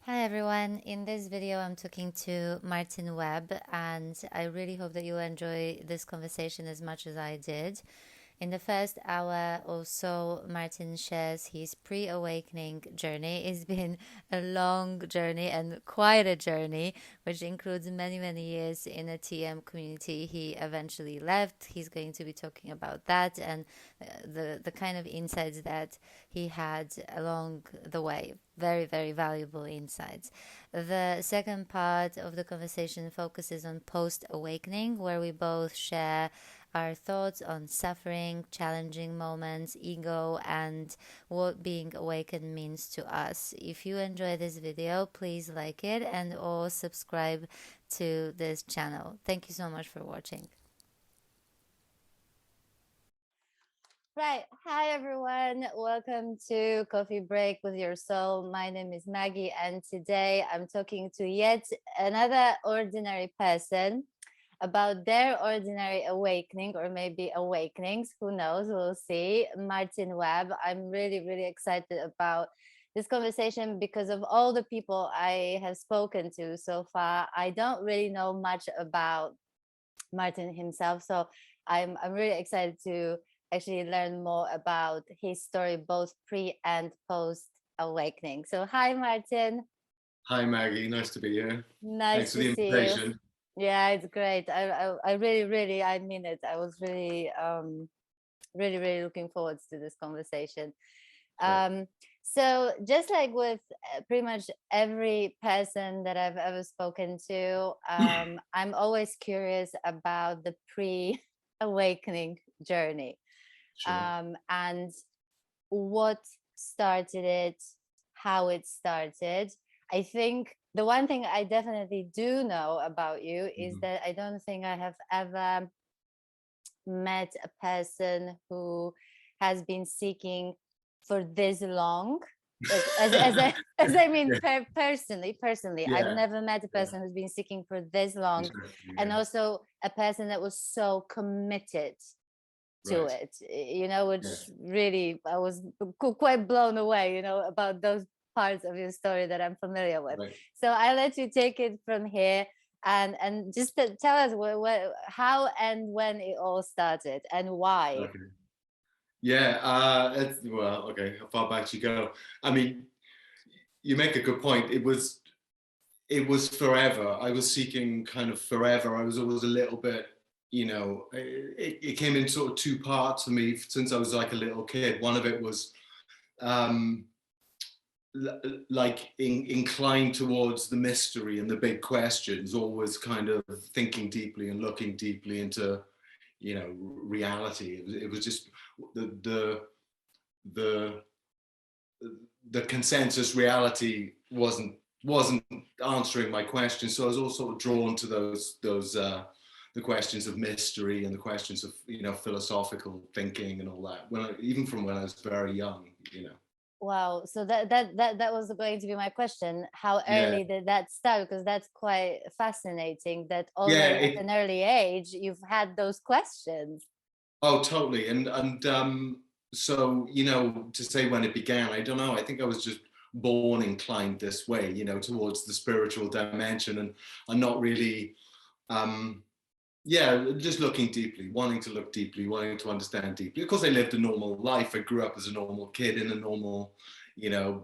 Hi everyone. In this video, I'm talking to Martyn Webb, and I really hope that you enjoy this conversation as much as I did. In the first hour or so, Martyn shares his pre awakening journey. It's been a long journey and quite a journey, which includes many, many years in a TM community. He eventually left. He's going to be talking about that and the kind of insights that he had along the way. Very, very valuable insights. The second part of the conversation focuses on post awakening, where we both share our thoughts on suffering, challenging moments, ego, and what being awakened means to us. If you enjoy this video, please like it and or subscribe to this channel. Thank you so much for watching. Right. Hi, everyone. Welcome to Coffee Break with Your Soul. My name is Maggie, and today I'm talking to yet another ordinary person about their ordinary awakening, or maybe awakenings. Who knows? We'll see. Martyn Webb. I'm really, really excited about this conversation because of all the people I have spoken to so far. I don't really know much about Martyn himself, so I'm really excited to actually learn more about his story, both pre and post awakening. So, hi, Martyn. Hi, Maggie. Nice to be here. Nice Thanks for to the see you. invitation. Yeah, it's great. I really, really, I mean it. I was really, really, really looking forward to this conversation. So just like with pretty much every person that I've ever spoken to, I'm always curious about the pre-awakening journey. Sure. And what started it, how it started. I think the one thing I definitely do know about you is Mhm. that I don't think I have ever met a person who has been seeking for this long. Like as I mean personally, I've Yeah, never met a yeah. person who's been seeking for this long, Interesting. and Yeah. also a person that was so committed to Right. it, which Yeah. really I was quite blown away, about those parts of your story that I'm familiar with. Right. So I let you take it from here and just tell us how and when it all started and why. Okay. Yeah. Well. Okay. How far back you go? I mean, you make a good point. It was forever. I was seeking kind of forever. I was always a little bit. It came in sort of two parts for me since I was like a little kid. One of it was um, like inclined towards the mystery and the big questions, always kind of thinking deeply and looking deeply into reality. It was just the the the consensus reality wasn't answering my questions, so I was all sort of drawn to those the questions of mystery and the questions of philosophical thinking and all that, even from when I was very young. Wow, so that was going to be my question. How Yeah. early did that start? Because that's quite fascinating that Yeah, already at an early age you've had those questions. oh, totally. And so, to say when it began, I don't know. I think I was just born inclined this way, towards the spiritual dimension, and not really, um, yeah, just looking deeply, wanting to look deeply, wanting to understand deeply. Of course, I lived a normal life. I grew up as a normal kid in a normal,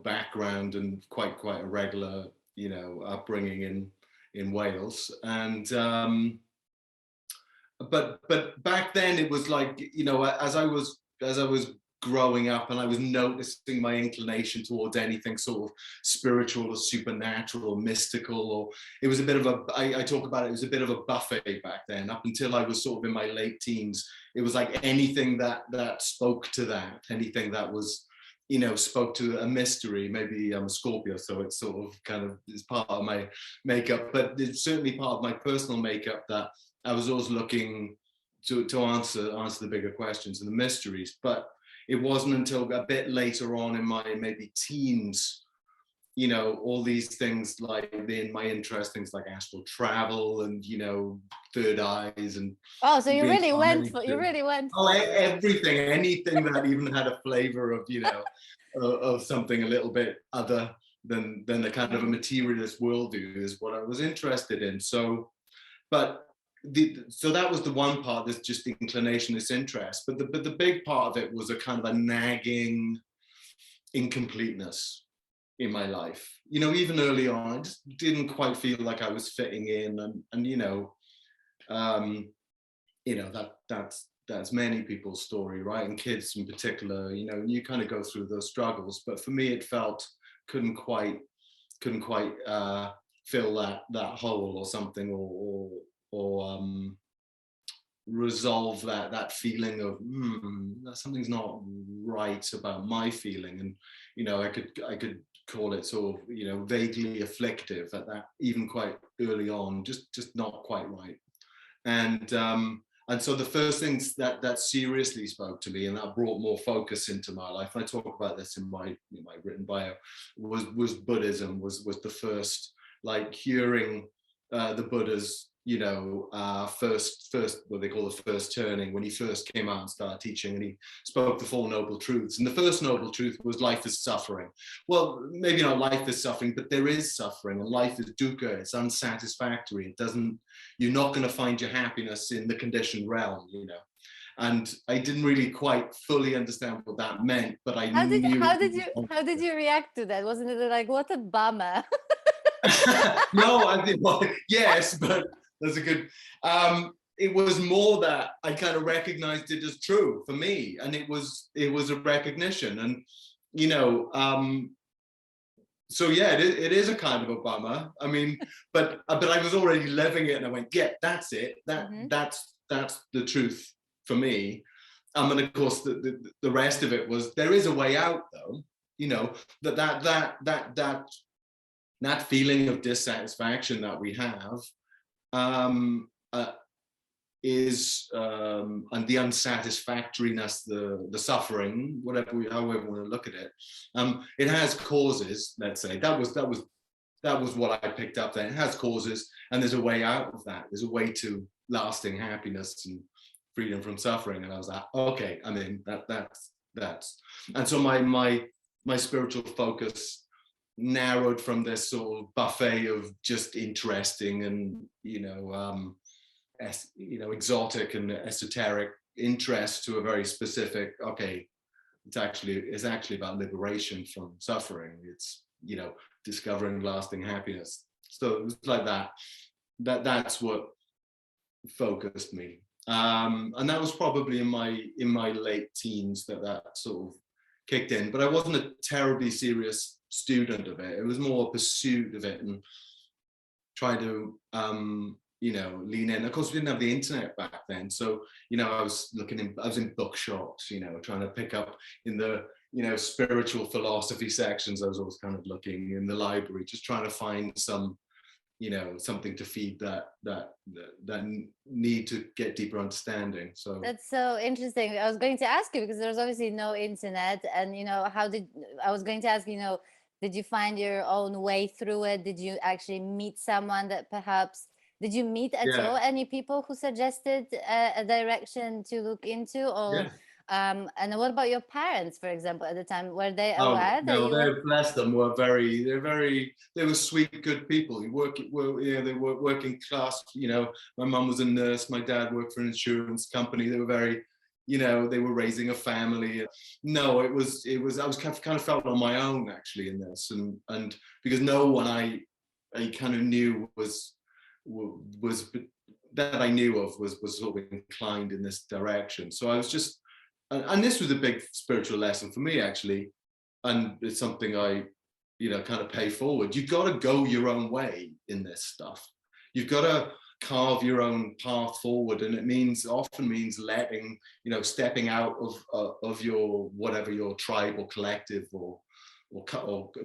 background, and quite a regular, upbringing in Wales. But back then it was like, as I was growing up, and I was noticing my inclination towards anything sort of spiritual or supernatural or mystical, or it was a bit of I talk about it was a bit of a buffet back then. Up until I was sort of in my late teens, it was like anything that spoke to that, anything that was, spoke to a mystery. Maybe I'm a Scorpio, so it's sort of kind of is part of my makeup, but it's certainly part of my personal makeup that I was always looking to answer the bigger questions and the mysteries. But it wasn't until a bit later on in my maybe teens, all these things, like in my interest, things like astral travel and third eyes and Oh, so you reincarnation. really went Oh, for it. anything that even had a flavor of of something a little bit other. the kind of a materialist worldview is what I was interested in. So, but so that was the one part, this just inclination, this interest. But the big part of it was a kind of a nagging incompleteness in my life. You know, even early on, I just didn't quite feel like I was fitting in, and that's many people's story, right? And kids in particular, you know, and you kind of go through those struggles. But for me, it felt couldn't quite fill that hole or something, or resolve that feeling of something's not right about my feeling. And you know, I could call it sort of, you know, vaguely afflictive at that, even quite early on, just not quite right. And so the first things that seriously spoke to me and that brought more focus into my life, and I talk about this in my written bio, was Buddhism. Was the first, like, hearing the Buddha's, you know, first what they call the first turning, when he first came out and started teaching, and he spoke the Four Noble Truths. And the first noble truth was life is suffering. Well, maybe not life is suffering, but there is suffering, and life is dukkha. It's unsatisfactory. It doesn't. You're not going to find your happiness in the conditioned realm, you know. And I didn't really quite fully understand what that meant, but I knew. How did you react to that? Wasn't it like, what a bummer? No, I think, well, yes, but that's a good. It was more that I kind of recognized it as true for me, and it was a recognition, and you know, so yeah, it is a kind of a bummer. I mean, but I was already living it, and I went, yeah, that's it. That's the truth for me. And of course, the rest of it was, there is a way out, though. You know, that feeling of dissatisfaction that we have is and the unsatisfactoriness, the suffering, however we want to look at it, it has causes. Let's say that was what I picked up there. It has causes, and there's a way out of that. There's a way to lasting happiness and freedom from suffering. And I was like, okay, I mean, that's and so my spiritual focus narrowed from this sort of buffet of just interesting and exotic and esoteric interest to a very specific, okay, it's actually about liberation from suffering. It's, you know, discovering lasting happiness. So it was like that's what focused me. And that was probably in my late teens that sort of kicked in. But I wasn't a terribly serious student of it. It was more a pursuit of it and try to lean in. Of course, we didn't have the internet back then, so I was in bookshops, trying to pick up in the spiritual philosophy sections. I was always kind of looking in the library, just trying to find some something to feed that need to get deeper understanding. So that's so interesting. I was going to ask you, because there's obviously no internet, and I was going to ask, did you find your own way through it? Did you actually meet someone that perhaps, did you meet at all any people who suggested a direction to look into? Or and what about your parents, for example, at the time? Were they aware that you were? Bless them, they were sweet, good people. They were working class. My mum was a nurse, my dad worked for an insurance company. They were very, they were raising a family. No, it was I was kind of felt on my own actually in this, and because no one I kind of knew was that I knew of was sort of inclined in this direction. So I was just, and this was a big spiritual lesson for me actually, and it's something I kind of pay forward. You've got to go your own way in this stuff. You've got to carve your own path forward, and it often means letting, stepping out of your whatever, your tribe or collective or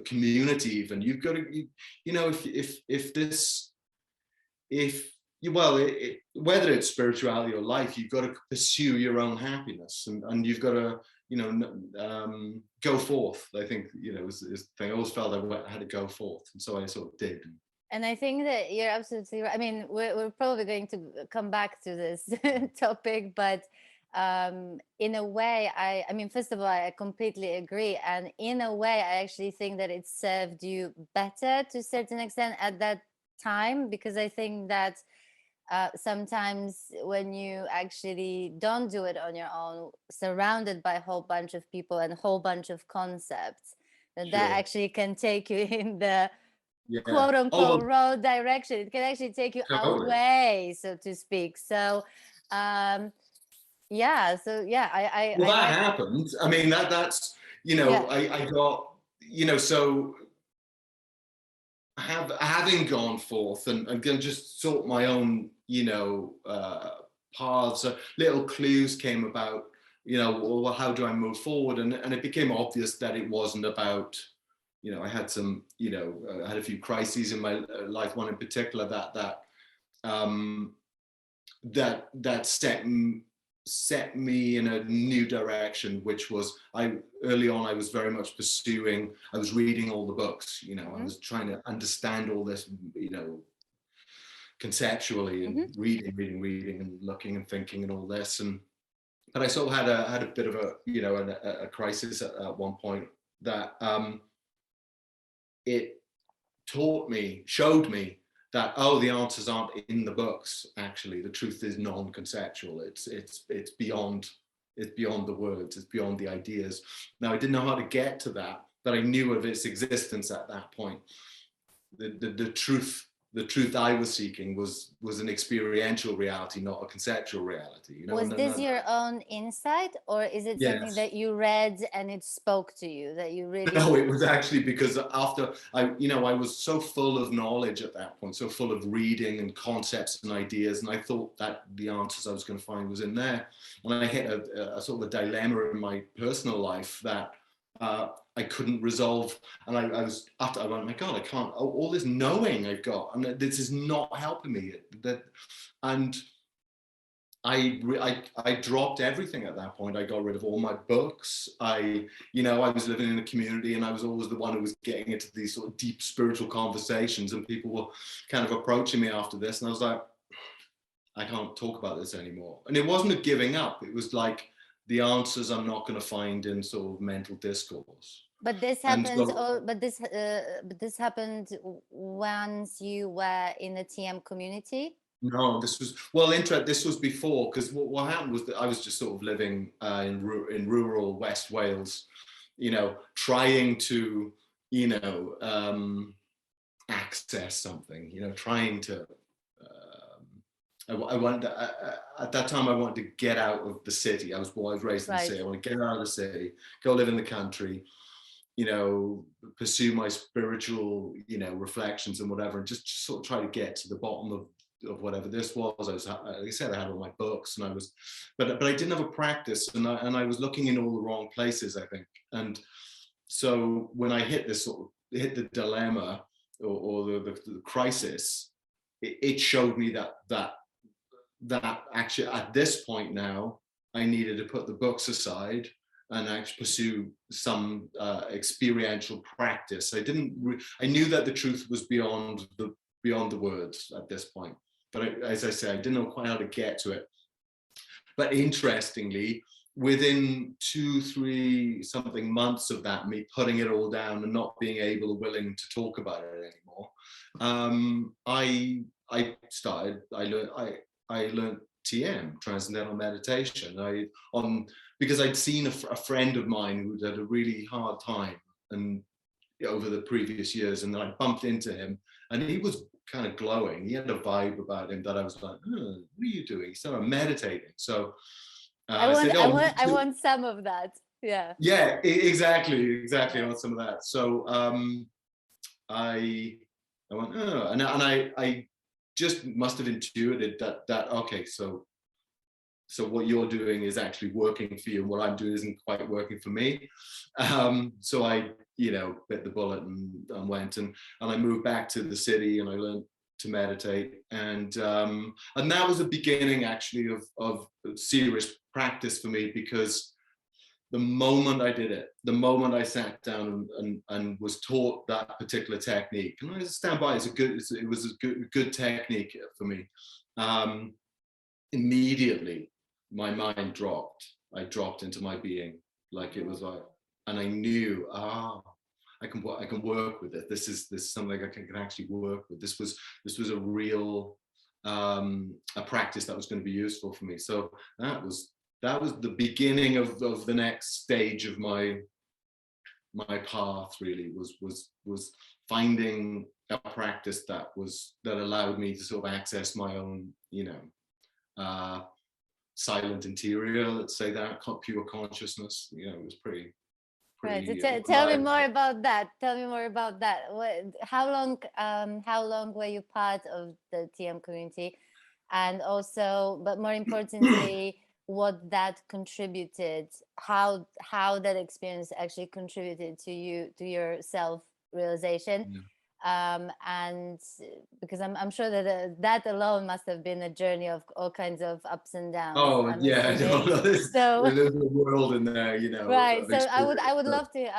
community even. You've got to, whether it's spirituality or life, you've got to pursue your own happiness, and you've got to go forth. I think is the thing. I always felt I had to go forth, and so I sort of did. And I think that you're absolutely right. I mean, we're probably going to come back to this topic, but in a way, I mean, first of all, I completely agree. And in a way, I actually think that it served you better to a certain extent at that time, because I think that sometimes when you actually don't do it on your own, surrounded by a whole bunch of people and a whole bunch of concepts, that Sure. actually can take you in the Yeah. quote Oh, unquote well, road direction. It can actually take you totally. away, so to speak. So yeah, so yeah, Well, I that like, happened. I mean, that's, yeah. I got, so having gone forth and just sought my own, paths, little clues came about, well, how do I move forward? And it became obvious that it wasn't about, I had some, I had a few crises in my life, one in particular um, that set me in a new direction, which was, early on I was very much pursuing, I was reading all the books, I was trying to understand all this, conceptually, and reading and looking and thinking and all this. And but I sort of had a bit of a crisis at one point that it showed me that, oh, the answers aren't in the books. Actually, the truth is non-conceptual. It's beyond the words. It's beyond the ideas. Now, I didn't know how to get to that, but I knew of its existence at that point. The truth I was seeking was an experiential reality, not a conceptual reality. Was this your own insight, or is it something Yes. that you read and it spoke to you, that you really? No, it was actually because after I was so full of knowledge at that point, so full of reading and concepts and ideas, and I thought that the answers I was going to find was in there. And I hit a sort of a dilemma in my personal life that I couldn't resolve. And I was, after I went, my God, I can't, all this knowing I've got, and this is not helping me. And I dropped everything at that point. I got rid of all my books. I was living in a community, and I was always the one who was getting into these sort of deep spiritual conversations, and people were kind of approaching me after this, and I was like, I can't talk about this anymore. And it wasn't a giving up. It was like, the answers I'm not going to find in sort of mental discourse. But this And happened. so, Oh, but this happened once you were in the TM community. no, this was this was before, because what happened was that I was just sort of living in rural West Wales, trying to access something, trying to. I wanted at that time I wanted to get out of the city. I was raised in the Right. city. I want to get out of the city, go live in the country, pursue my spiritual, reflections and whatever, and just sort of try to get to the bottom of whatever this was. I was, like I said, I had all my books, and I was, but I didn't have a practice, and I was looking in all the wrong places, I think. And so when I hit the dilemma, or the crisis, it showed me that actually at this point now I needed to put the books aside and actually pursue some experiential practice. I knew that the truth was beyond the words at this point, but as I say, I didn't know quite how to get to it. But interestingly, within 2-3 something months of that, me putting it all down and not being able or willing to talk about it anymore, I learned TM, Transcendental Meditation. Because I'd seen a friend of mine who had a really hard time and over the previous years, and then I bumped into him, and he was kind of glowing. He had a vibe about him that I was like, what are you doing? He started meditating. So I said, oh, I want some of that. Yeah. yeah, exactly. I want some of that. So I went, oh, and I just must have intuited that okay, so what you're doing is actually working for you, and what I'm doing isn't quite working for me. So I, bit the bullet and went, and I moved back to the city, and I learned to meditate, and that was the beginning actually of serious practice for me, because the moment I did it, the moment I sat down and was taught that particular technique, and I stand by, it was a good technique for me. Immediately, my mind dropped. I dropped into my being, like it was like, and I knew, I can work with it. This is something I can actually work with. This was a real a practice that was going to be useful for me. So that was the beginning of the next stage of my path. Really was finding a practice that allowed me to sort of access my own, silent interior, let's say that, pure consciousness. It was pretty right. So tell me more about that. Tell me more about that. How long were you part of the TM community? And also, but more importantly, what that contributed, how that experience actually contributed to your self-realization. Yeah. And because I'm sure that that alone must have been a journey of all kinds of ups and downs. Oh, yeah, I know. There's a world in there, Right. So I would love to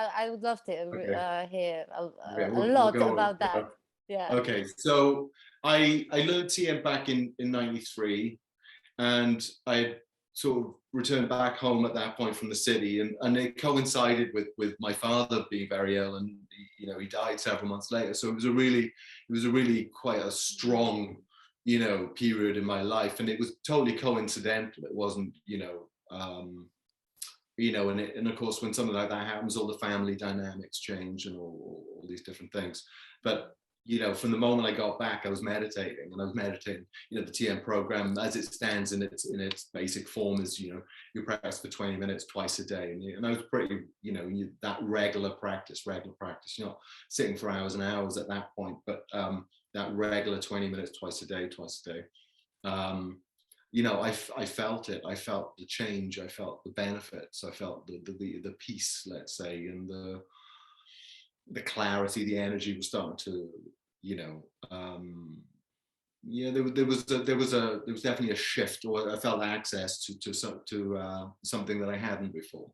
okay. hear a We'll lot go about on. that. Yeah. Okay, so I learned TM back in '93, and I sort of returned back home at that point from the city, and it coincided with my father being very ill, and he died several months later. So it was a really quite a strong period in my life, and it was totally coincidental. It wasn't and of course when something like that happens, all the family dynamics change and all these different things. But from the moment I got back, I was meditating, the TM program as it stands in its basic form is, you practice for 20 minutes twice a day. And I was pretty, that regular practice, sitting for hours and hours at that point, but that regular 20 minutes twice a day. I felt it. I felt the change. I felt the benefits. I felt the peace, let's say, and the clarity, the energy was starting to, there was definitely a shift, or I felt access to something that I hadn't before.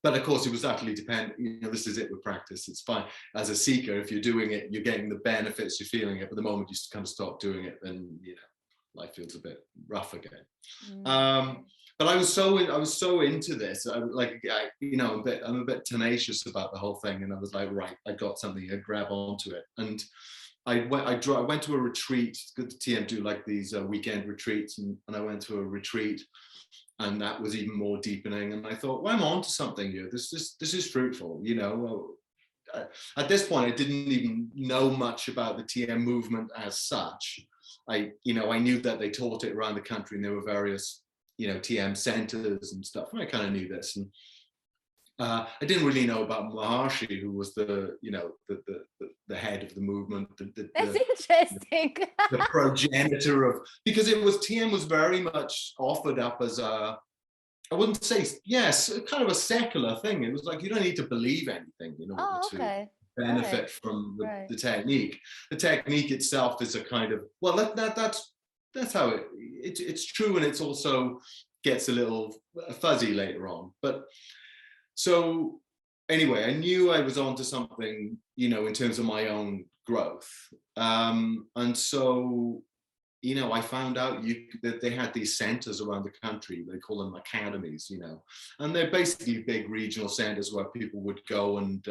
But of course, it was utterly dependent. This is it with practice. It's fine as a seeker. If you're doing it, you're getting the benefits. You're feeling it. But the moment you kind of stop doing it, then life feels a bit rough again. But I was so into this. I'm a bit tenacious about the whole thing, and I was like, right, I got something. I grab onto it, and I went to a retreat. Good to TM do like these weekend retreats, and I went to a retreat. And that was even more deepening. And I thought, well, I'm on to something here. This is fruitful, At this point, I didn't even know much about the TM movement as such. I knew that they taught it around the country, and there were various, TM centers and stuff. And I kind of knew this. And I didn't really know about Maharshi, who was the head of the movement. That's interesting. The progenitor of, because TM was very much offered up as I wouldn't say, yes, kind of a secular thing. It was like, you don't need to believe anything in order to benefit from the technique. The technique itself is a kind of, well, that's how it's true, and it's also gets a little fuzzy later on. But so anyway, I knew I was onto something, in terms of my own growth. And so, I found out that they had these centers around the country. They call them academies, and they're basically big regional centers where people would go, and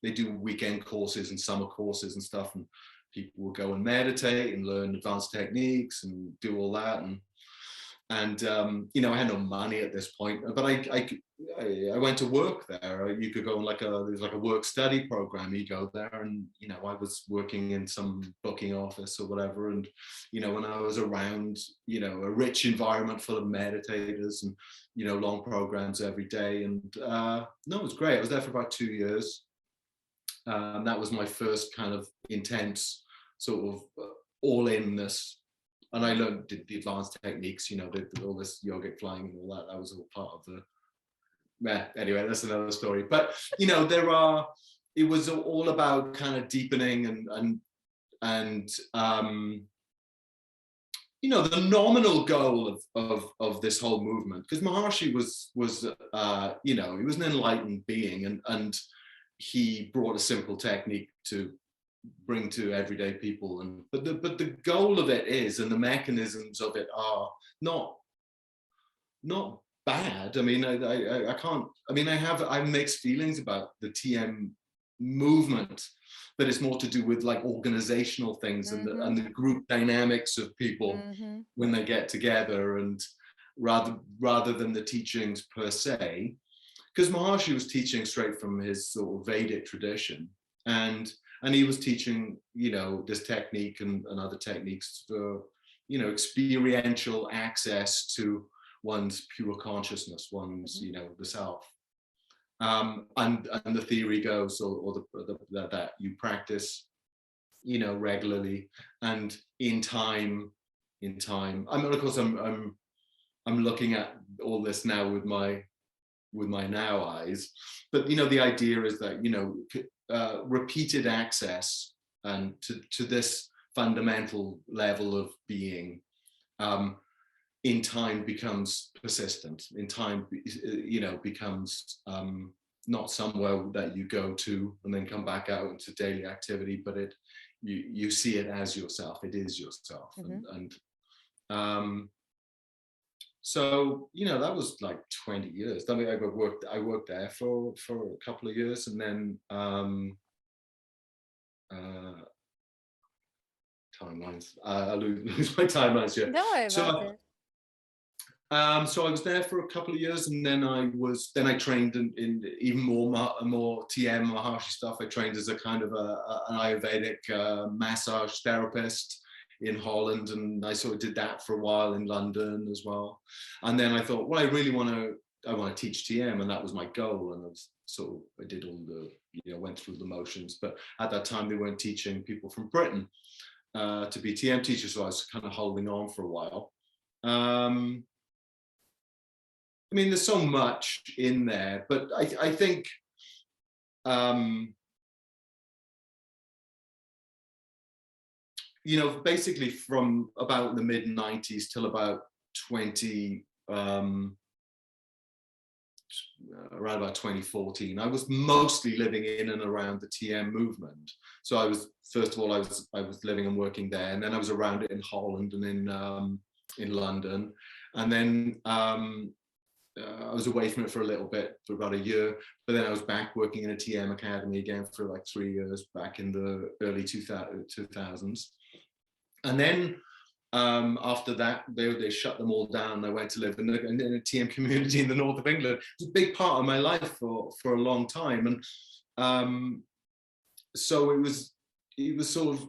they do weekend courses and summer courses and stuff. And people would go and meditate and learn advanced techniques and do all that. And I had no money at this point, but I went to work there. You could go on there's like a work study program. You go there, and I was working in some booking office or whatever. And when I was around, a rich environment full of meditators and long programs every day. And no, it was great. I was there for about 2 years. That was my first kind of intense sort of all-inness. And I learned the advanced techniques, all this yogic flying and all that. That was all part of anyway, that's another story. But, it was all about kind of deepening and the nominal goal of this whole movement, because Maharshi was he was an enlightened being, and he brought a simple technique to bring to everyday people. And but the goal of it is, and the mechanisms of it are not bad. I mean, I can't. I mean, I have mixed feelings about the TM movement, but it's more to do with like organizational things and the group dynamics of people when they get together, and rather than the teachings per se, because Maharshi was teaching straight from his sort of Vedic tradition, and he was teaching, you know, this technique and other techniques for, you know, experiential access to one's pure consciousness, one's, you know, the self. And the theory goes, that you practice, you know, regularly, and in time. I mean, of course, I'm looking at all this now with my now eyes, but you know, the idea is that, you know, repeated access and to this fundamental level of being, in time becomes persistent. In time, you know, becomes not somewhere that you go to and then come back out into daily activity, but you see it as yourself. It is yourself, and so, you know, that was like 20 years. I mean, I worked there for a couple of years, and then timelines. I lose my timelines here. Don't worry about it. So I was there for a couple of years, and then I trained in even more TM Maharshi stuff. I trained as a kind of an Ayurvedic massage therapist in Holland, and I sort of did that for a while in London as well. And then I thought, well, I want to teach TM, and that was my goal. And I did all the, you know, went through the motions. But at that time, they weren't teaching people from Britain to be TM teachers, so I was kind of holding on for a while. I mean, there's so much in there, but I think you know, basically from about the mid 90s till about 20, around about 2014, I was mostly living in and around the TM movement. So I was, first of all, I was living and working there, and then I was around it in Holland and in London, and then I was away from it for a little bit, for about a year, but then I was back working in a TM academy again for like 3 years back in the early 2000s. And then after that, they shut them all down. I went to live in a TM community in the north of England. It was a big part of my life for a long time. And so it was sort of,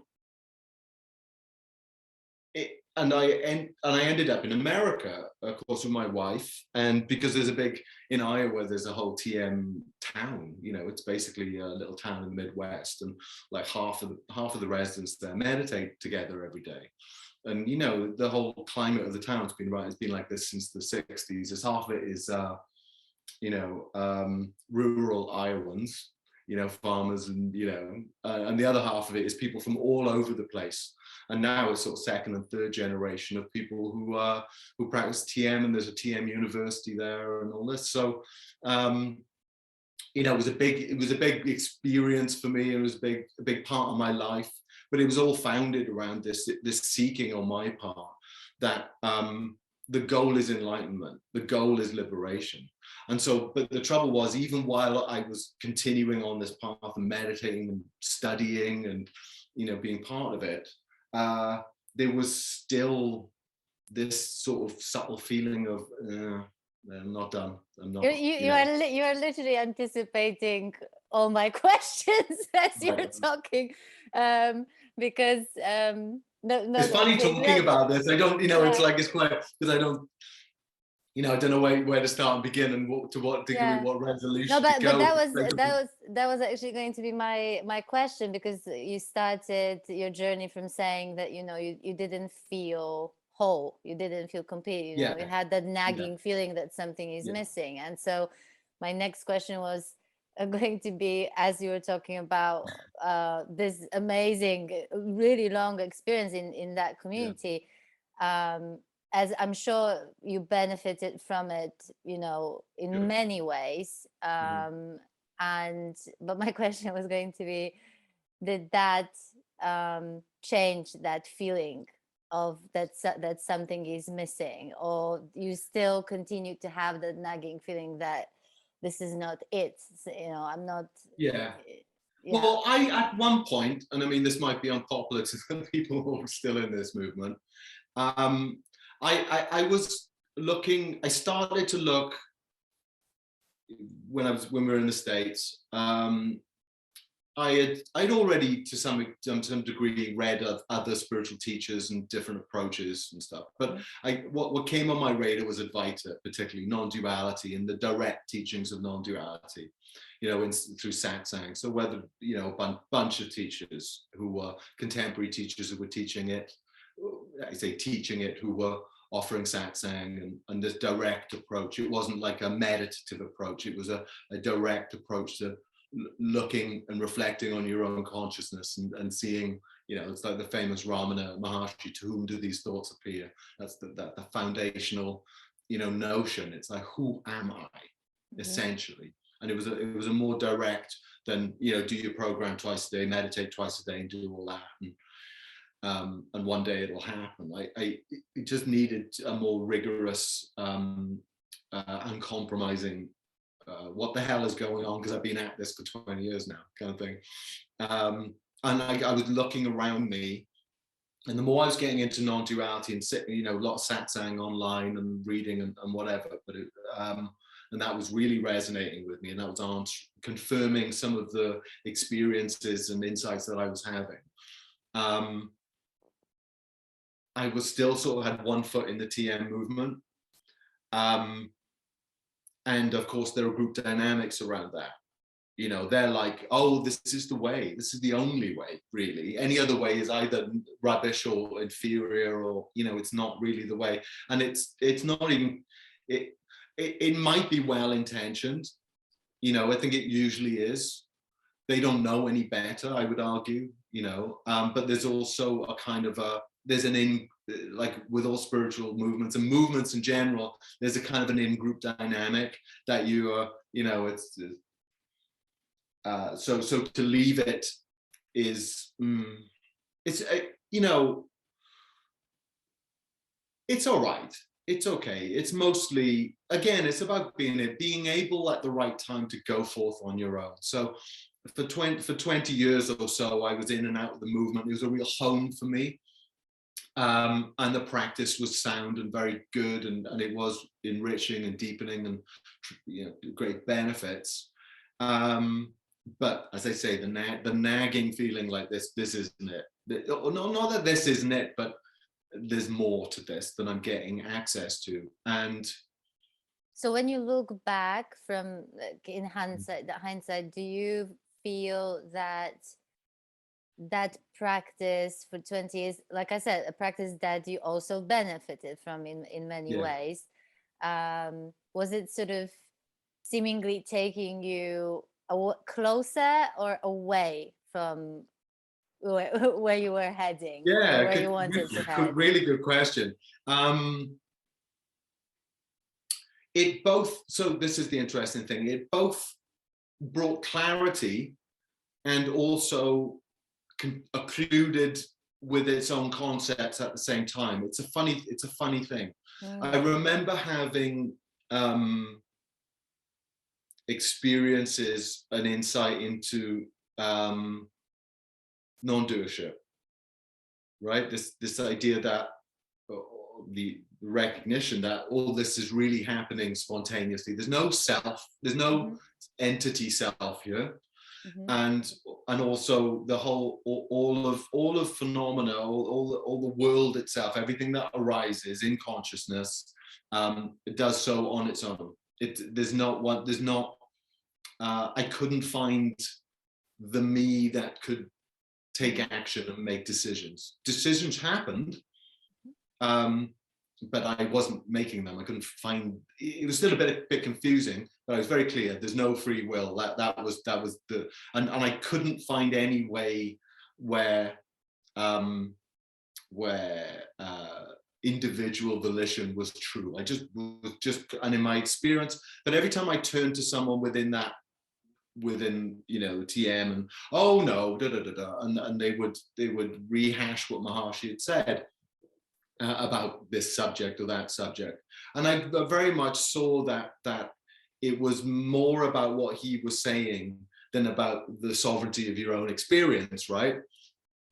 and I ended up in America, of course, with my wife. And because there's a big, in Iowa, there's a whole TM town, you know, it's basically a little town in the Midwest, and like half of the residents there meditate together every day. And, you know, the whole climate of the town's been it's been like this since the 60s. As half of it is, you know, rural Iowans, you know, farmers, and, you know, and the other half of it is people from all over the place. And now it's sort of second and third generation of people who practice TM, and there's a TM university there and all this. So, you know, it was a big experience for me. It was a big part of my life, but it was all founded around this seeking on my part that the goal is enlightenment, the goal is liberation. And so, but the trouble was, even while I was continuing on this path and meditating and studying and, you know, being part of it, there was still this sort of subtle feeling of I'm not done. I'm not. You are literally anticipating all my questions as you're talking, because no, it's funny talking about this. I don't, you know, it's like, it's quite, because I don't, you know, I don't know where to start and begin, and to what degree, what resolution. No, but that was actually going to be my question, because you started your journey from saying that, you know, you didn't feel whole, you didn't feel complete, you know, you had that nagging feeling that something is missing. And so my next question was going to be, as you were talking about this amazing, really long experience in that community, as I'm sure you benefited from it, you know, in many ways. But my question was going to be, did that change that feeling of that something is missing, or you still continue to have that nagging feeling that this is not it, I'm not. Yeah. Yeah. Well, I, at one point, and I mean, this might be unpopular to some people who are still in this movement, I was looking, I started to look when we were in the States. I'd already to some degree read of other spiritual teachers and different approaches and stuff. But what came on my radar was Advaita, particularly non-duality and the direct teachings of non-duality, through Satsang. So whether, a bunch of teachers who were contemporary teachers who were teaching it, who were offering Satsang and this direct approach. It wasn't like a meditative approach. It was a direct approach to looking and reflecting on your own consciousness and seeing, it's like the famous Ramana Maharshi, to whom do these thoughts appear? That's the foundational, notion. It's like, who am I, essentially? And it was a more direct than, do your program twice a day, meditate twice a day, and do all that. And one day it'll happen. It just needed a more rigorous, uncompromising, what the hell is going on, because I've been at this for 20 years now, kind of thing. And I was looking around me, and the more I was getting into non-duality and sitting, a lot of satsang online and reading and whatever, but and that was really resonating with me, and that was confirming some of the experiences and insights that I was having. I was still sort of had one foot in the TM movement. And of course, there are group dynamics around that. They're like, oh, this is the way. This is the only way, really. Any other way is either rubbish or inferior, or, it's not really the way. And it's not even, it might be well-intentioned. I think it usually is. They don't know any better, I would argue, but there's also a kind of like with all spiritual movements and movements in general, there's a kind of an in-group dynamic that you are, so to leave it is, it's, it's all right. It's okay. It's mostly, again, it's about being able at the right time to go forth on your own. So for 20 years or so, I was in and out of the movement. It was a real home for me. And the practice was sound and very good, and it was enriching and deepening, and great benefits. But as I say, the nagging feeling like this isn't it. Not that this isn't it, but there's more to this than I'm getting access to. And so when you look back from in hindsight, do you feel that practice for 20 years, like I said, a practice that you also benefited from in many ways, was it sort of seemingly taking you closer or away from where you were heading, where you wanted to head? Really good question. It both, so this is the interesting thing, it both brought clarity and also occluded with its own concepts at the same time. It's a funny thing. I remember having experiences and insight into non-doership, right? This idea that the recognition that all this is really happening spontaneously. There's no self, there's no entity self here. And also the whole, all of phenomena, all the world itself, everything that arises in consciousness, it does so on its own. I couldn't find the me that could take action and make decisions. Decisions happened, but I wasn't making them. I couldn't find. It was still a bit confusing, but I was very clear. There's no free will. That was the, and I couldn't find any way where individual volition was true. I just, and in my experience, but every time I turned to someone within that within, you know, TM, and oh no, da da da da, and they would rehash what Maharishi had said about this subject or that subject, and I very much saw that it was more about what he was saying than about the sovereignty of your own experience, right?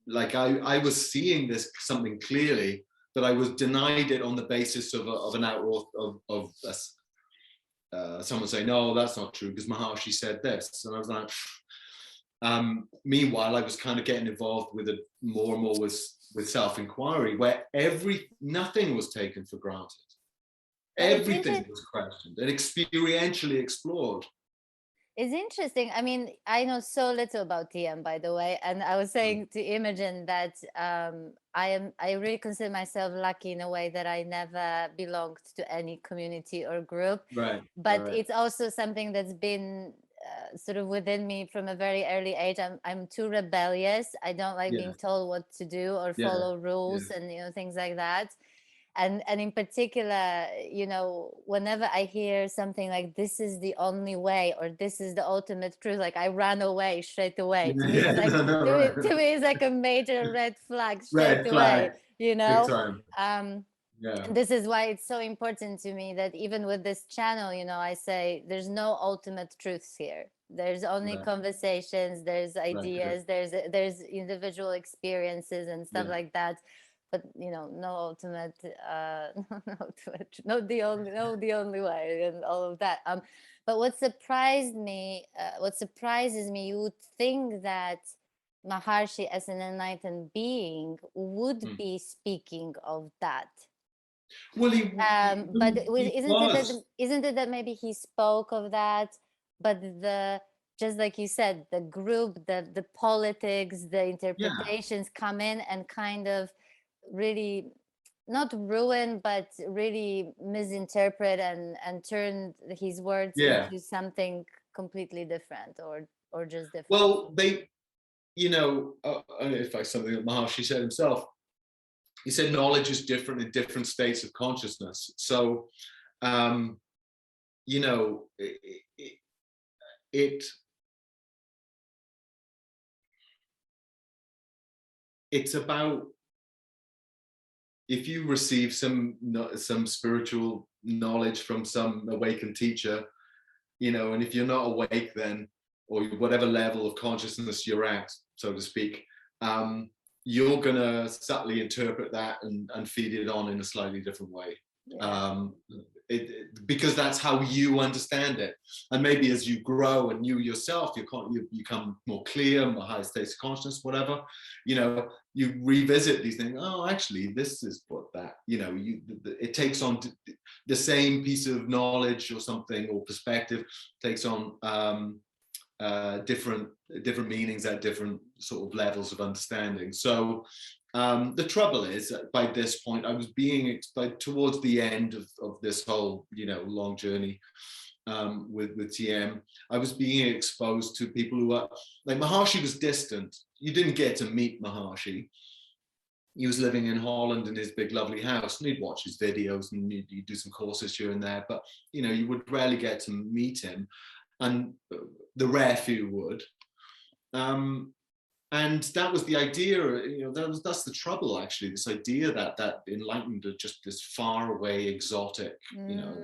Like I was seeing this something clearly, but I was denied it on the basis of an outlaw of someone saying, no, that's not true because Maharishi said this, and I was like, meanwhile, I was kind of getting involved with it more and more with self-inquiry, where nothing was taken for granted. Everything was questioned and experientially explored. It's interesting. I mean, I know so little about TM, by the way, and I was saying to Imogen that I really consider myself lucky in a way that I never belonged to any community or group. Right. But right. it's also something that's been sort of within me from a very early age. I'm too rebellious. I don't like being told what to do or follow rules and, you know, things like that. And in particular, you know, whenever I hear something like this is the only way or this is the ultimate truth, like I run away straight away. To me, it's like, to me, it's like a major red flag straight away, you know. Big time. This is why it's so important to me that even with this channel, you know, I say there's no ultimate truths here. There's only conversations, there's ideas, there's individual experiences and stuff like that. But you know, no ultimate, no the only way, and all of that. But what surprises me, you would think that Maharishi, as an enlightened being, would be speaking of that. Well, but isn't it that maybe he spoke of that, but just like you said, the group, the politics, the interpretations come in and kind of really not ruin but really misinterpret and turn his words into something completely different or just different. Well, they, you know, in fact, something that Maharishi said himself, he said knowledge is different in different states of consciousness. So you know, it's about, if you receive some spiritual knowledge from some awakened teacher, you know, and if you're not awake then, or whatever level of consciousness you're at, so to speak, you're gonna subtly interpret that and feed it on in a slightly different way. Because that's how you understand it. And maybe as you grow and you yourself, you become more clear, more higher states of consciousness, whatever, you know, you revisit these things. Oh, actually, this is what that, you know, it takes on the same piece of knowledge or something, or perspective takes on different meanings at different sort of levels of understanding. So the trouble is that by this point, I was being, towards the end of this whole, you know, long journey with TM, I was being exposed to people who are, like, Maharishi was distant. You didn't get to meet Maharishi. He was living in Holland in his big, lovely house, and you'd watch his videos and you'd do some courses here and there, but, you know, you would rarely get to meet him. And the rare few would. And that was the idea, you know, that's the trouble, actually, this idea that enlightened are just this far away, exotic, you know,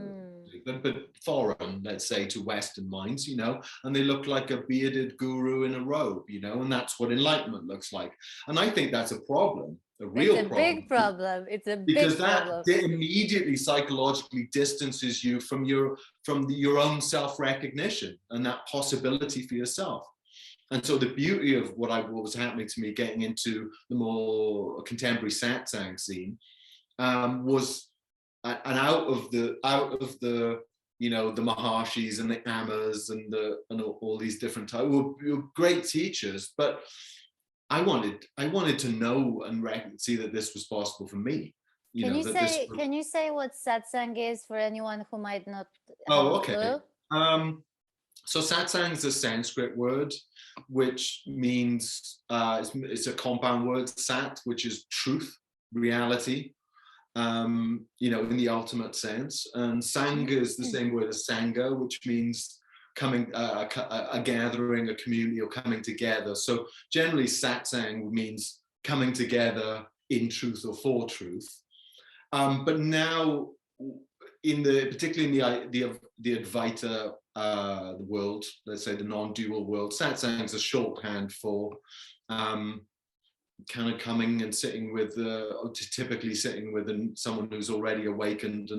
but foreign, let's say, to Western minds, you know, and they look like a bearded guru in a robe, you know, and that's what enlightenment looks like. And I think that's a problem, a real problem. It's a big problem. It's a big because problem. that immediately psychologically distances you from your own self-recognition and that possibility for yourself. And so the beauty of what was happening to me getting into the more contemporary Satsang scene was, and out of the you know, the Maharshis and the Amas and all these different types were great teachers, but I wanted to know and see that this was possible for me. Can you say what Satsang is for anyone who might not have a clue? So Satsang is a Sanskrit word, which means, it's a compound word, sat, which is truth, reality, you know, in the ultimate sense. And Sangha is the same word as Sangha, which means coming, a gathering, a community, or coming together. So generally satsang means coming together in truth or for truth. But now, particularly in the Advaita the world, let's say the non-dual world, satsang is a shorthand for kind of coming and sitting with, typically sitting with someone who's already awakened,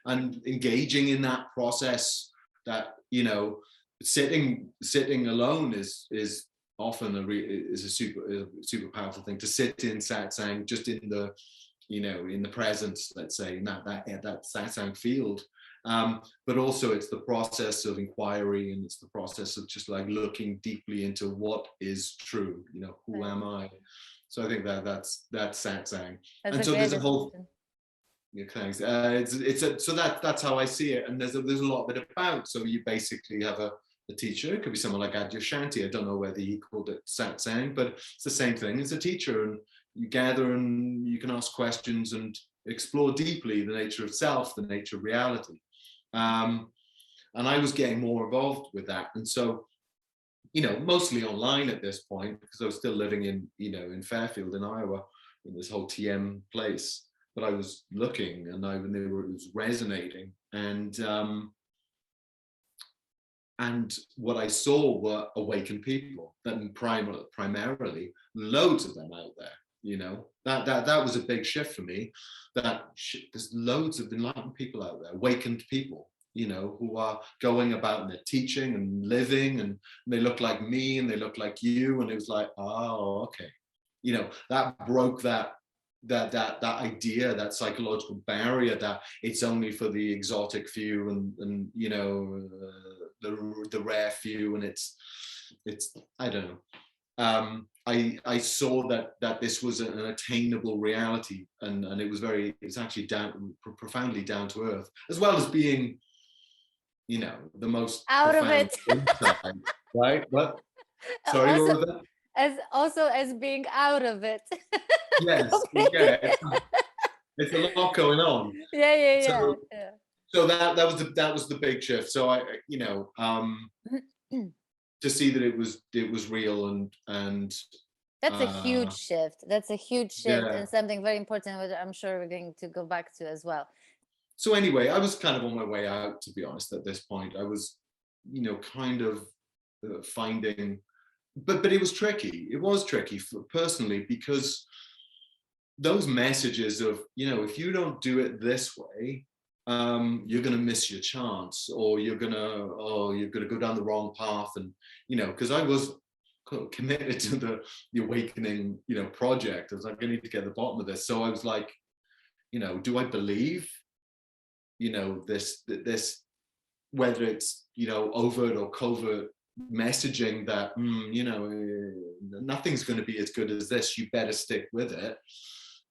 and engaging in that process. That, you know, sitting alone is often a super powerful thing, to sit in satsang, just in the, you know, in the presence, let's say, in that satsang field. But also it's the process of inquiry, and it's the process of just like looking deeply into what is true, you know, who am I? So I think that's satsang. And so there's a whole, yeah, thanks. So that's how I see it. And there's a lot of it about. So you basically have a teacher. It could be someone like Adyashanti. I don't know whether he called it satsang, but it's the same thing. It's a teacher, and you gather and you can ask questions and explore deeply the nature of self, the nature of reality. And I was getting more involved with that. And so, you know, mostly online at this point, because I was still living in, you know, in Fairfield in Iowa, in this whole TM place. But I was looking, and it was resonating, and what I saw were awakened people, that primarily, loads of them out there. You know, that was a big shift for me. There's loads of enlightened people out there, awakened people, you know, who are going about and they're teaching and living, and they look like me and they look like you, and it was like, oh, okay, you know, that broke that idea, that psychological barrier that it's only for the exotic few, and you know, the rare few, and it's I don't know. I saw that this was an attainable reality, and it's actually profoundly down to earth, as well as being, you know, the most out of it. Insight, right? What? Sorry, also, what was that? As being out of it. Yes, yeah, it's a lot going on. Yeah. So that was the big shift. So I, you know, to see that it was real, and that's a huge shift. That's a huge shift, yeah. and something very important, which I'm sure we're going to go back to as well. So anyway, I was kind of on my way out, to be honest. At this point, I was, you know, kind of finding, but it was tricky. It was tricky personally, because those messages of, you know, if you don't do it this way, you're going to miss your chance, or you're going to go down the wrong path. And, you know, because I was committed to the awakening, you know, project. I was like, I need to get to the bottom of this. So I was like, you know, do I believe, you know, this, whether it's, you know, overt or covert messaging that, you know, nothing's going to be as good as this, you better stick with it,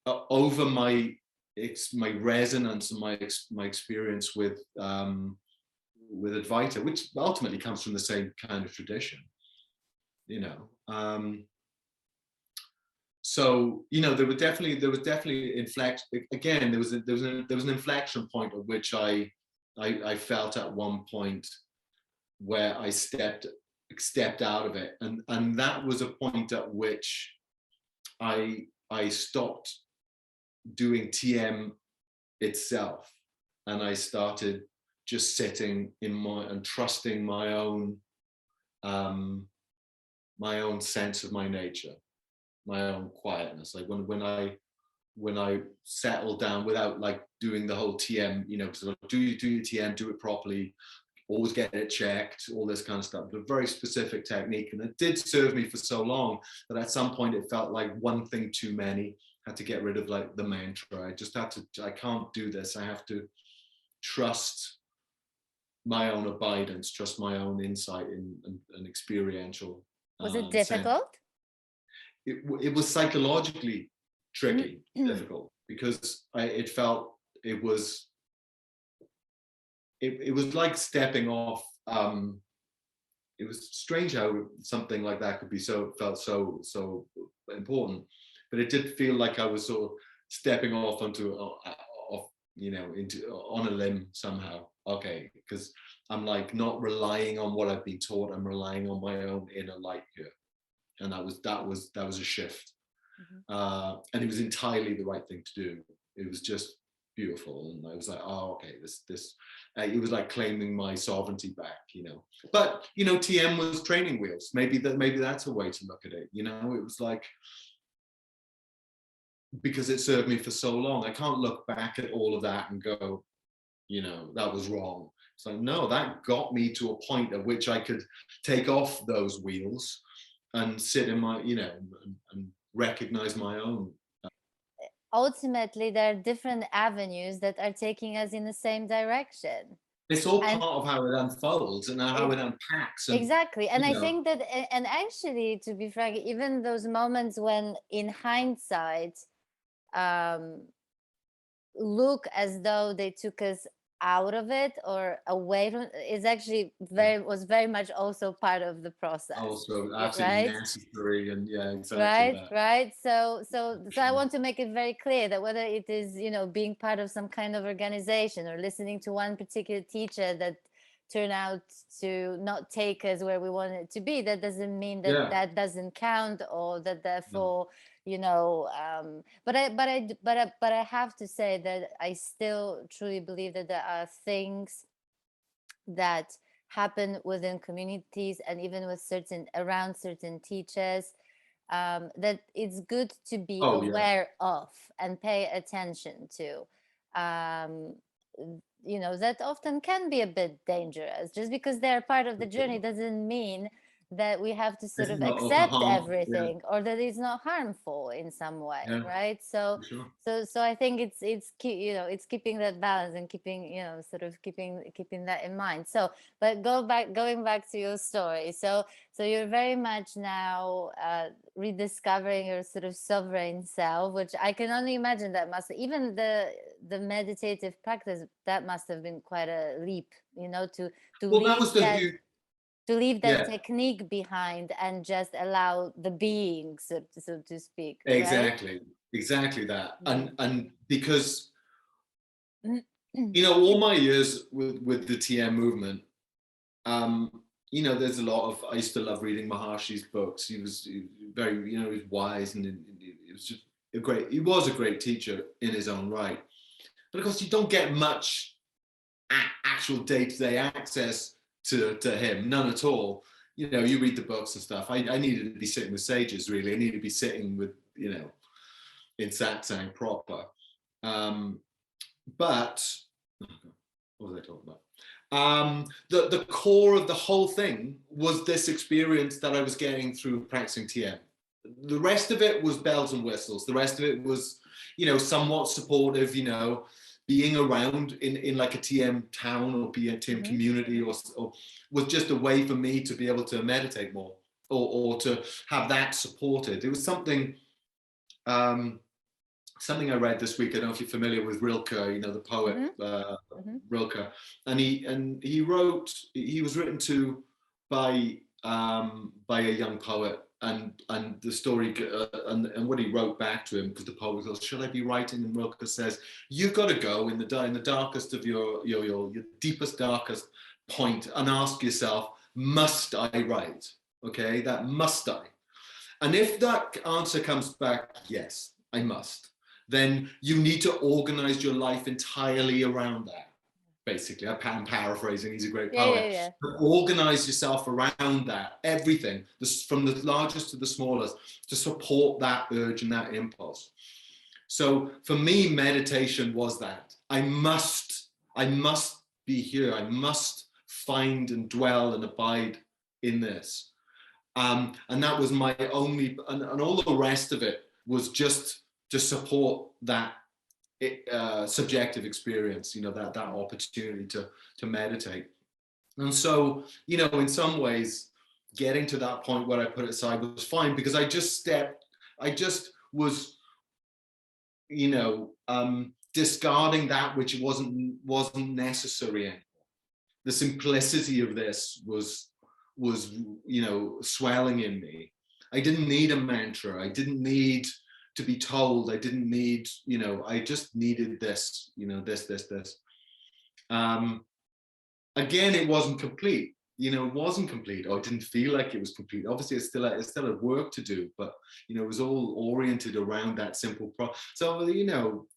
over my resonance and my experience with Advaita, which ultimately comes from the same kind of tradition, you know. So, you know, there was definitely again, there was an inflection point at which I felt at one point where I stepped out of it, and that was a point at which I stopped doing TM itself, and I started just sitting and trusting my own sense of my nature, my own quietness. Like when I settled down without like doing the whole TM, you know, because like, do your TM, do it properly, always get it checked, all this kind of stuff. But a very specific technique, and it did serve me for so long that at some point it felt like one thing too many. Had to get rid of like the mantra. I can't do this. I have to trust my own abidance, trust my own insight and experiential. Was it difficult? It was psychologically tricky, difficult, because it felt it was like stepping off. It was strange how something like that could be felt so important, but it did feel like I was sort of stepping off onto, you know, on a limb somehow. okay, because I'm like not relying on what I've been taught. I'm relying on my own inner light here, and that was a shift. And it was entirely the right thing to do. It was just beautiful, and I was like, oh, okay, this. It was like claiming my sovereignty back, you know. But you know, TM was training wheels. Maybe that's a way to look at it. You know, it was like, because it served me for so long. I can't look back at all of that and go, you know, that was wrong. So no, that got me to a point at which I could take off those wheels and sit in my, you know, and recognize my own. Ultimately, there are different avenues that are taking us in the same direction. It's all And part of how it unfolds and how it unpacks. And exactly. And I you know, think that, and actually, to be frank, even those moments when in hindsight, um, look as though they took us out of it or away from, is actually was very much also part of the process. also absolutely Right? necessary, and yeah, exactly that. Right. So I want to make it very clear that whether it is, you know, being part of some kind of organization or listening to one particular teacher that turned out to not take us where we wanted to be, that doesn't mean that Yeah. that doesn't count, or that No. therefore, you know, but I have to say that I still truly believe that there are things that happen within communities and even with certain around certain teachers, that it's good to be Oh yeah. aware of and pay attention to. um, you know, that often can be a bit dangerous. Just because they're part of the journey doesn't mean that we have to sort It's of not of accept harm. Yeah. everything, or that it's not harmful in some way, Yeah. right? So For sure. so I think you know, it's keeping that balance and keeping, you know, sort of keeping that in mind. So but going back to your story, so you're very much now rediscovering your sort of sovereign self, which I can only imagine that must, even the meditative practice, that must have been quite a leap, you know, to Well, that was leave the that, huge. to leave that Yeah. technique behind and just allow the being, so to speak, right? Exactly that. Mm-hmm. And because, you know, all my years with the TM movement, you know, there's a lot of, I used to love reading Maharshi's books. He was very, you know, he was wise, and it was just he was a great teacher in his own right. But of course, you don't get much actual day-to-day access to him, none at all. You know, you read the books and stuff. I needed to be sitting with sages, really. I needed to be sitting with, you know, in satsang proper. But what was I talking about? The core of the whole thing was this experience that I was getting through practicing TM. The rest of it was bells and whistles. The rest of it was, you know, somewhat supportive, you know, being around in like a TM town or be a TM community, or was just a way for me to be able to meditate more, or to have that supported. It was something something I read this week. I don't know if you're familiar with Rilke, you know, the poet Rilke, and he was written to by a young poet, and the story and what he wrote back to him, because the poet goes, "Should I be writing?" And Rilke says, "You've got to go in the darkest of your deepest, darkest point, and ask yourself, must I write? Okay, that must I." And if that answer comes back, yes, I must, then you need to organize your life entirely around that. Basically, I'm paraphrasing, he's a great poet. Yeah. But organize yourself around that, everything, from the largest to the smallest, to support that urge and that impulse. So for me, meditation was that. I must be here. I must find and dwell and abide in this. And that was my only, and all the rest of it was just to support that subjective experience, you know, that opportunity to meditate. And so, you know, in some ways, getting to that point where I put it aside was fine, because I just was, you know, discarding that which wasn't necessary anymore. The simplicity of this was, you know, swelling in me. I didn't need a mantra. I didn't need to be told. I didn't need, you know, I just needed this, you know, this. again, it wasn't complete. It wasn't complete, or it didn't feel like it was complete. Obviously, it's still had work to do, but it was all oriented around that simple So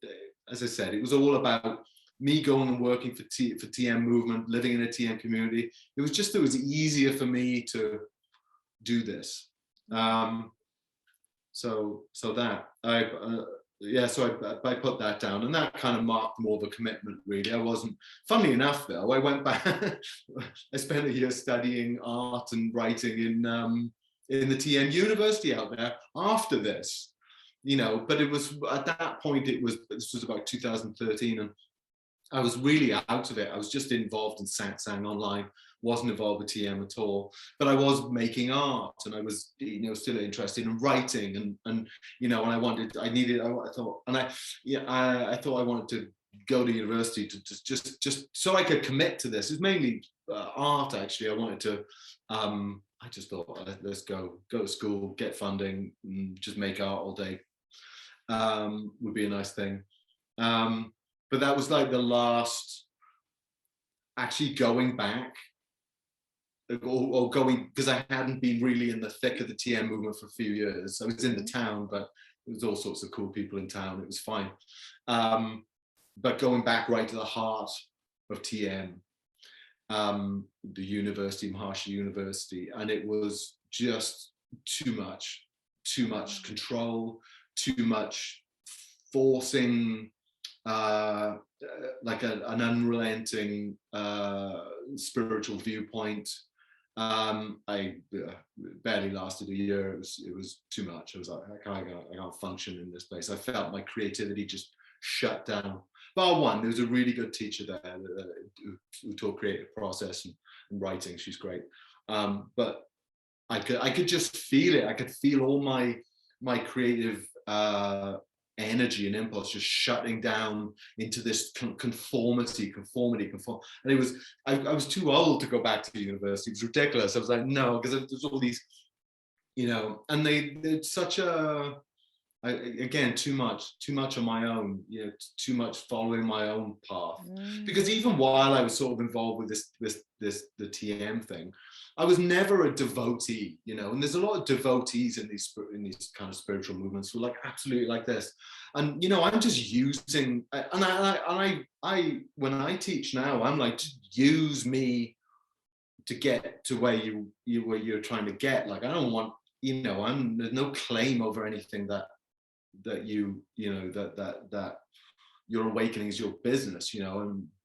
as I said, it was all about me going and working for TM movement, living in a TM community. It was easier for me to do this. So that I put that down, and that kind of marked more of a commitment, really. I wasn't, funnily enough though, I went back, I spent a year studying art and writing in the TM University out there after this, but it was, at that point, this was about 2013, and I was really out of it. I was just involved in Satsang online, wasn't involved with TM at all, but I was making art, and I was, still interested in writing, and I thought I wanted to go to university to just so I could commit to this. It was mainly art, actually. I wanted to, I just thought, let's go to school, get funding, and just make art all day. Would be a nice thing. But that was like the last, actually going back, or going, because I hadn't been really in the thick of the TM movement for a few years. I was in the town, but there was all sorts of cool people in town. It was fine. But going back right to the heart of TM, the university, Maharishi University, and it was just too much control, too much forcing, like an unrelenting spiritual viewpoint. I barely lasted a year. It was too much. I was like, I can't function in this place. I felt my creativity just shut down. Bar one, there was a really good teacher there who taught creative process and writing. She's great. But I could just feel it. I could feel all my creative energy and impulse just shutting down into this conformity. And it was, I was too old to go back to university. It was ridiculous. I was like, no, because there's all these, and it's such a, again, too much on my own, too much following my own path. Because even while I was sort of involved with the TM thing, I was never a devotee, and there's a lot of devotees in these kind of spiritual movements who are like absolutely like this. And I'm just using, and I when I teach now, I'm like, just use me to get to where you're trying to get. Like, I don't want, there's no claim over anything that that your awakening is your business,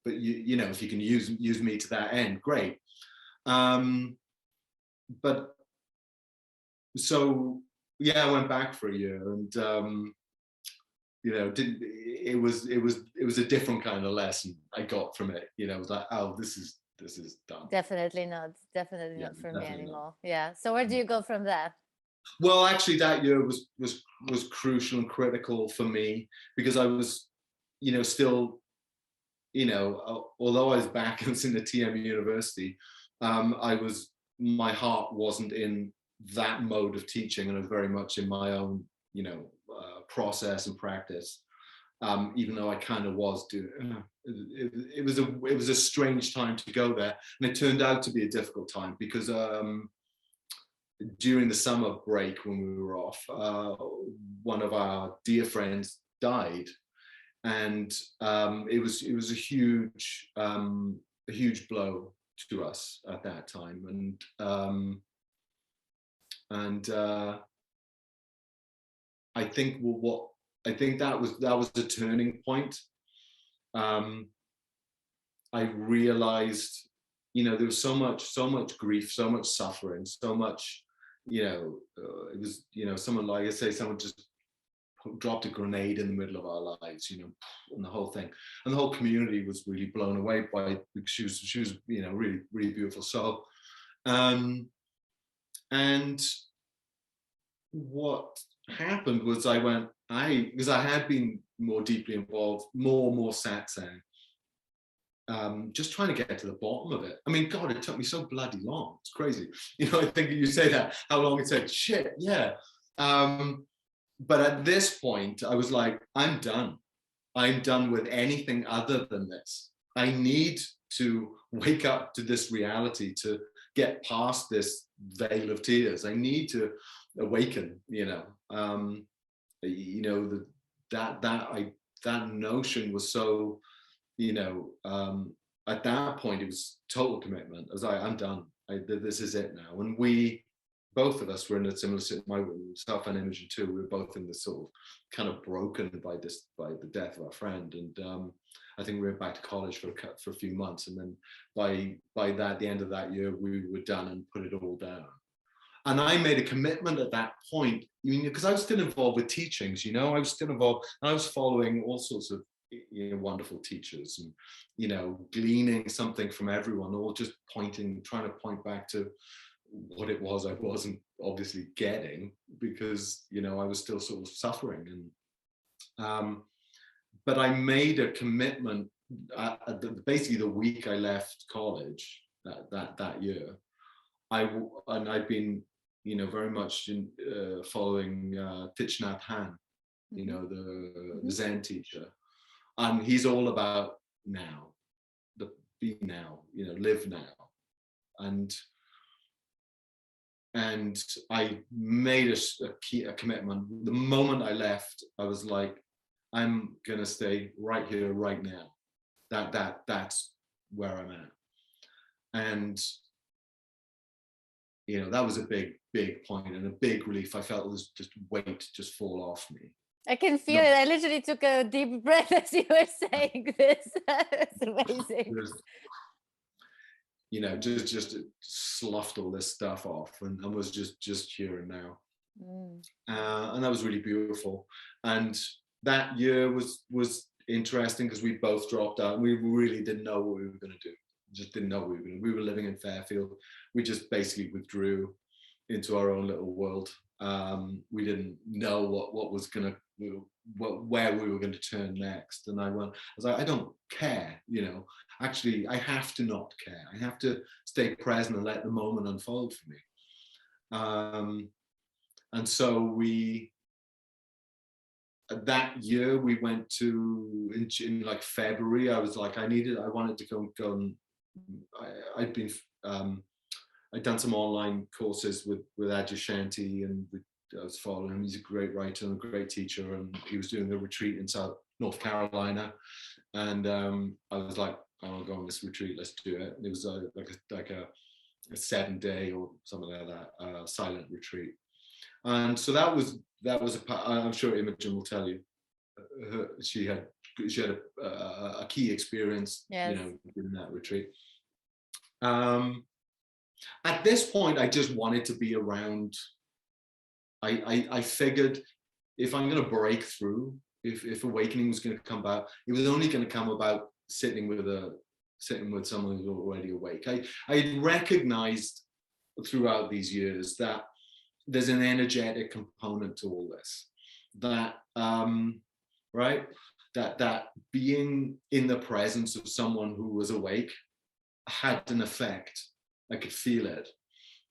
but if you can use me to that end, great. But so yeah, I went back for a year, and it was a different kind of lesson I got from it. It was like, oh, this is done. Definitely not for me anymore. Yeah. So where do you go from there? Well, actually, that year was crucial and critical for me, because I was, still, although I was back and was in the TM University, my heart wasn't in that mode of teaching, and I was very much in my own, process and practice. Even though I kind of was doing, it was a strange time to go there, and it turned out to be a difficult time, because during the summer break when we were off, one of our dear friends died, and it was a huge blow to us at that time, and I think that was the turning point. I realized, there was so much grief, so much suffering, so much, it was, someone, like I say, someone just dropped a grenade in the middle of our lives, and the whole thing, and the whole community was really blown away by it. She was really, really beautiful soul. And what happened was because I had been more deeply involved, more satsang, just trying to get to the bottom of it. I mean, God, it took me so bloody long. It's crazy. I think you say that, how long it took. Shit, yeah. But at this point, I was like, I'm done. I'm done with anything other than this. I need to wake up to this reality, to get past this veil of tears. I need to awaken, that notion was so, at that point, it was total commitment. I was like, I'm done. This is it now. And both of us were in a similar situation. Myself and Imogen too. We were both in this sort of kind of broken by the death of our friend. And I think we went back to college for a few months. And then by the end of that year, we were done and put it all down. And I made a commitment at that point, because I was still involved with teachings, I was still involved, and I was following all sorts of wonderful teachers, and gleaning something from everyone, all just trying to point back to what it was I wasn't obviously getting, because I was still sort of suffering. And but I made a commitment basically the week I left college that year. I'd been very much following Thich Nhat Hanh, the Zen teacher, and he's all about now, be now, live now. And I made a commitment. The moment I left, I was like, I'm gonna stay right here, right now. That's where I'm at. And that was a big point and a big relief. I felt it was just weight just fall off me. I can feel it. I literally took a deep breath as you were saying this. It's amazing. Just sloughed all this stuff off and was just here and now. And that was really beautiful. And that year was interesting because we both dropped out and we really didn't know what we were going to do. Just didn't know what we were going to do. We were living in Fairfield. We just basically withdrew into our own little world. We didn't know what was going to, where we were going to turn next. And I was like, I don't care, actually I have to not care. I have to stay present and let the moment unfold for me. And so that year we went to, in like February, I was like, I wanted to go and I'd done some online courses with Adyashanti, and I was following him. He's a great writer and a great teacher, and he was doing a retreat in North Carolina. And I was like, I'll go on this retreat, let's do it. And it was like a 7-day or something like that, silent retreat. And so that was I'm sure Imogen will tell you, she had a key experience, yes, in that retreat. At this point, I just wanted to be around. I figured if I'm going to break through, if awakening was going to come about, it was only going to come about sitting with someone who's already awake. I recognized throughout these years that there's an energetic component to all this. That right, that being in the presence of someone who was awake had an effect. I could feel it.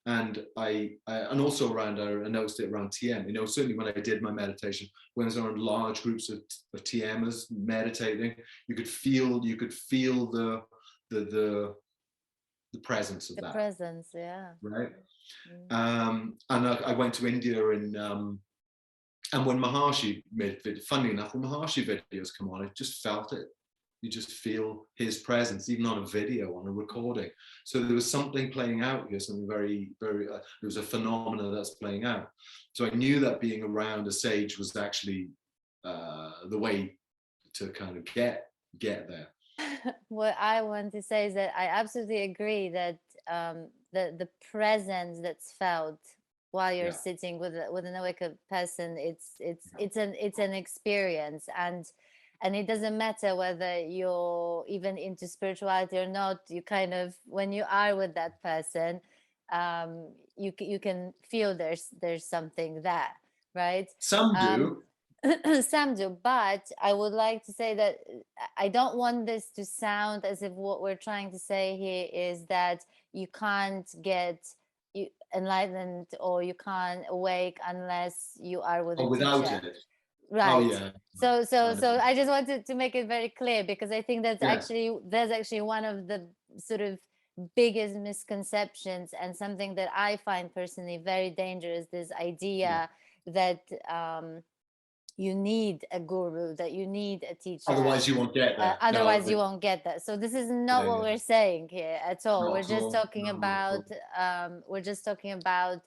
And and also around, I noticed it around TM, certainly when I did my meditation, when I was around large groups of TMers meditating, you could feel the presence of that. The presence, yeah. Right. And I went to India and when Maharshi made, funny enough, when Maharshi videos come on, I just felt it. You just feel his presence, even on a video, on a recording. So there was something playing out here, something very, very, there was a phenomena that's playing out. So I knew that being around a sage was actually the way to kind of get there. What I want to say is that I absolutely agree that the presence that's felt while you're sitting with an awake person, it's an experience, and it doesn't matter whether you're even into spirituality or not. You kind of, when you are with that person, you can feel there's something there, right? Some do. Some do, but I would like to say that I don't want this to sound as if what we're trying to say here is that you can't get enlightened or you can't awake unless you are with a without teacher. it. Right. Oh yeah. So I just wanted to make it very clear, because I think that's Yeah. actually one of the sort of biggest misconceptions, and something that I find personally very dangerous, this idea that you need a guru, that you need a teacher. Otherwise you won't get there. Otherwise No, you won't get that. So this is not yeah, what yeah. we're saying here at all. Not We're at just all. talking No, not at all. about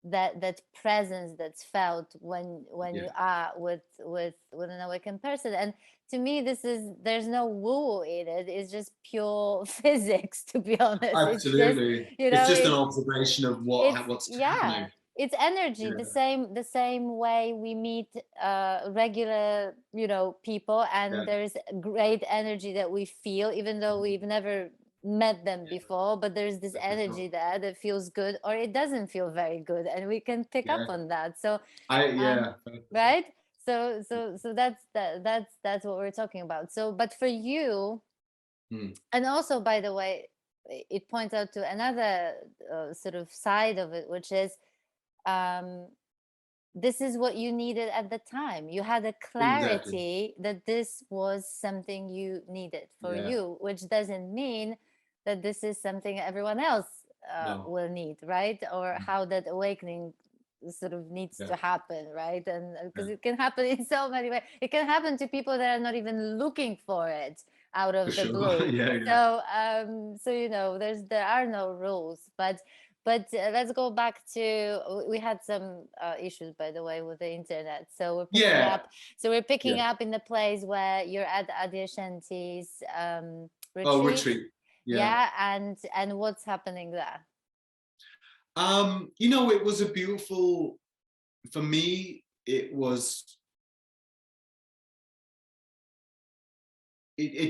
that presence that's felt when you are with an awakened person. And to me, there's no woo in it. It's just pure physics, to be honest. Absolutely. It's just an observation of what's happening. It's energy. The same way we meet regular people, and there's great energy that we feel, even though we've never met them before, but there's this energy there that feels good, or it doesn't feel very good, and we can pick up on that. So right, so that's what we're talking about. So but for you, and also, by the way, it points out to another sort of side of it, which is this is what you needed at the time. You had a clarity that this was something you needed for you, which doesn't mean that this is something everyone else will need, right? Or how that awakening sort of needs to happen, right? And because it can happen in so many ways. It can happen to people that are not even looking for it out of the blue. So there are no rules. But let's go back to, we had some issues, by the way, with the internet. So we're picking up. So we're picking up in the place where you're at Adyashanti's retreat. Oh, retreat. Yeah, and what's happening there? It was a beautiful, for me, it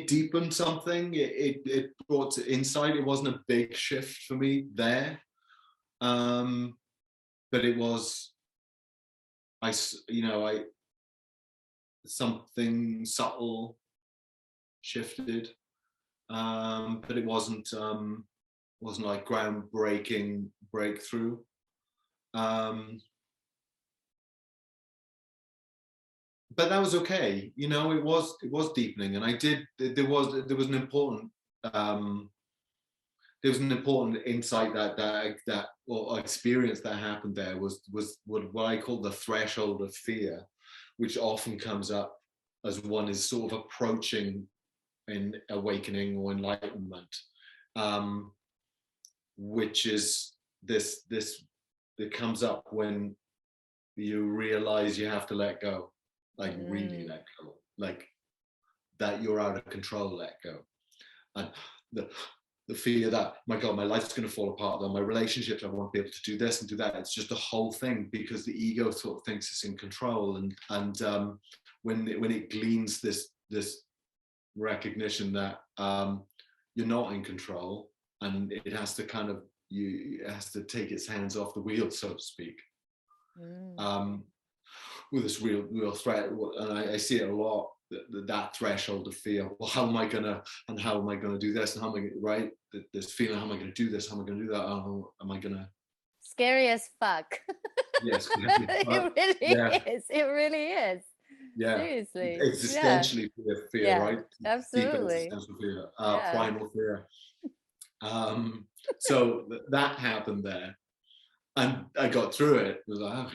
deepened something. It brought insight. It wasn't a big shift for me there. But it was, something subtle shifted, but it wasn't like groundbreaking breakthrough. But that was okay. It was deepening, and there was an important insight that or experience that happened there was what I call the threshold of fear, which often comes up as one is sort of approaching an awakening or enlightenment, which is this it comes up when you realize you have to let go, like really let go, like that you're out of control, let go. And the fear that, my God, my life's going to fall apart, though, my relationships, I won't be able to do this and do that. It's just a whole thing, because the ego sort of thinks it's in control. And when it gleans this recognition that you're not in control, and it has to it has to take its hands off the wheel, so to speak. With this real threat, and I see it a lot. That threshold of fear. Well, how am I gonna do this? And how am I right? This feeling, how am I gonna do this? How am I gonna do that? Oh, am I gonna? Scary as fuck. Yes, it really is. It really is. Yeah, seriously. Existentially fear, right? Absolutely. Deep existential fear, primal fear. So that happened there, and I got through it. It was like,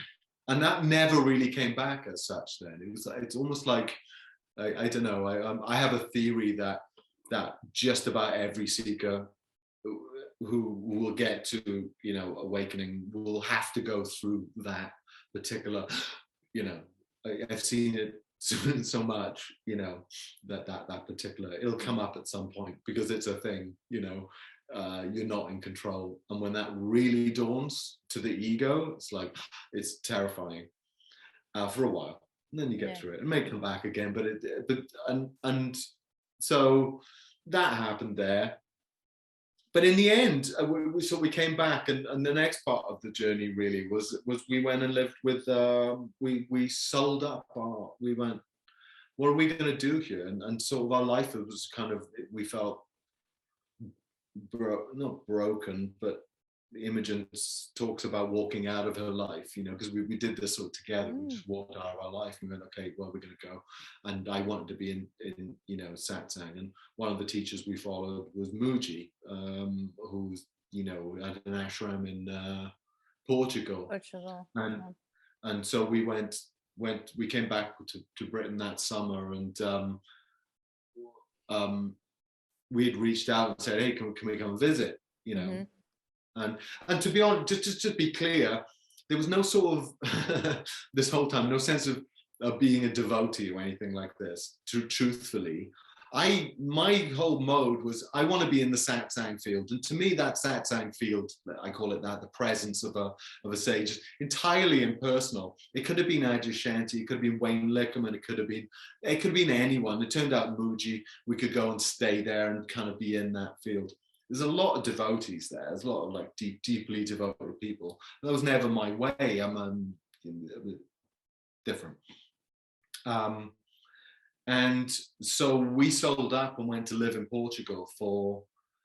and that never really came back as such. Then it's almost like, I don't know. I have a theory that just about every seeker who will get to awakening will have to go through that particular. I've seen it so much. That particular, it'll come up at some point because it's a thing. You're not in control, and when that really dawns to the ego, it's terrifying for a while. And then you get through it. It may come back again, and so that happened there. But in the end, we came back, and the next part of the journey really was we went and lived with we sold up we went, what are we going to do here? And sort of our life, it was kind of, we felt not broken, but Imogen talks about walking out of her life, you know, because we did this all together. We just walked out of our life and went, okay, well, we're going to go. And I wanted to be in you know, Satsang. And one of the teachers we followed was Mooji, who's, you know, at an ashram in Portugal. And so we we came back to Britain that summer, and we had reached out and said, hey, can we come visit, you know? And to be honest, just to be clear, there was no sort of this whole time, no sense of being a devotee or anything like this. Truthfully, my whole mode was I want to be in the Satsang field, and to me that Satsang field, I call it that, the presence of a sage, entirely impersonal. It could have been Adyashanti, it could have been Wayne Lickerman, it could have been anyone. It turned out Mooji, we could go and stay there and kind of be in that field. There's a lot of devotees there. There's a lot of like deeply devoted people. That was never my way. I'm different. And so we sold up and went to live in Portugal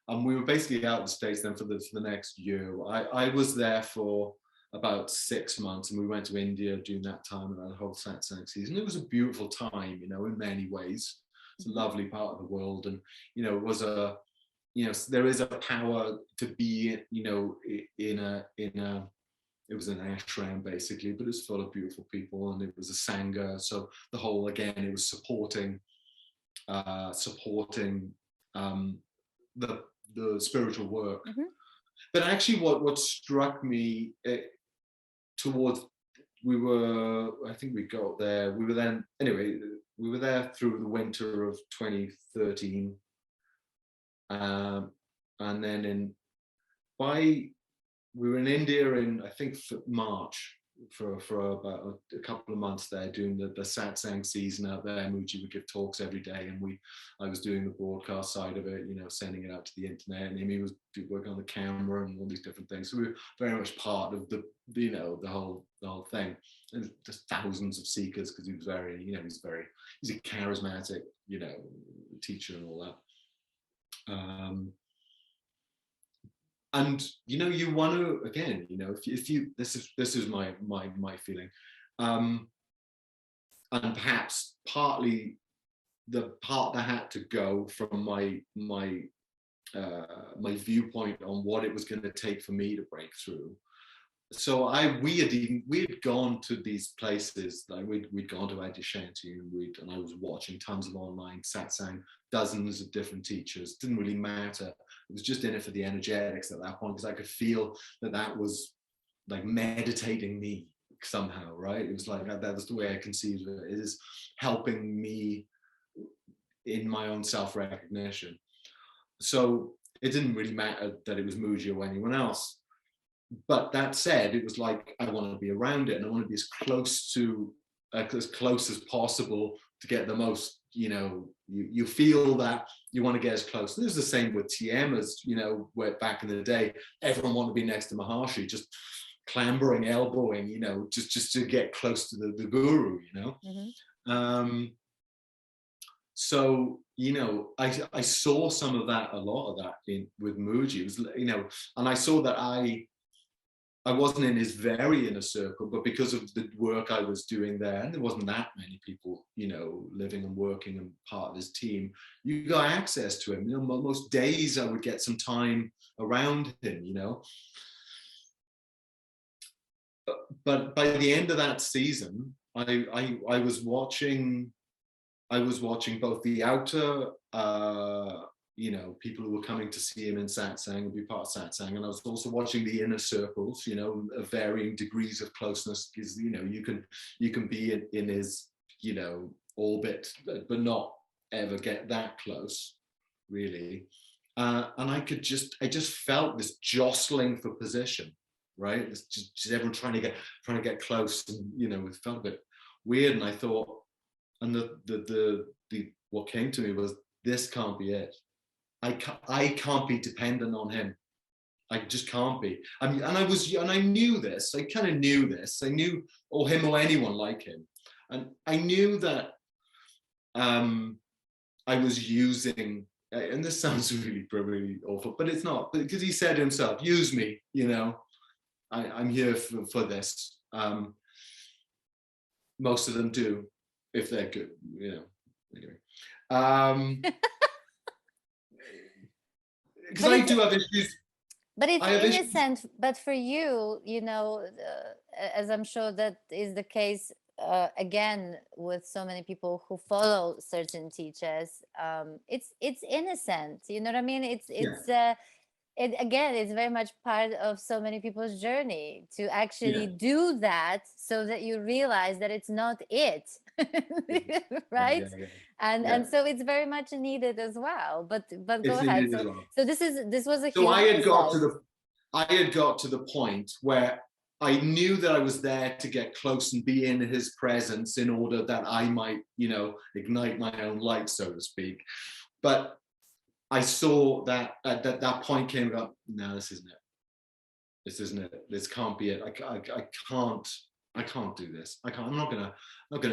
and we were basically out of the States then for the next year. I was there for about 6 months, and we went to India during that time and that whole Satsang season. It was a beautiful time, you know, in many ways. It's a lovely part of the world, and you know, it was there is a power to be, you know, it was an ashram basically, but it's full of beautiful people, and it was a sangha. So the whole, again, it was supporting the spiritual work. But actually, what struck me towards, I think we got there. We were there through the winter of 2013. And then we were in India in, I think, March for about a couple of months there, doing the Satsang season out there. Mooji would give talks every day, and I was doing the broadcast side of it, you know, sending it out to the internet, and Amy was working on the camera and all these different things. So we were very much part of the whole thing. And there's thousands of seekers, because he was very, you know, he's a charismatic, you know, teacher and all that. And you know, you want to, again, you know, if you this is my feeling, and perhaps partly the part that had to go from my viewpoint on what it was going to take for me to break through. So we had gone to these places, like we'd gone to Adyashanti, and I was watching tons of online Satsang, dozens of different teachers. Didn't really matter. I was just in it for the energetics at that point, because I could feel that was like meditating me somehow, right? It was like, that was the way I conceived it. It is helping me in my own self-recognition. So it didn't really matter that it was Mooji or anyone else. But that said, it was like, I want to be around it, and I want to be as close as possible to get the most, you know, you feel that you want to get as close. And it was the same with TM, as, you know, where back in the day, everyone wanted to be next to Maharshi, just clambering, elbowing, you know, just to get close to the guru, you know. So, you know, I saw some of that, a lot of that with Mooji. It was, you know, and I saw that I wasn't in his very inner circle, but because of the work I was doing there, and there wasn't that many people, you know, living and working and part of his team, you got access to him. You know, most days I would get some time around him, you know. But by the end of that season, I was watching both the outer, you know, people who were coming to see him in Satsang and be part of Satsang, and I was also watching the inner circles, you know, of varying degrees of closeness, because, you know, you can be in his, you know, orbit, but not ever get that close, really. And I just felt this jostling for position, right? It's just everyone trying to get close, and, you know, it felt a bit weird. And I thought, and the what came to me was, this can't be it. I can't be dependent on him. I just can't be. I mean, and I knew this. I kind of knew this. I knew, or him or anyone like him, and I knew that I was using and this sounds really awful, but it's not, because he said himself, use me, I'm here for this. Most of them do, if they're good, anyway. Because I do have issues. But it's innocent. But for you, as I'm sure that is the case, again, with so many people who follow certain teachers, it's innocent. You know what I mean? It's very much part of so many people's journey to actually do that, so that you realize that it's not it. Right? And so it's very much needed as well, but go ahead. So this was a huge I had got to the point where I knew that I was there to get close and be in his presence in order that I might, ignite my own light, so to speak. But I saw that at that point came about, no, this isn't it. This isn't it. This can't be it. I can't do this. I'm not gonna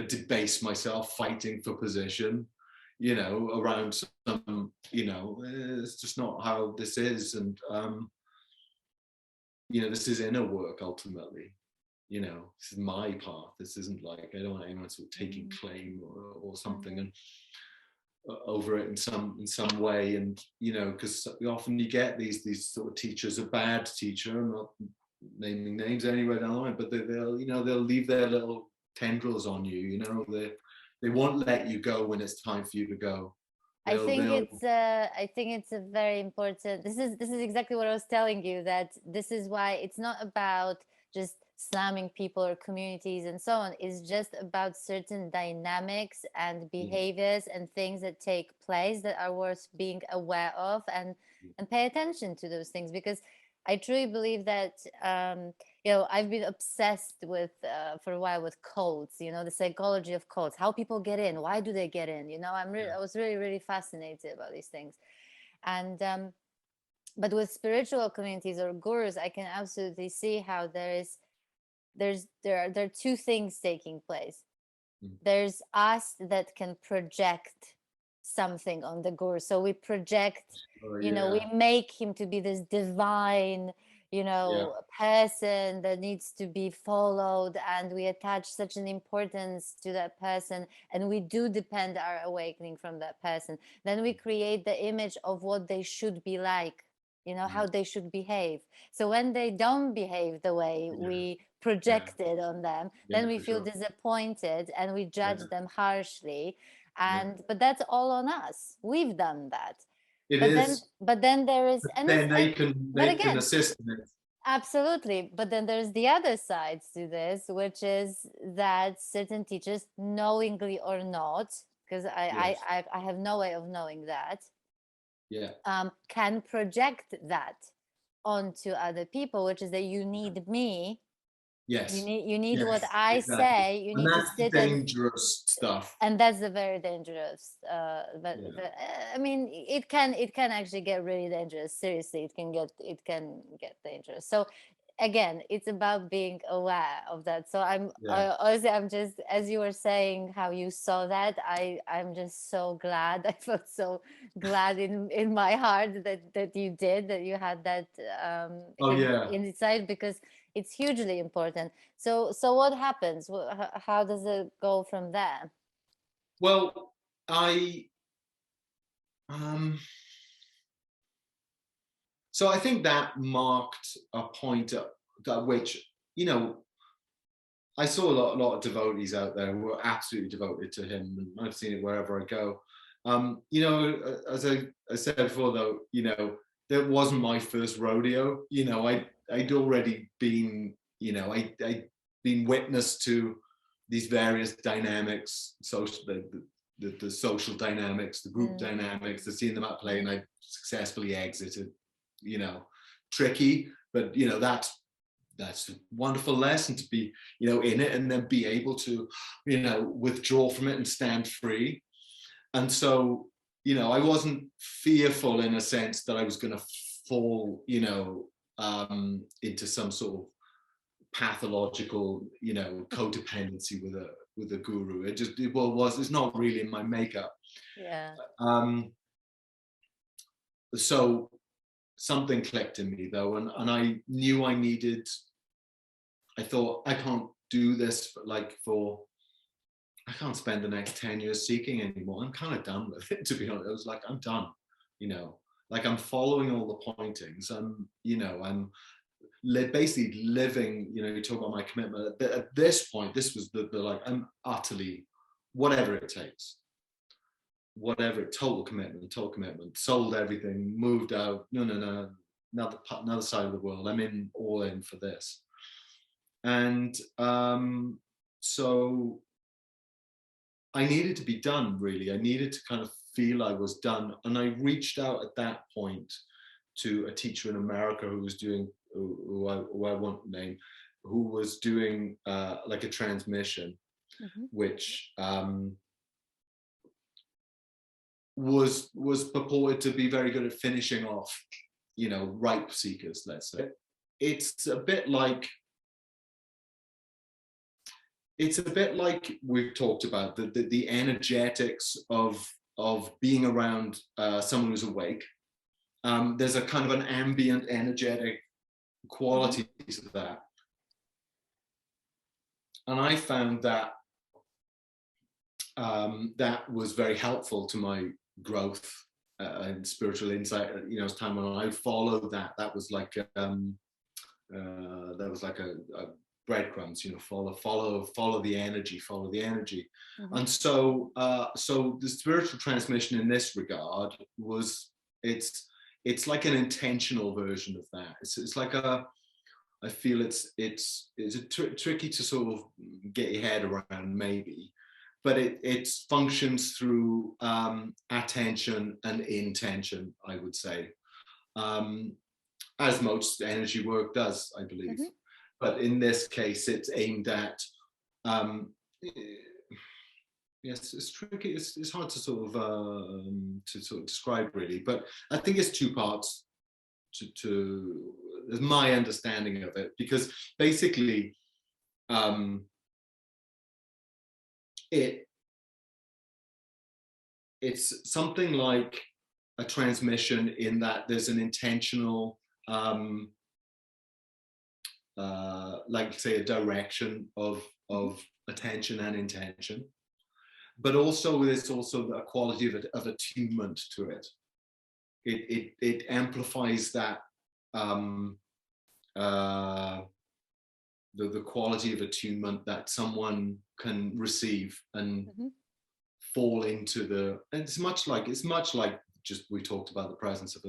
debase myself fighting for position, around some, it's just not how this is. And this is inner work ultimately. This is my path. This isn't like, I don't want anyone sort of taking claim or something and over it in some way. And because often you get these sort of teachers, a bad teacher, I'm not naming names anywhere down the line, but they'll leave their little tendrils on you. They won't let you go when it's time for you to go. I think it's a very important. This is exactly what I was telling you, that this is why it's not about just slamming people or communities and so on. It's just about certain dynamics and behaviors and things that take place that are worth being aware of and pay attention to those things, because I truly believe that I've been obsessed with for a while with cults, the psychology of cults, how people get in, why do they get in, I was really fascinated about these things. And but with spiritual communities or gurus, I can absolutely see how there are two things taking place. There's us that can project something on the guru, so we project, we make him to be this divine person that needs to be followed, and we attach such an importance to that person, and we do depend our awakening from that person. Then we create the image of what they should be like, how they should behave. So when they don't behave the way we projected on them, then we feel disappointed and we judge them harshly. But that's all on us. We've done that. But then there is, and then they can assist in it. Absolutely. But then there's the other side to this, which is that certain teachers, knowingly or not, because I have no way of knowing that, can project that onto other people, which is that you need me. Yes. You need what I say. You need to sit dangerous stuff. And that's the very dangerous. I mean, it can actually get really dangerous. Seriously, it can get dangerous. So again, it's about being aware of that. So honestly, I'm just, as you were saying how you saw that, I'm just so glad. I felt so glad in my heart that you did, that you had that insight, because it's hugely important. So what happens? How does it go from there? Well, so I think that marked a point at which, I saw a lot of devotees out there who were absolutely devoted to him, and I've seen it wherever I go. As I said before, though, that wasn't my first rodeo. I'd already been, I'd been witness to these various dynamics, the social dynamics, the group dynamics, I've seen them at play, and I successfully exited. Tricky, but that's a wonderful lesson, to be in it and then be able to withdraw from it and stand free. And so I wasn't fearful in a sense that I was going to fall into some sort of pathological codependency with a guru. It's not really in my makeup. so something clicked in me though, and I knew I thought, I can't do this I can't spend the next 10 years seeking anymore. I'm kind of done with it, to be honest. I was like, I'm done, like I'm following all the pointings. I'm basically living, you talk about my commitment. At this point, this was the like, I'm utterly, whatever it takes, total commitment, sold everything, moved out. No, another side of the world. I'm all in for this. And so I needed to be done, really. I needed to kind of feel I was done. And I reached out at that point to a teacher in America who was doing, who I won't name, who was doing like a transmission, which was purported to be very good at finishing off, ripe seekers, let's say. It's a bit like we've talked about the energetics of being around someone who's awake. There's a kind of an ambient energetic quality to that. And I found that that was very helpful to my growth and spiritual insight. As time went on, I followed that. That was like a breadcrumbs. Follow the energy. And so the spiritual transmission in this regard was it's like an intentional version of that. It's like I feel it's tricky to sort of get your head around, maybe. But it functions through attention and intention, I would say, as most energy work does, I believe. But in this case, it's aimed at, yes, it's tricky. It's hard to sort of describe, really. But I think it's two parts to my understanding of it, because basically, it's something like a transmission in that there's an intentional, like say a direction of attention and intention, but also there's also a quality of attunement to it. It amplifies that the quality of attunement that someone can receive and fall into it's much like just we talked about the presence of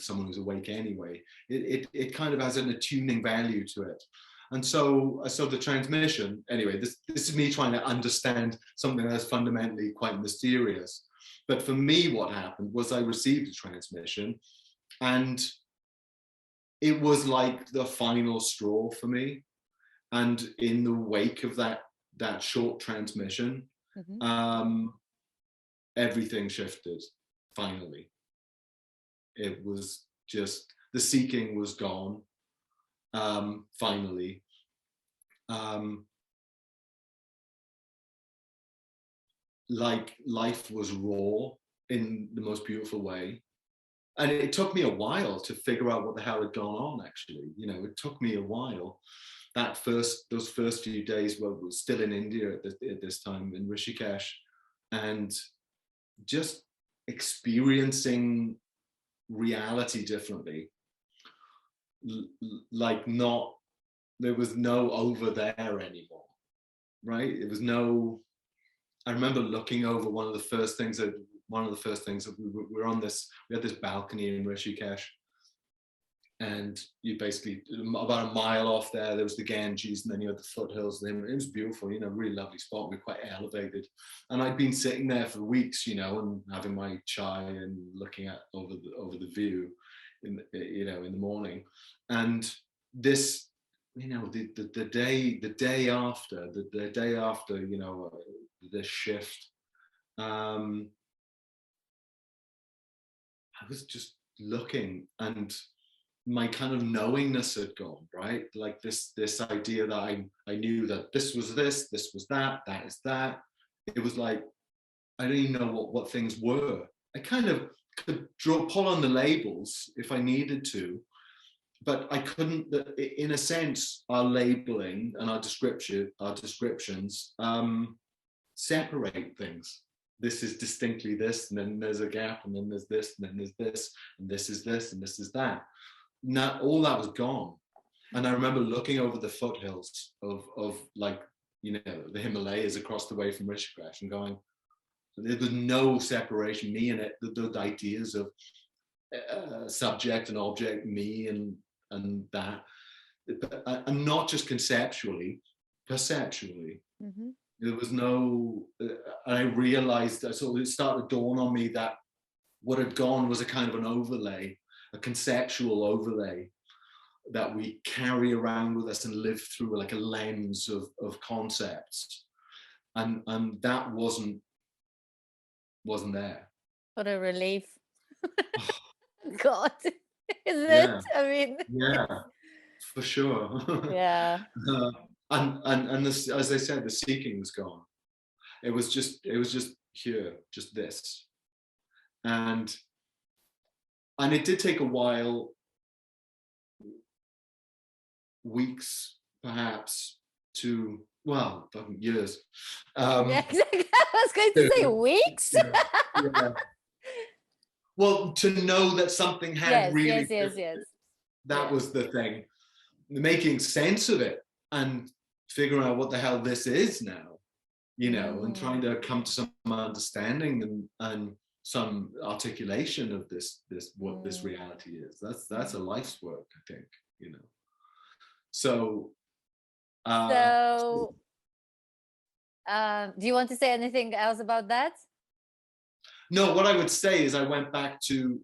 someone who's awake anyway. It kind of has an attuning value to it. And so the transmission, anyway, this is me trying to understand something that's fundamentally quite mysterious. But for me, what happened was I received a transmission, and it was like the final straw for me. And in the wake of that short transmission, everything shifted, finally. It was just, the seeking was gone, finally. Like life was raw in the most beautiful way. And it took me a while to figure out what the hell had gone on, actually. It took me a while. Those first few days were still in India at this time, in Rishikesh, and just experiencing reality differently. There was no over there anymore, right? I remember looking over one of the first things that we had this balcony in Rishikesh, and you basically, about a mile off there was the Ganges, and then you had the foothills. And it was beautiful, really lovely spot. We were quite elevated, and I'd been sitting there for weeks, and having my chai and looking at over the view in the morning. And this, the day after the shift, I was just looking, and my kind of knowingness had gone, right? Like this idea that I knew that this was that is that. It was like, I didn't even know what things were. I kind of could pull on the labels if I needed to, but I couldn't. In a sense, our labeling and our descriptions separate things. This is distinctly this, and then there's a gap, and then there's this, and then there's this, and this is this, and this is that. Now all that was gone. And I remember looking over the foothills of like, you know, the Himalayas across the way from Rishikesh and going, there was no separation, me and it, the ideas of subject and object, me and that, and not just conceptually, perceptually. Mm-hmm. There was no, I realized, so it started to dawn on me that what had gone was a kind of an overlay, a conceptual overlay that we carry around with us and live through, like a lens of concepts, and that wasn't there. What a relief. God, isn't Yeah. it? I mean, Yeah, for sure. yeah. And this, as I said, the seeking was gone. It was just here, just this, and it did take a while, weeks perhaps, to, well, years. Yeah, exactly. I was going to say weeks. Yeah. Well, to know that something had really, yes. that was the thing. Making sense of it and figuring out what the hell this is now, you know, and trying to come to some understanding and some articulation of this what this reality is. That's a life's work, I think, you know. So do you want to say anything else about that? no, what I would say is I went back to,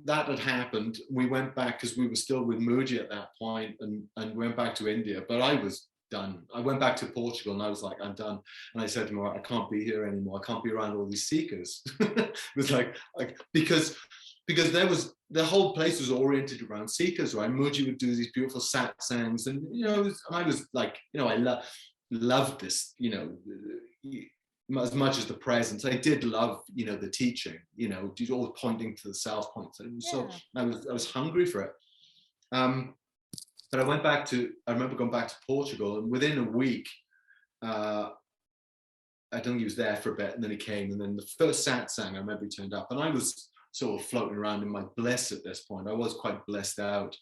that had happened. We went back because we were still with Mooji at that point, and went back to India, but I was done. I went back to Portugal and I was like, I'm done. And I said to him, I can't be here anymore. I can't be around all these seekers. It was like because there was, the whole place was oriented around seekers, right? Mooji would do these beautiful satsangs, and you know, I was like, you know, I loved this, you know, as much as the presence. I did love, you know, the teaching, you know, all pointing to the self points. So I was hungry for it. But I remember going back to Portugal, and within a week, I don't think he was there for a bit, and then he came, and then the first satsang, I remember he turned up, and I was sort of floating around in my bliss at this point. I was quite blissed out.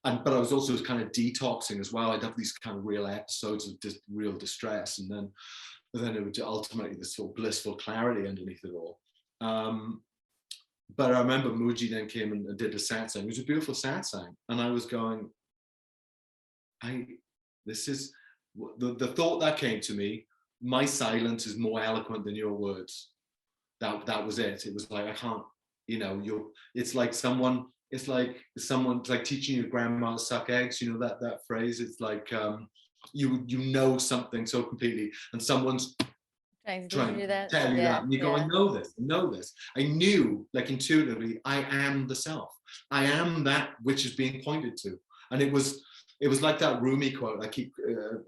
But I was also kind of detoxing as well. I'd have these kind of real episodes of just real distress, and then it would ultimately this sort of blissful clarity underneath it all. But I remember Mooji then came and did a satsang. It was a beautiful satsang, and I was going, this is the thought that came to me. My silence is more eloquent than your words. That was it. It was like, I can't, you know, it's like teaching your grandma to suck eggs, you know, that phrase. It's like you know something so completely, and someone's trying to tell you that, and you go, I know this. I knew, like, intuitively, I am the self. I am that which is being pointed to. And it was like that Rumi quote. I keep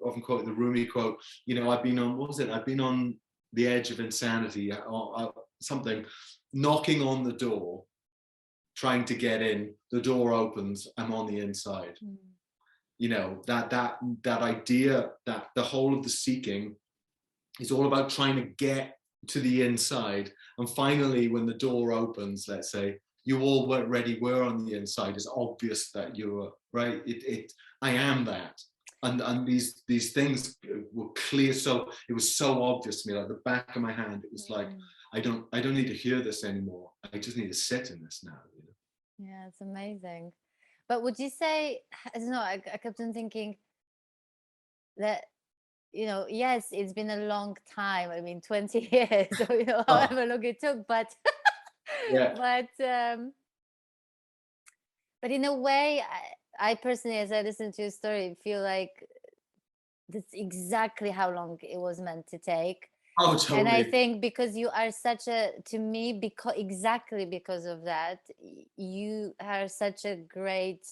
often quoting the Rumi quote, you know, I've been on the edge of insanity, or something, knocking on the door, trying to get in. The door opens, I'm on the inside. You know, that idea that the whole of the seeking is all about trying to get to the inside, and finally, when the door opens, let's say, you all were on the inside. It's obvious that you're right. I am that, and these things were clear. So it was so obvious to me, like the back of my hand. It was like, I don't need to hear this anymore. I just need to sit in this now. You know? Yeah, it's amazing. But would you say, I don't know, I kept on thinking that, you know, yes, it's been a long time. I mean, 20 years, or, you know, however long it took, but but in a way, I personally, as I listen to your story, feel like that's exactly how long it was meant to take. Oh, totally. And I think because you are to me, exactly because of that, you are such a great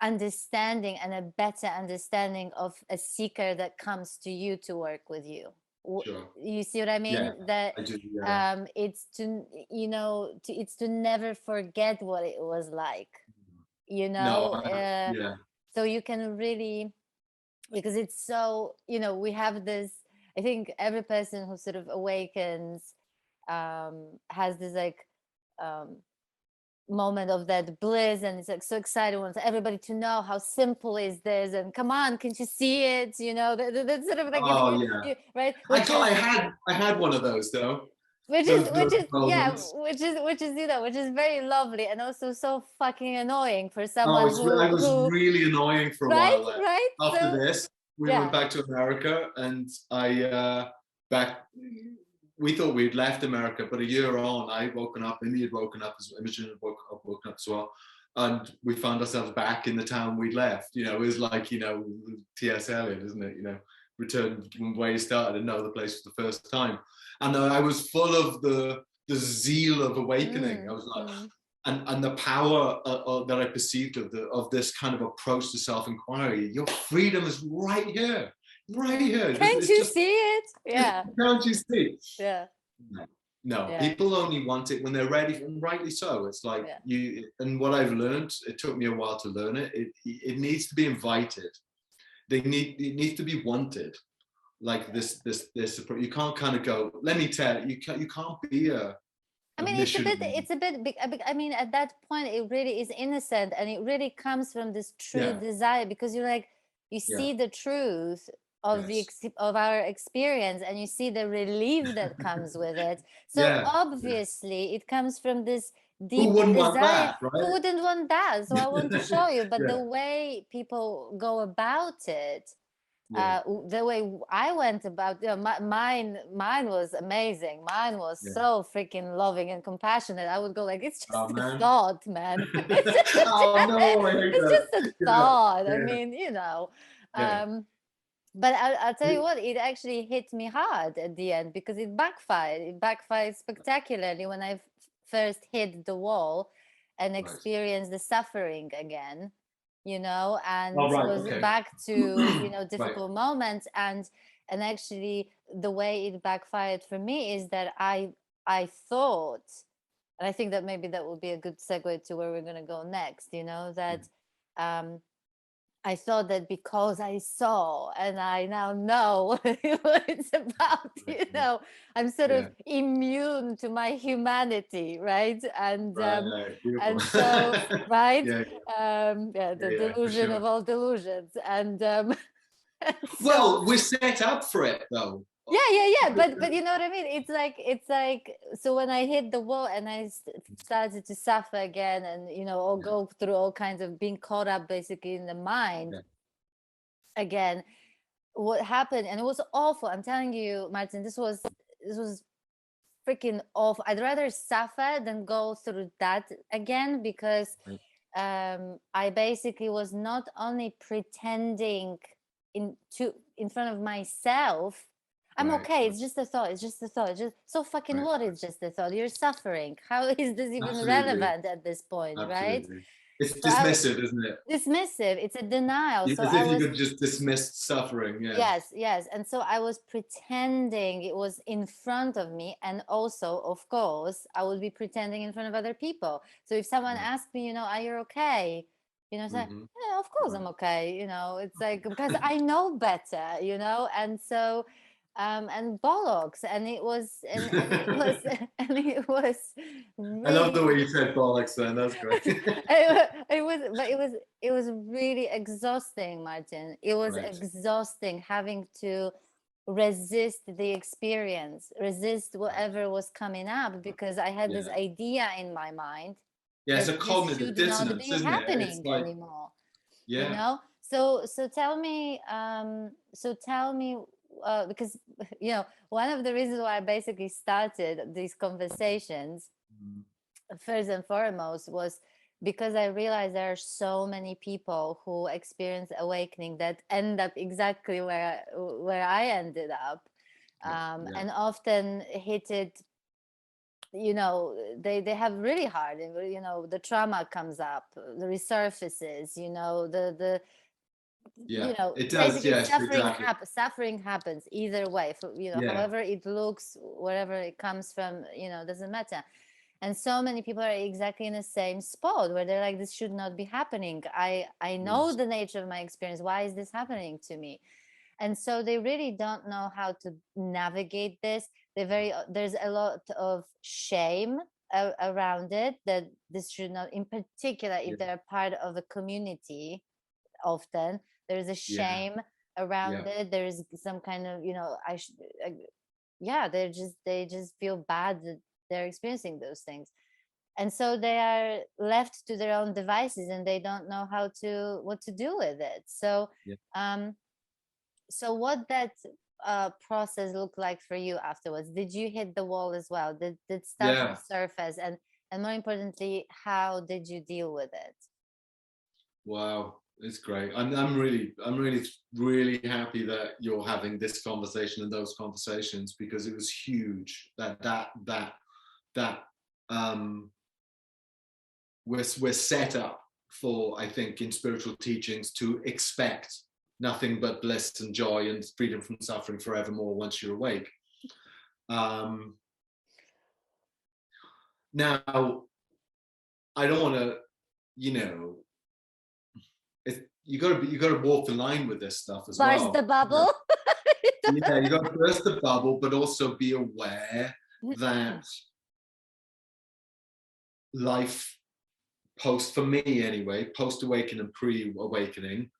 understanding, and a better understanding of a seeker that comes to you to work with you. Sure. You see what I mean? Yeah, That I do. Yeah. it's to, you know, it's to never forget what it was like, you No. know. Yeah. So you can really, because it's so, you know, we have this, I think every person who sort of awakens has this like um moment of that bliss, and it's like so excited, wants everybody to know how simple is this, and come on, can't you see it, you know, that sort of like Oh yeah. you right, which I is had one of those though. which is Those yeah, moments. which is you know, which is very lovely, and also so fucking annoying for Oh, someone I was who really annoying for a right, while there. right, After so this, we went yeah, back to America, and back. We thought we'd left America, but a year on, I'd woken up. Amy had woken up, as Imogen had woken up as well, and we found ourselves back in the town we'd left. You know, it was like, you know, T.S. Eliot, isn't it? You know, return from where you started and know the place for the first time. And I was full of the zeal of awakening. I was like, mm. and the power that I perceived of this kind of approach to self-inquiry. Your freedom is right here, right here. Can't It's you just, see it? Yeah, can't you see? yeah, No, yeah, people only want it when they're ready, and rightly so. It's like yeah. you, and what I've learned, it took me a while to learn it. It needs to be invited. It needs to be wanted. Like this approach. You can't kind of go, let me tell you, you can't be I a mean, missionary. it's a bit big. I mean, at that point, it really is innocent, and it really comes from this true Yeah, desire, because you're like, you yeah, see the truth of yes, of our experience, and you see the relief that comes with it. So yeah. Yeah. obviously, it comes from this Who deep wouldn't want desire. that, Who right? wouldn't want that? So I want to show you, but the Yeah, way people go about it, yeah, the way I went about, you know, mine was amazing. Mine was yeah. so freaking loving and compassionate. I would go like, it's Oh just a man. thought, man. It's just a, Oh no, I hate it's that. just a Yeah, thought. I yeah, mean, you know. yeah. But I'll tell you what, it actually hit me hard at the end, because it backfired. It backfired spectacularly when I first hit the wall and Right. experienced the suffering again, you know, and Oh right, was okay. back to, you know, Right. difficult moments. And actually the way it backfired for me is that I thought, and I think that maybe that will be a good segue to where we're going to go next, you know, that um I thought that because I saw and I now know what it's about, you know, I'm sort of Yeah. immune to my humanity, right? Right, right. Beautiful. And so, right, Yeah, yeah, yeah, the yeah, for delusion sure. of all delusions, and and so Well, we're set up for it though. yeah, but you know what I mean, it's like, so when I hit the wall and I started to suffer again, and you know, or Yeah, go through all kinds of being caught up basically in the mind yeah, again, what happened, and it was awful, I'm telling you, Martin, this was freaking awful. I'd rather suffer than go through that again, because right. I basically was not only pretending in front of myself, I'm Right, okay, right, it's just a thought, it's just a thought, it's just so fucking right. what, it's just a thought, you're suffering, how is this even Absolutely, relevant at this point, right? absolutely. It's So I dismissive, isn't it? dismissive, it's a denial, so As I if you was, could just dismiss suffering. Yeah. yes, yes. And so I was pretending it was in front of me. And also, of course, I would be pretending in front of other people. So if someone Right. asked me, you know, are you okay? You know, say, Mm-hmm. yeah, of course I'm Right. okay. You know, it's like, because I know better, you know, and so, and bollocks. And it was, and it was, and it was I love the really, way you said bollocks then. That's great. it was, but it was really exhausting, Martin. It was Right. exhausting having to resist the experience, resist Right. whatever was coming up, because I had this Yeah. idea in my mind Yeah, it's that a this cognitive should not dissonance, be isn't it? It's happening like, anymore, you yeah. know. So tell me, because you know, one of the reasons why I basically started these conversations Mm, first and foremost was because I realized there are so many people who experience awakening that end up exactly where I ended up, yeah, yeah, and often hit it. You know, they have really hard. You know, the trauma comes up, the resurfaces. You know, the Yeah, you know, it does. basically Yes, exactly. suffering happens either way, for, you know, Yeah, however it looks, wherever it comes from, you know, doesn't matter. And so many people are exactly in the same spot where they're like, this should not be happening. I know yes, the nature of my experience. Why is this happening to me? And so they really don't know how to navigate this. There's a lot of shame around it, that this should not, in particular yeah, if they're part of a community, often there's a yeah, shame around yeah, it. There's some kind of, you know, yeah, they just feel bad that they're experiencing those things, and so they are left to their own devices and they don't know how to, what to do with it. So yeah, um so what that process look like for you afterwards? Did you hit the wall as well? Did stuff yeah. resurface? And more importantly, how did you deal with it? Wow, it's great. Really happy that you're having this conversation and those conversations, because it was huge. That we're set up for, I think, in spiritual teachings to expect nothing but bliss and joy and freedom from suffering forevermore once you're awake. Now, I don't want to, you know, you got to walk the line with this stuff as Burst the well. bubble. Yeah, you got to burst the bubble, but also be aware that life post, for me anyway, post awakening and pre-awakening,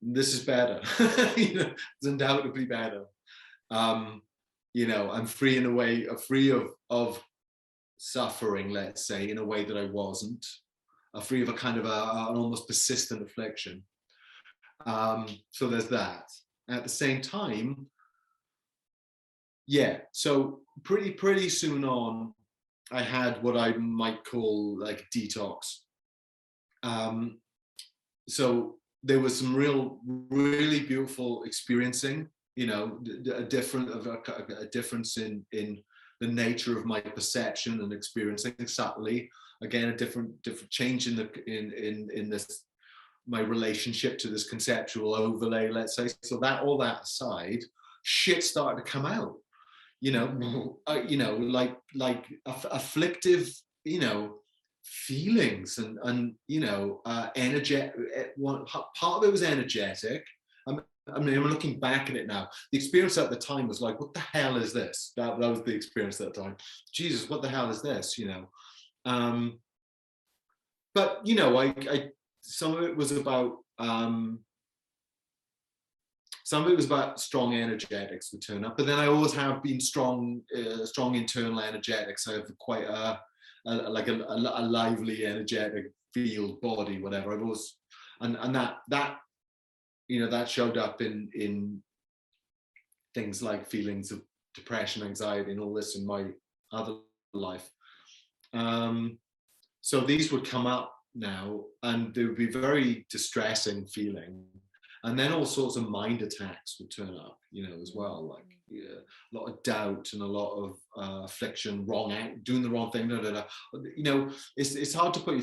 this is better. You know, it's undoubtedly better. You know, I'm free in a way, free of suffering, let's say, in a way that I wasn't, free of a kind of an almost persistent affliction. So there's that. At the same time, yeah, so pretty soon on, I had what I might call like detox. So there was some really beautiful experiencing, you know, a difference in the nature of my perception and experiencing subtly. Again, a different change in this, my relationship to this conceptual overlay, let's say. So that, all that aside, shit started to come out. You know, like afflictive, you know, feelings and you know, energetic. Part of it was energetic. I mean, I'm looking back at it now. The experience at the time was like, what the hell is this? That was the experience at the time. Jesus, what the hell is this? You know, but you know, I some of it was about some of it was about strong energetics would turn up, but then I always have been strong internal energetics. I have quite a lively, energetic field body, whatever. I've always, and that you know, that showed up in things like feelings of depression, anxiety, and all this in my other life. So these would come up now, and they would be very distressing feeling. And then all sorts of mind attacks would turn up, you know, as well, like yeah, a lot of doubt and a lot of affliction, doing the wrong thing, you know. It's hard to put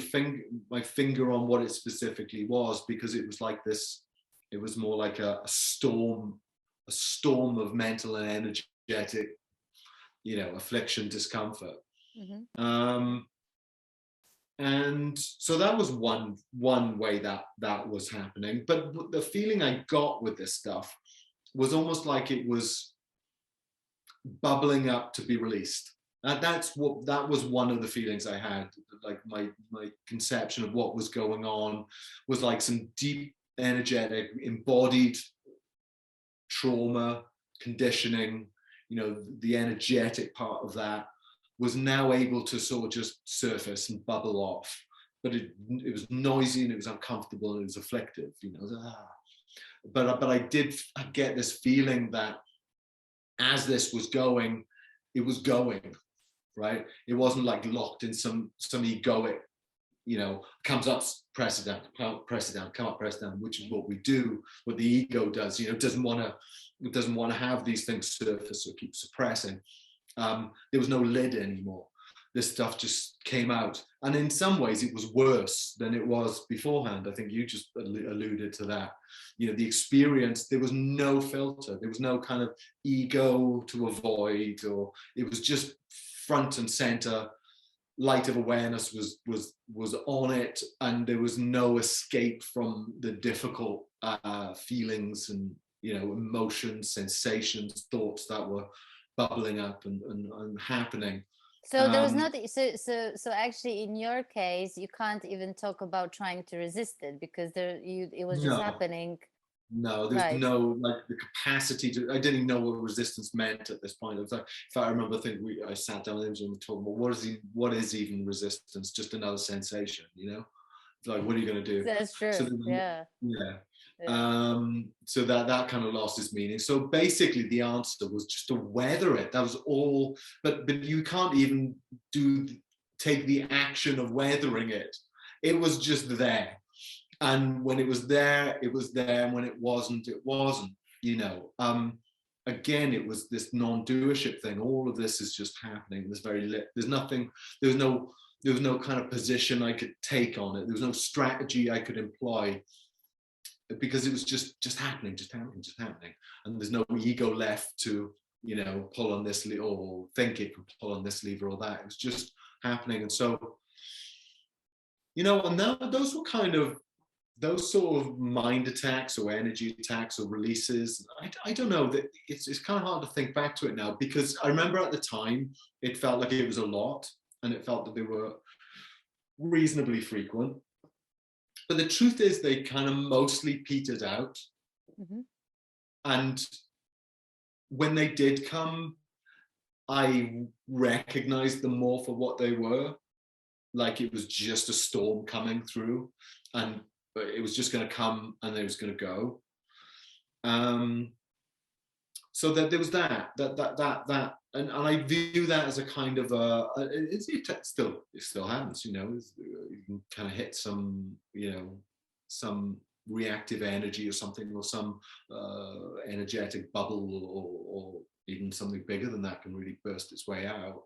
my finger on what it specifically was, because it was like this. It was more like a storm of mental and energetic, you know, affliction, discomfort. Mm-hmm. And so that was one way that was happening. But the feeling I got with this stuff was almost like it was bubbling up to be released. That was one of the feelings I had. Like my conception of what was going on was like some deep, energetic, embodied trauma, conditioning. You know, the energetic part of that was now able to sort of just surface and bubble off. But it was noisy and it was uncomfortable and it was afflictive, you know. But I did get this feeling that as this was going, it was going, right? It wasn't like locked in some egoic, you know, comes up, press it down, come up, press it down, which is what we do, what the ego does, you know. It doesn't want to have these things surface or keep suppressing. There was no lid anymore. this stuff just came out. And in some ways it was worse than it was beforehand. I think you just alluded to that. You know, the experience, there was no filter, there was no kind of ego to avoid, or it was just front and center. Light of awareness was on it, and there was no escape from the difficult feelings and, you know, emotions, sensations, thoughts that were bubbling up and happening. So there was not, so actually in your case you can't even talk about trying to resist it, because it was just happening. No, there's no, like, the capacity to, I didn't even know what resistance meant at this point. It was like, if I remember, I sat down with him and talked about what is even resistance? Just another sensation, you know? It's like, what are you going to do? That's true. So so that kind of lost its meaning. So basically the answer was just to weather it. That was all. But you can't even take the action of weathering it. It was just there. And when it was there, it was there. And when it wasn't, you know. Again, it was this non-doership thing. All of this is just happening. There's no kind of position I could take on it. There was no strategy I could employ, because it was just happening. And there's no ego left to, you know, pull on this lever, or think it can pull on this lever or that. It was just happening. And so, you know, and those were kind of, those sort of mind attacks or energy attacks or releases. I don't know, that it's kind of hard to think back to it now, because I remember at the time it felt like it was a lot, and it felt that they were reasonably frequent. But the truth is they kind of mostly petered out. Mm-hmm. And when they did come, I recognized them more for what they were. Like it was just a storm coming through, and it was just going to come and it was going to go. So that there was that, and I view that as a kind of it still happens, you know. You can kind of hit some, you know, some reactive energy or something, or some energetic bubble, or even something bigger than that can really burst its way out.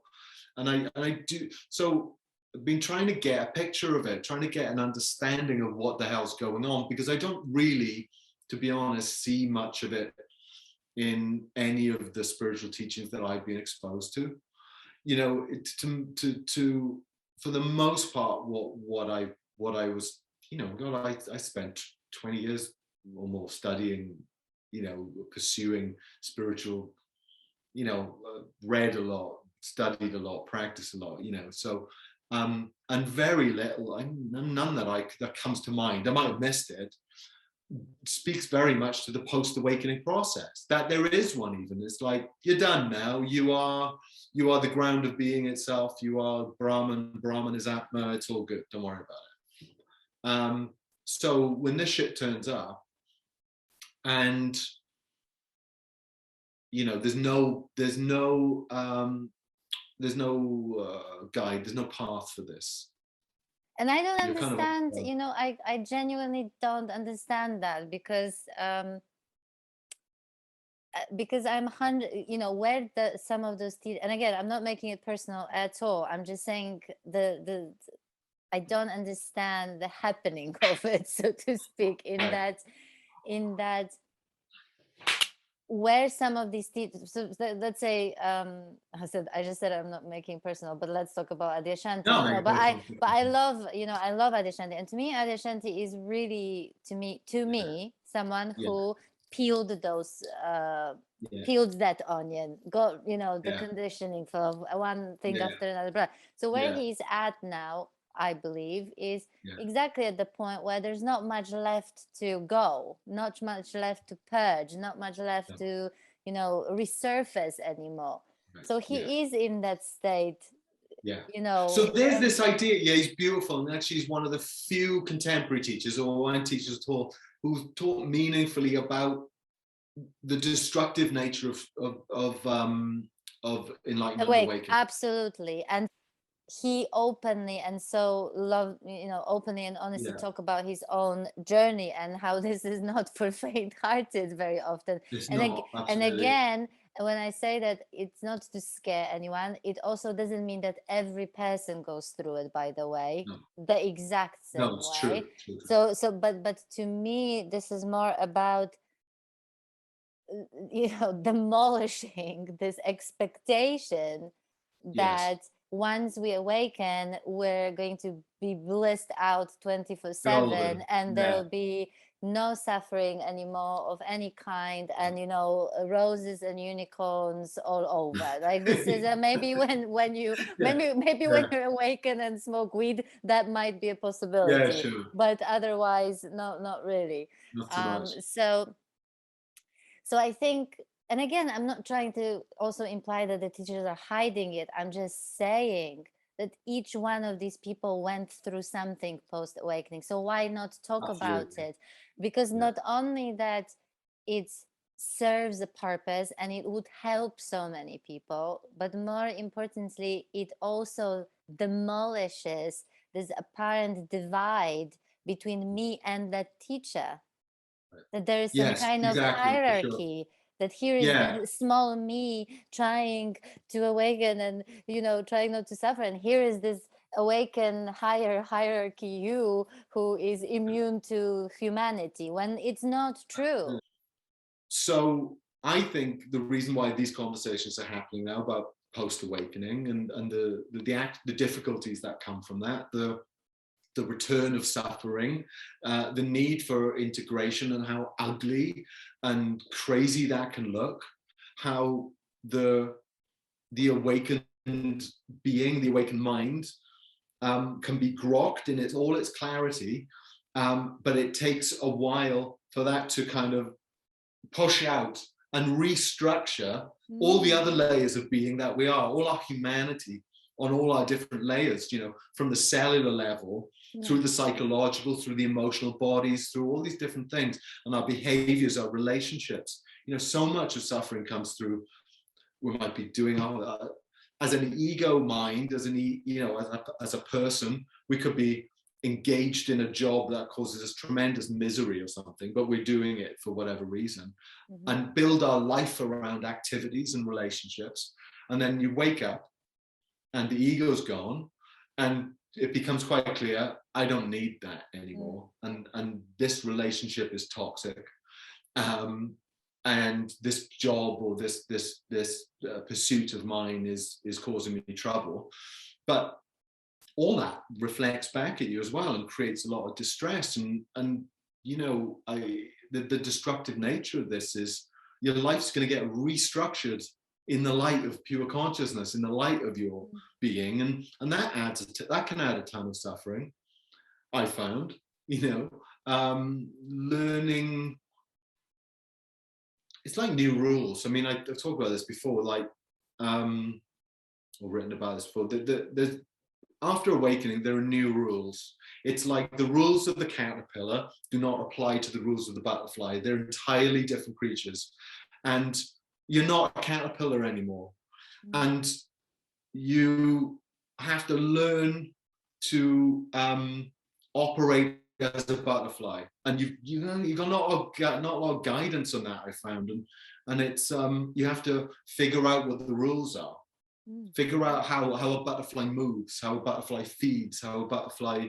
And I do, so I've been trying to get a picture of it, trying to get an understanding of what the hell's going on, because I don't really, to be honest, see much of it in any of the spiritual teachings that I've been exposed to. You know, to for the most part, what I was, you know, God, I spent 20 years or more studying, you know, pursuing spiritual, you know, read a lot, studied a lot, practiced a lot, you know. So and very little, none that comes to mind. I might have missed it. Speaks very much to the post-awakening process, that there is one. Even it's like, you're done now. You are the ground of being itself. You are Brahman is Atma. It's all good. Don't worry about it. So when this shit turns up, and you know, there's no guide, there's no path for this. And I don't understand, you know, I genuinely don't understand that, because I'm you know, where some of those and again, I'm not making it personal at all. I'm just saying I don't understand the happening of it, so to speak, in that where some of these so let's say I just said I'm not making personal, but let's talk about Adyashanti. But I love, you know, I love Adyashanti, and to me Adyashanti is really, to me someone who peeled those peeled that onion, got, you know, the conditioning for one thing after another. So where he's at now, I believe, is exactly at the point where there's not much left to go, not much left to purge, not much left to, you know, resurface anymore. So he is in that state, you know. So there's this idea, he's beautiful, and actually he's one of the few contemporary teachers, or one teachers at all, who's taught meaningfully about the destructive nature of enlightenment, awakening. Absolutely. And he openly and so openly and honestly talk about his own journey, and how this is not for faint-hearted very often. And again, when I say that it's not to scare anyone, it also doesn't mean that every person goes through it, by the way, No, the exact no, same it's way. true. But to me, this is more about, demolishing this expectation Yes, that once we awaken, we're going to be blissed out 24/7, golden. and Yeah, there'll be no suffering anymore of any kind, and roses and unicorns all over. Like, this is maybe when you yeah, maybe when yeah, you awaken and smoke weed, that might be a yeah, possibility, sure. but otherwise, no, not really. Not too much. So I think, and again, I'm not trying to also imply that the teachers are hiding it. I'm just saying that each one of these people went through something post awakening. So why not talk about Absolutely. it? Because Yeah. not only that it serves a purpose and it would help so many people, but more importantly, it also demolishes this apparent divide between me and that teacher, that there is some Yes, kind of exactly, for sure. hierarchy, that here is Yeah, the small me trying to awaken and trying not to suffer, and here is this awaken higher hierarchy you who is immune to humanity, when it's not true. so I think the reason why these conversations are happening now about post-awakening and the difficulties that come from that, the return of suffering, the need for integration, and how ugly and crazy that can look, how the awakened being, the awakened mind, can be grokked in all its clarity, but it takes a while for that to kind of push out and restructure all the other layers of being that we are, all our humanity on all our different layers, from the cellular level Yeah. through the psychological, through the emotional bodies, through all these different things, and our behaviors, our relationships. So much of suffering comes through. We might be doing as an ego mind, as a person, we could be engaged in a job that causes us tremendous misery or something, but we're doing it for whatever reason, and build our life around activities and relationships. And then you wake up and the ego's gone, and it becomes quite clear, I don't need that anymore. And this relationship is toxic. And this job or this pursuit of mine is causing me trouble. But all that reflects back at you as well and creates a lot of distress. And the destructive nature of this is your life's going to get restructured in the light of pure consciousness, in the light of your being, and that can add a ton of suffering. I found, learning. It's like new rules. I mean, I've talked about this before, or written about this before. After awakening, there are new rules. It's like the rules of the caterpillar do not apply to the rules of the butterfly. They're entirely different creatures. And you're not a caterpillar anymore. And you have to learn to operate as a butterfly. And you've got not a lot of guidance on that, I found. And it's you have to figure out what the rules are. Figure out how a butterfly moves, how a butterfly feeds, how a butterfly.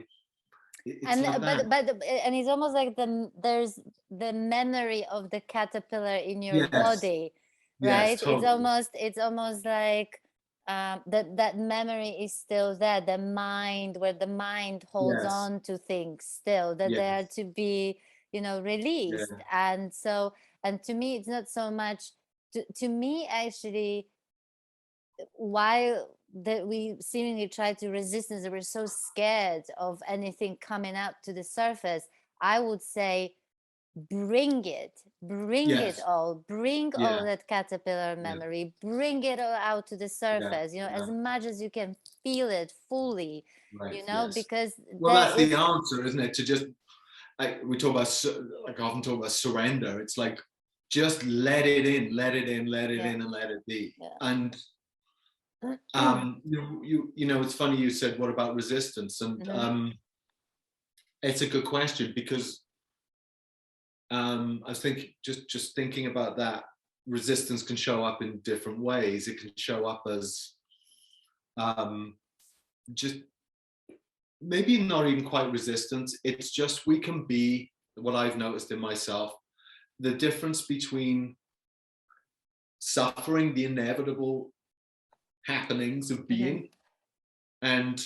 It's And like that. but and it's almost like there's the memory of the caterpillar in your Yes. body, Yes. right? It's Totally. almost like that memory is still there, the mind, where the mind holds Yes. on to things still, that they are Yes. to be Yeah. released. And to me, it's not so much, to me actually, while that we seemingly try to resist this, we're so scared of anything coming up to the surface, I would say bring it Yes. all, bring all Yeah. that caterpillar Yeah. memory, bring it all out to the Yeah. surface, Yeah. as much as you can, feel it fully, Right. Yes. because Well, there that's the is. answer, isn't it? To just we talk about, like, I often talk about surrender. It's like just let it in, let it in, let it Yeah, in, and let it be. yeah. And it's funny you said, what about resistance? And it's a good question, because I was thinking, just thinking about that. resistance can show up in different ways. It can show up as just maybe not even quite resistance. It's just we can be, what I've noticed in myself, the difference between suffering, the inevitable happenings of being, and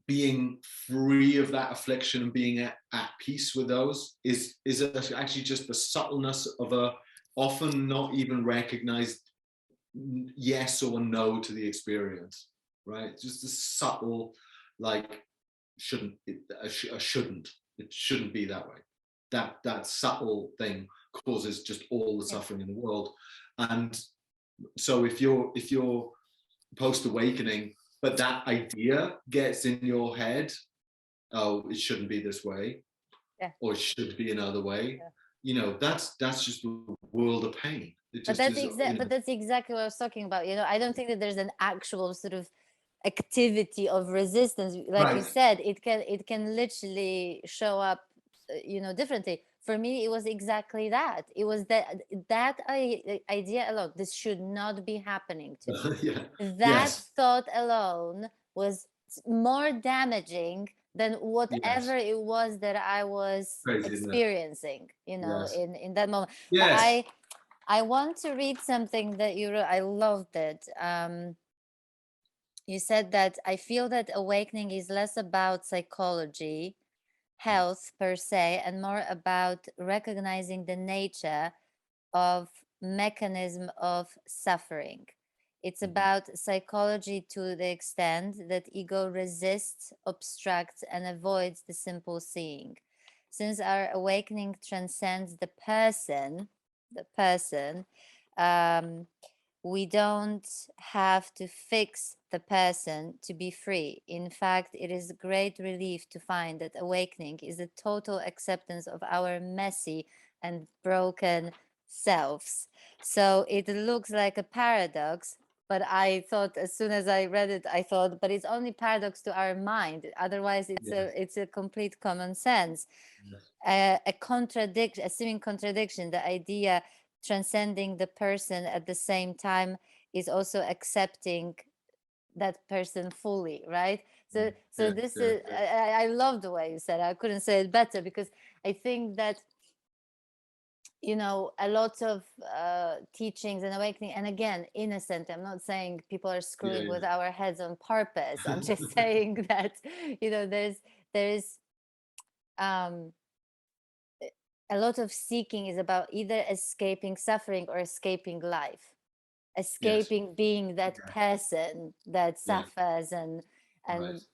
being free of that affliction and being at peace with those is actually just the subtleness of a often not even recognized yes or no to the experience, right? Just a subtle, like, it shouldn't be that way. That subtle thing causes just all the suffering in the world. And so if you're post-awakening, but that idea gets in your head, oh, it shouldn't be this way, or it should be another way, you know, that's just a world of pain. But that's exactly what I was talking about. You know, I don't think that there's an actual sort of activity of resistance. Like you said, it can literally show up, you know, differently. For me, it was exactly that. It was that idea alone. This should not be happening to me. That thought alone was more damaging than whatever it was that I was experiencing, you know, in that moment. But I want to read something that you wrote. I loved it. You said that I feel that awakening is less about psychology, health per se, and more about recognizing the nature of mechanism of suffering. It's about psychology to the extent that ego resists, obstructs, and avoids the simple seeing. Since our awakening transcends the person, we don't have to fix the person to be free. In fact, it is a great relief to find that awakening is a total acceptance of our messy and broken selves. So it looks like a paradox, but I thought, as soon as I read it, I thought, but it's only paradox to our mind. Otherwise, it's a complete common sense. A contradiction, a seeming contradiction. The idea transcending the person at the same time is also accepting that person fully, right? So this is, I love the way you said it. I couldn't say it better, because I think that, you know, a lot of teachings and awakening, and again, innocent, I'm not saying people are screwing with our heads on purpose. I'm just saying that, you know, there's a lot of seeking is about either escaping suffering or escaping life, escaping being that person that suffers and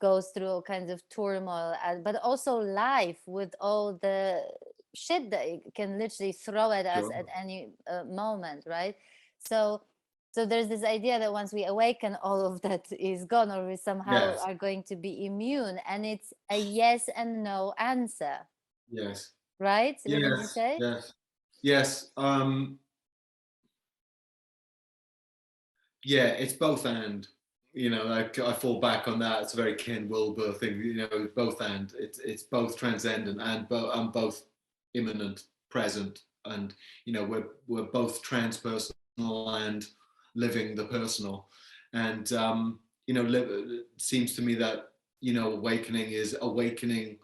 goes through all kinds of turmoil, but also life with all the shit that it can literally throw at us at any moment, right? So there's this idea that once we awaken, all of that is gone, or we somehow are going to be immune, and it's a yes and no answer. Right? What did you say? Yes. Yeah, it's both and. You know, I fall back on that. It's a very Ken Wilber thing. You know, both and. It's both transcendent and both immanent, present, and you know, we're both transpersonal and living the personal. And you know, it seems to me that, you know, awakening is awakening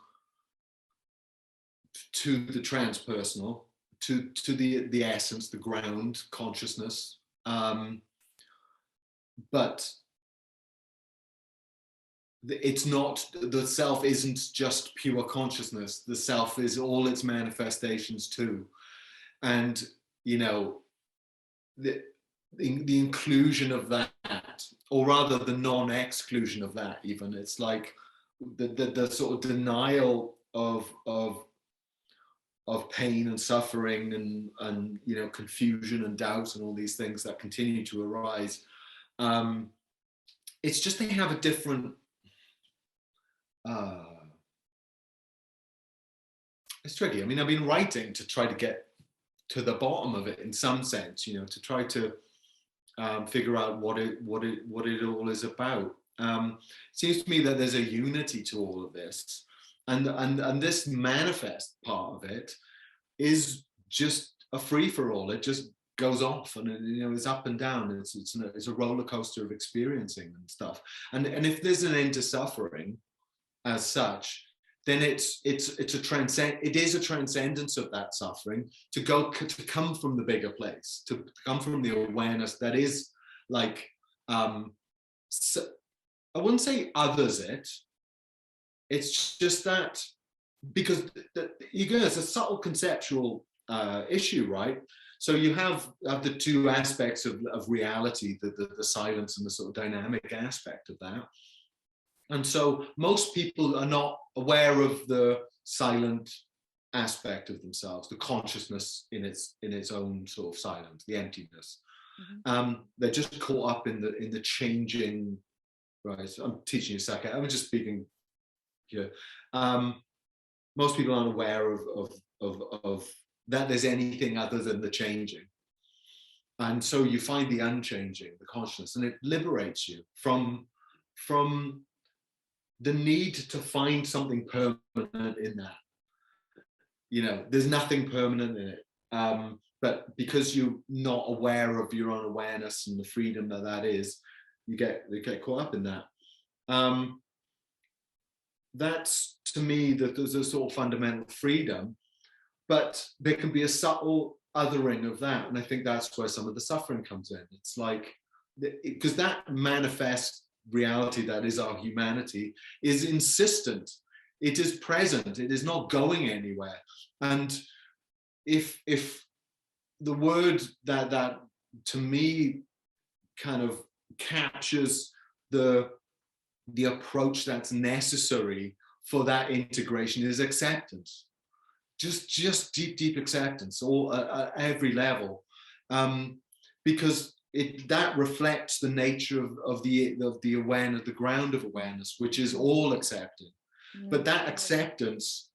to the transpersonal, to the essence, the ground consciousness. But it's not, the self isn't just pure consciousness. The self is all its manifestations too. And, you know, the inclusion of that, or rather the non-exclusion of that even, it's like the sort of denial of pain and suffering and you know, confusion and doubt and all these things that continue to arise. It's just they have a different it's tricky. I mean, I've been writing to try to get to the bottom of it in some sense, you know, to try to figure out what it all is about. It seems to me that there's a unity to all of this, and this manifest part of it is just a free for all. It just goes off, and it's up and down. It's a roller coaster of experiencing and stuff. And if there's an end to suffering as such, then it is a transcendence of that suffering to come from the bigger place, to come from the awareness that is like, so, I wouldn't say others it. It's just that, because it's a subtle conceptual issue, right? So you have the two aspects of reality, the silence and the sort of dynamic aspect of that. And so most people are not aware of the silent aspect of themselves, the consciousness in its own sort of silence, the emptiness. They're just caught up in the changing. Right, so I'm teaching you a second. I'm just speaking here. Most people aren't aware of that there's anything other than the changing. And so you find the unchanging, the consciousness, and it liberates you from the need to find something permanent in that. There's nothing permanent in it. But because you're not aware of your own awareness and the freedom that is, you get caught up in that. That's, to me, that there's a sort of fundamental freedom, but there can be a subtle othering of that. And I think that's where some of the suffering comes in. It's like, because that manifest reality that is our humanity is insistent. It is present. It is not going anywhere. And if the word that to me kind of captures the approach that's necessary for that integration is acceptance. Just deep acceptance, all at every level, because that reflects the nature of the awareness, the ground of awareness, which is all accepting. But that acceptance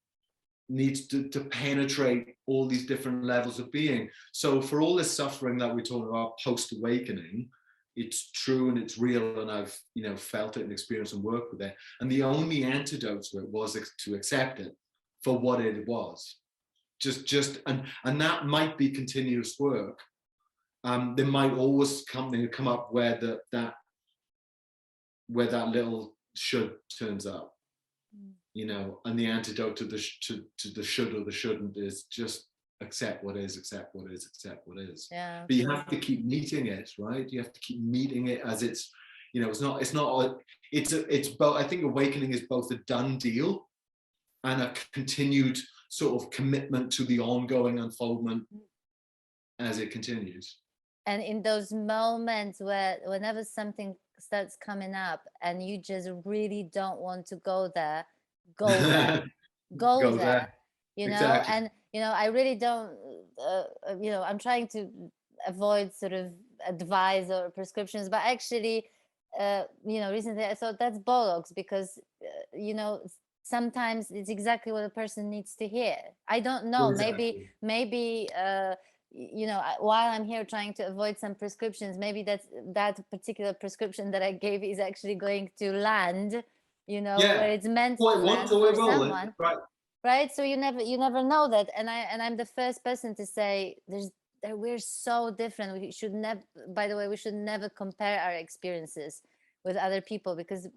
needs to penetrate all these different levels of being. So for all this suffering that we're talking about post-awakening, it's true and it's real, and I've felt it and experienced and worked with it. And the only antidote to it was to accept it for what it was. And that might be continuous work. There might always come up where that little should turns up, and the antidote to the should or the shouldn't is just accept what is, accept what is, accept what is. Yeah. But you have to keep meeting it, right? You have to keep meeting it as it's both. I think awakening is both a done deal and a continued sort of commitment to the ongoing unfoldment as it continues. And in those moments whenever something starts coming up and you just really don't want to go there, go there. Go there. Exactly. And I really don't I'm trying to avoid sort of advice or prescriptions, but actually recently I thought that's bollocks, because sometimes it's exactly what a person needs to hear. I don't know. Exactly. Maybe while I'm here trying to avoid some prescriptions, maybe that particular prescription that I gave is actually going to land, where it's meant to land for someone. Right. So you never know that. And I'm the first person to say we're so different. We should never, by the way, we should never compare our experiences with other people, because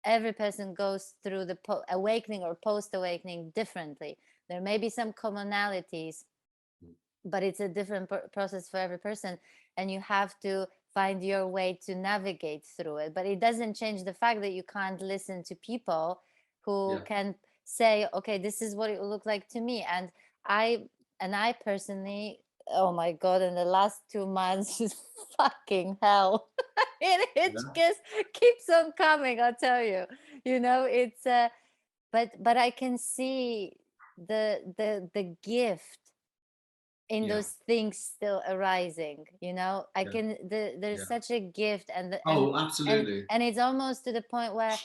every person goes through the awakening or post-awakening differently. There may be some commonalities, but it's a different process for every person, and you have to find your way to navigate through it. But it doesn't change the fact that you can't listen to people who can say, okay, this is what it will look like to me. And I personally, oh my God, in the last 2 months is fucking hell. it just keeps on coming, I'll tell you. It's but I can see the gift in those things still arising. I can there's such a gift, and absolutely. And it's almost to the point where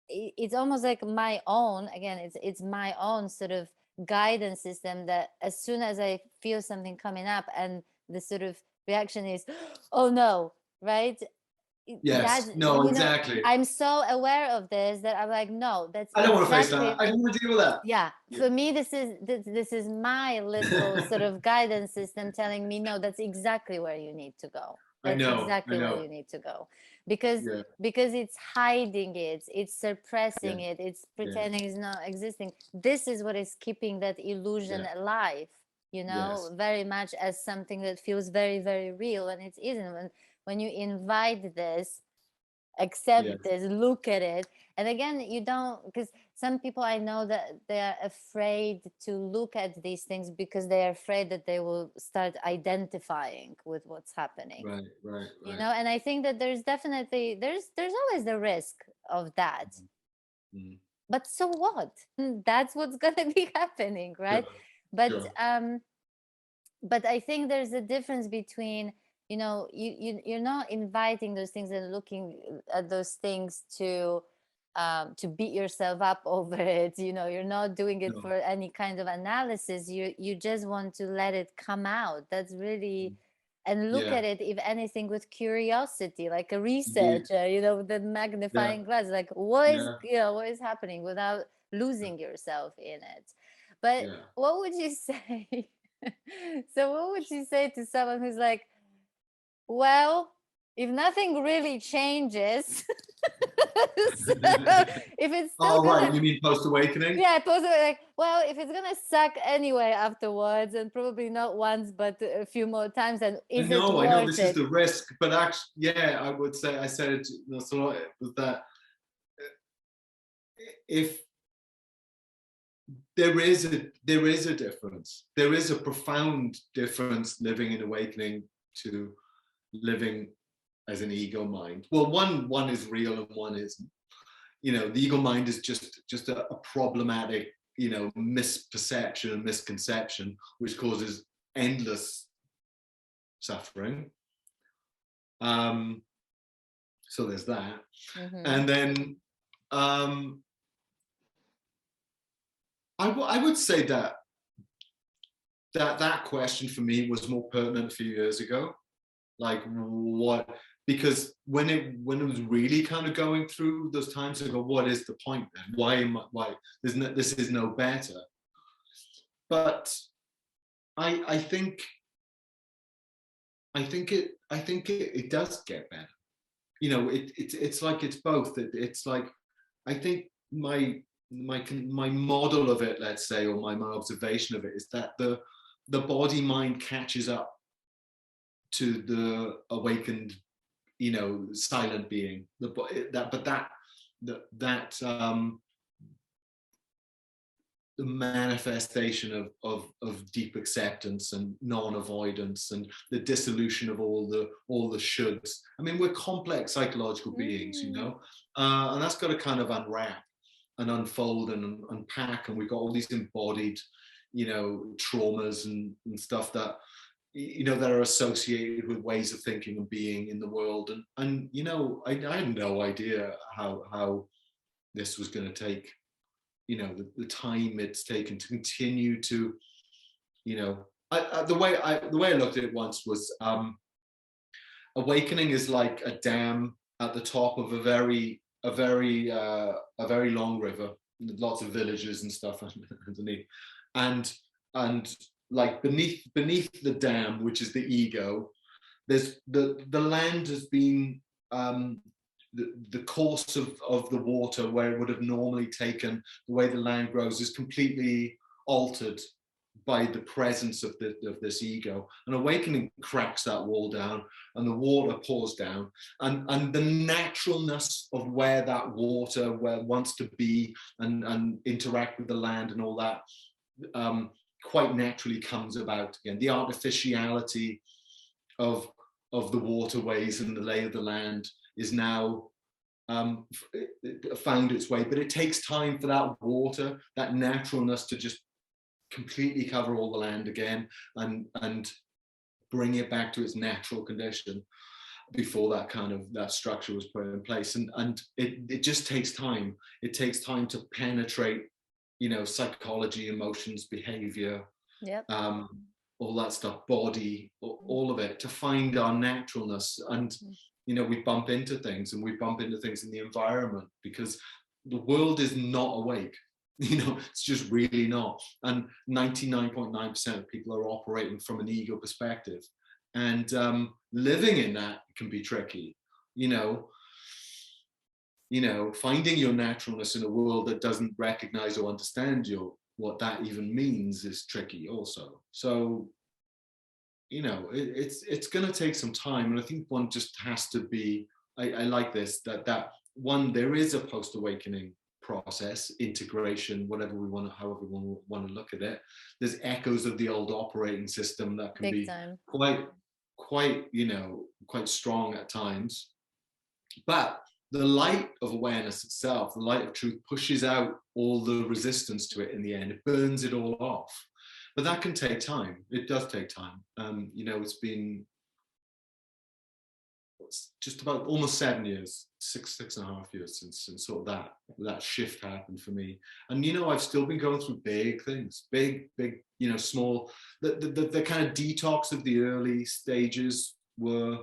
it's almost like my own, again, it's my own sort of guidance system, that as soon as I feel something coming up and the sort of reaction is, oh no, right, Yes. No, exactly. I'm so aware of this that I'm like, no, that's I don't want to face exactly, that. I don't want to deal with that. yeah, for me, this is my little sort of guidance system telling me, no, that's exactly where you need to go. That's exactly where you need to go, because Yeah. it's hiding it, it's suppressing Yeah. it, it's pretending it's not existing. This is what is keeping that illusion alive, Yes. very much as something that feels very, very real, and it isn't. When you invite this, accept Yes. this, look at it, and again, you don't, because some people I know that they are afraid to look at these things because they are afraid that they will start identifying with what's happening. Right. And I think that there's definitely, there's always the risk of that. Mm. But so what? That's what's gonna be happening, right? Sure. But Sure. but I think there's a difference between, you're not inviting those things and looking at those things to beat yourself up over it. You're not doing it No. for any kind of analysis. You just want to let it come out. That's really, and look Yeah. at it, if anything, with curiosity, like a Indeed. researcher, with the Yeah. magnifying glass, like what is, Yeah. what is happening, without losing yourself in it. But Yeah. what would you say? So what would you say to someone who's like, well, if nothing really changes, so if it's still Oh, right. gonna, You mean post-awakening? yeah, possibly, like, well, if it's gonna suck anyway afterwards, and probably not once but a few more times, then is it I know worth this is it? the risk, but actually, yeah, I would say, I said it, so was that if there is a difference, there is a profound difference living in awakening to living as an ego mind. Well, one is real and one isn't. The ego mind is just a problematic, misperception and misconception, which causes endless suffering. So there's that. And then I would say that question for me was more pertinent a few years ago. Like, what? Because when it was really kind of going through those times, I go, what is the point then? Why this is no better? But I think it does get better. It's like it's both. It's like, I think my model of it, let's say, or my observation of it, is that the body mind catches up to the awakened, silent being. The manifestation of deep acceptance and non-avoidance and the dissolution of all the shoulds. I mean, we're complex psychological beings, and that's got to kind of unwrap and unfold and unpack. And we've got all these embodied, traumas and stuff that that are associated with ways of thinking and being in the world. And I had no idea how this was going to take, the time it's taken to continue to, the way I looked at it once was, awakening is like a dam at the top of a very long river, lots of villages and stuff underneath, and like beneath the dam, which is the ego, there's the land has been, the course of the water, where it would have normally taken, the way the land grows, is completely altered by the presence of this ego. And awakening cracks that wall down, and the water pours down, and the naturalness of where that water wants to be and interact with the land and all that, quite naturally comes about again. The artificiality of the waterways and the lay of the land is now found its way, but it takes time for that water, that naturalness, to just completely cover all the land again and bring it back to its natural condition before that structure was put in place. And it just takes time. It takes time to penetrate, psychology, emotions, behavior, all that stuff, body, all of it, to find our naturalness. And You know, we bump into things, and we bump into things in the environment, because the world is not awake. You know, it's just really not. And 99.9% of people are operating from an ego perspective. And living in that can be tricky. You know, finding your naturalness in a world that doesn't recognize or understand what that even means is tricky also. So, you know, it's going to take some time. And I think one just has to be, I like this, that one, there is a post-awakening process, integration, whatever we want to, however we want to look at it. There's echoes of the old operating system that can be quite, you know, quite strong at times. But the light of awareness itself, the light of truth, pushes out all the resistance to it in the end. It burns it all off. But that can take time. It does take time. You know, it's just about almost 7 years, six and a half years since sort of that shift happened for me. And, you know, I've still been going through big things, big, you know, small, the kind of detox of the early stages were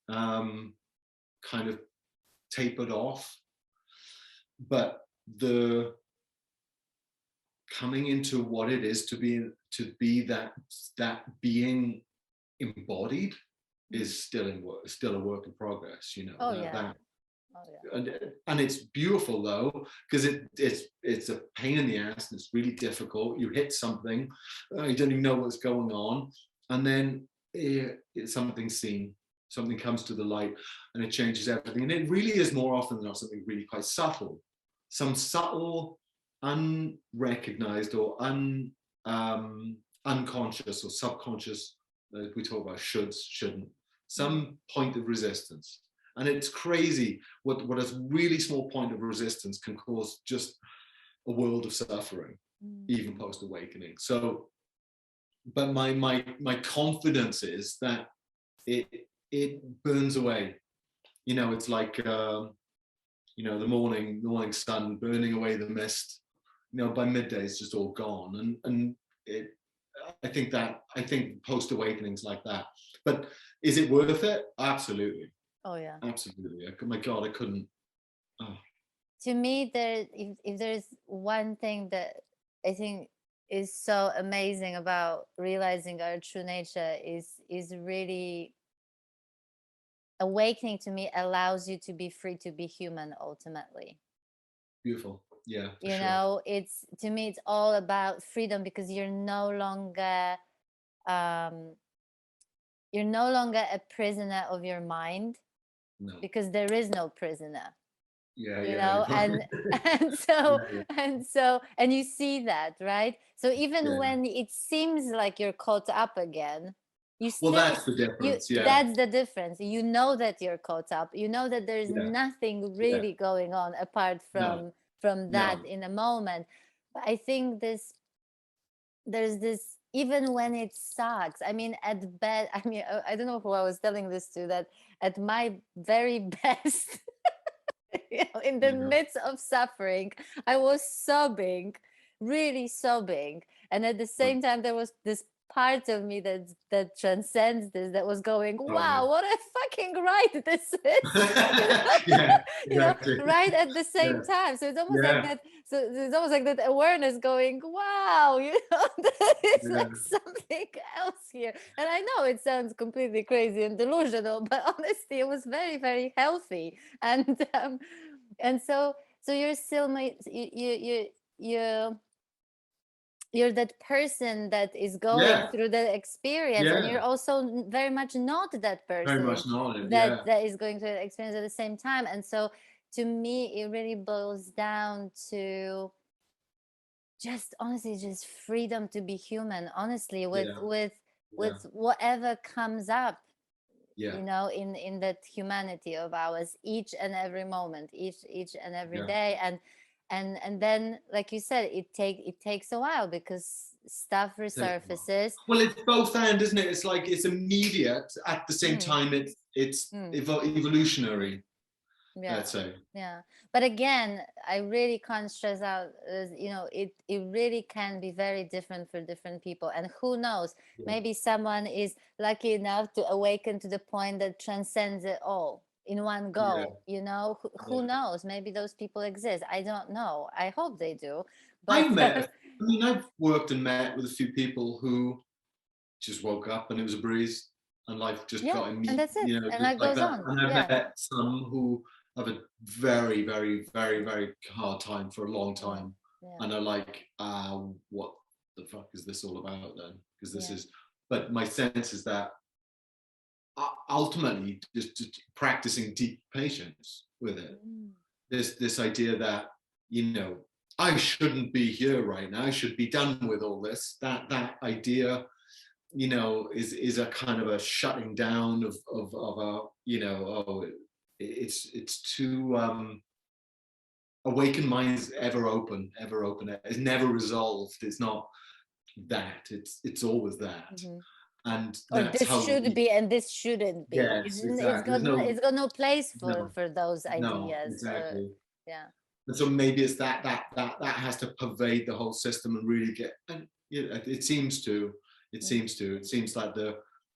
kind of tapered off, but the coming into what it is to be that being embodied is still a work in progress, you know. And it's beautiful though, because it's a pain in the ass, and it's really difficult. You hit something, you don't even know what's going on, and then something's seen, something comes to the light, and it changes everything. And it really is more often than not something really quite subtle, some subtle, unrecognized or unconscious or subconscious. We talk about shoulds, shouldn't, some point of resistance. And it's crazy what a really small point of resistance can cause just a world of suffering, even post-awakening. So, but my confidence is that it burns away. You know, it's like you know, the morning sun burning away the mist. You know, by midday it's just all gone. And I think post-awakening's like that. But is it worth it? Absolutely. Oh yeah. Absolutely. My God, I couldn't. Oh. To me, if there's one thing that I think is so amazing about realizing our true nature is really awakening. To me, allows you to be free to be human ultimately. Beautiful. Yeah, you know, it's, to me, it's all about freedom, because you're no longer a prisoner of your mind. No. Because there is no prisoner. Yeah, you know, and you see that, right? So even when it seems like you're caught up again, you still, that's the difference. That's the difference. You know that you're caught up. You know that there's nothing really going on apart from that in a moment. But I think there's this, even when it sucks. I mean, I don't know who I was telling this to, that at my very best, you know, in the midst of suffering, I was sobbing, really sobbing. And at the same time, there was this part of me that transcends this, that was going, wow, what a fucking ride this is. You know, right at the same time. So it's almost like that. So it's almost like that awareness going, wow, you know, it's like something else here. And I know it sounds completely crazy and delusional, but honestly, it was very, very healthy. And so you're still you're that person that is going through the experience, and you're also very much not that person that is going through the experience at the same time. And so to me, it really boils down to just, honestly, just freedom to be human, honestly, with whatever comes up, you know, in that humanity of ours, each and every moment, each and every day. And then, like you said, it takes a while, because stuff resurfaces. Well, it's both and, isn't it? It's like it's immediate, at the same time it's evolutionary. Yeah. let's say. Yeah. But again, I really can't stress out, it really can be very different for different people. And who knows, Yeah, maybe someone is lucky enough to awaken to the point that transcends it all in one yeah, go, who yeah. knows? Maybe those people exist. I don't know. I hope they do. But I've met, I mean, I've worked and met with a few people who just woke up and it was a breeze and life just yeah, got in and me, that's it. And just life like goes that. on. And I've Yeah. met some who have a very, very, very, very hard time for a long Yeah. time. Yeah. And are like, what the fuck is this all about then? Because this Yeah. is, but my sense is that ultimately just practicing deep patience with it. Mm. This idea that, I shouldn't be here right now. I should be done with all this. That idea, is a kind of a shutting down of a, oh, it's too awakened minds ever open, ever open. It's never resolved. It's not that. It's always that, Mm-hmm. and Or that's this how should we. be and this shouldn't be. Yes, exactly. There's no, It's got no place for no, those no, ideas. exactly. Yeah. And so maybe it's that has to pervade the whole system and really get. And it seems to. It Mm, seems to. It seems like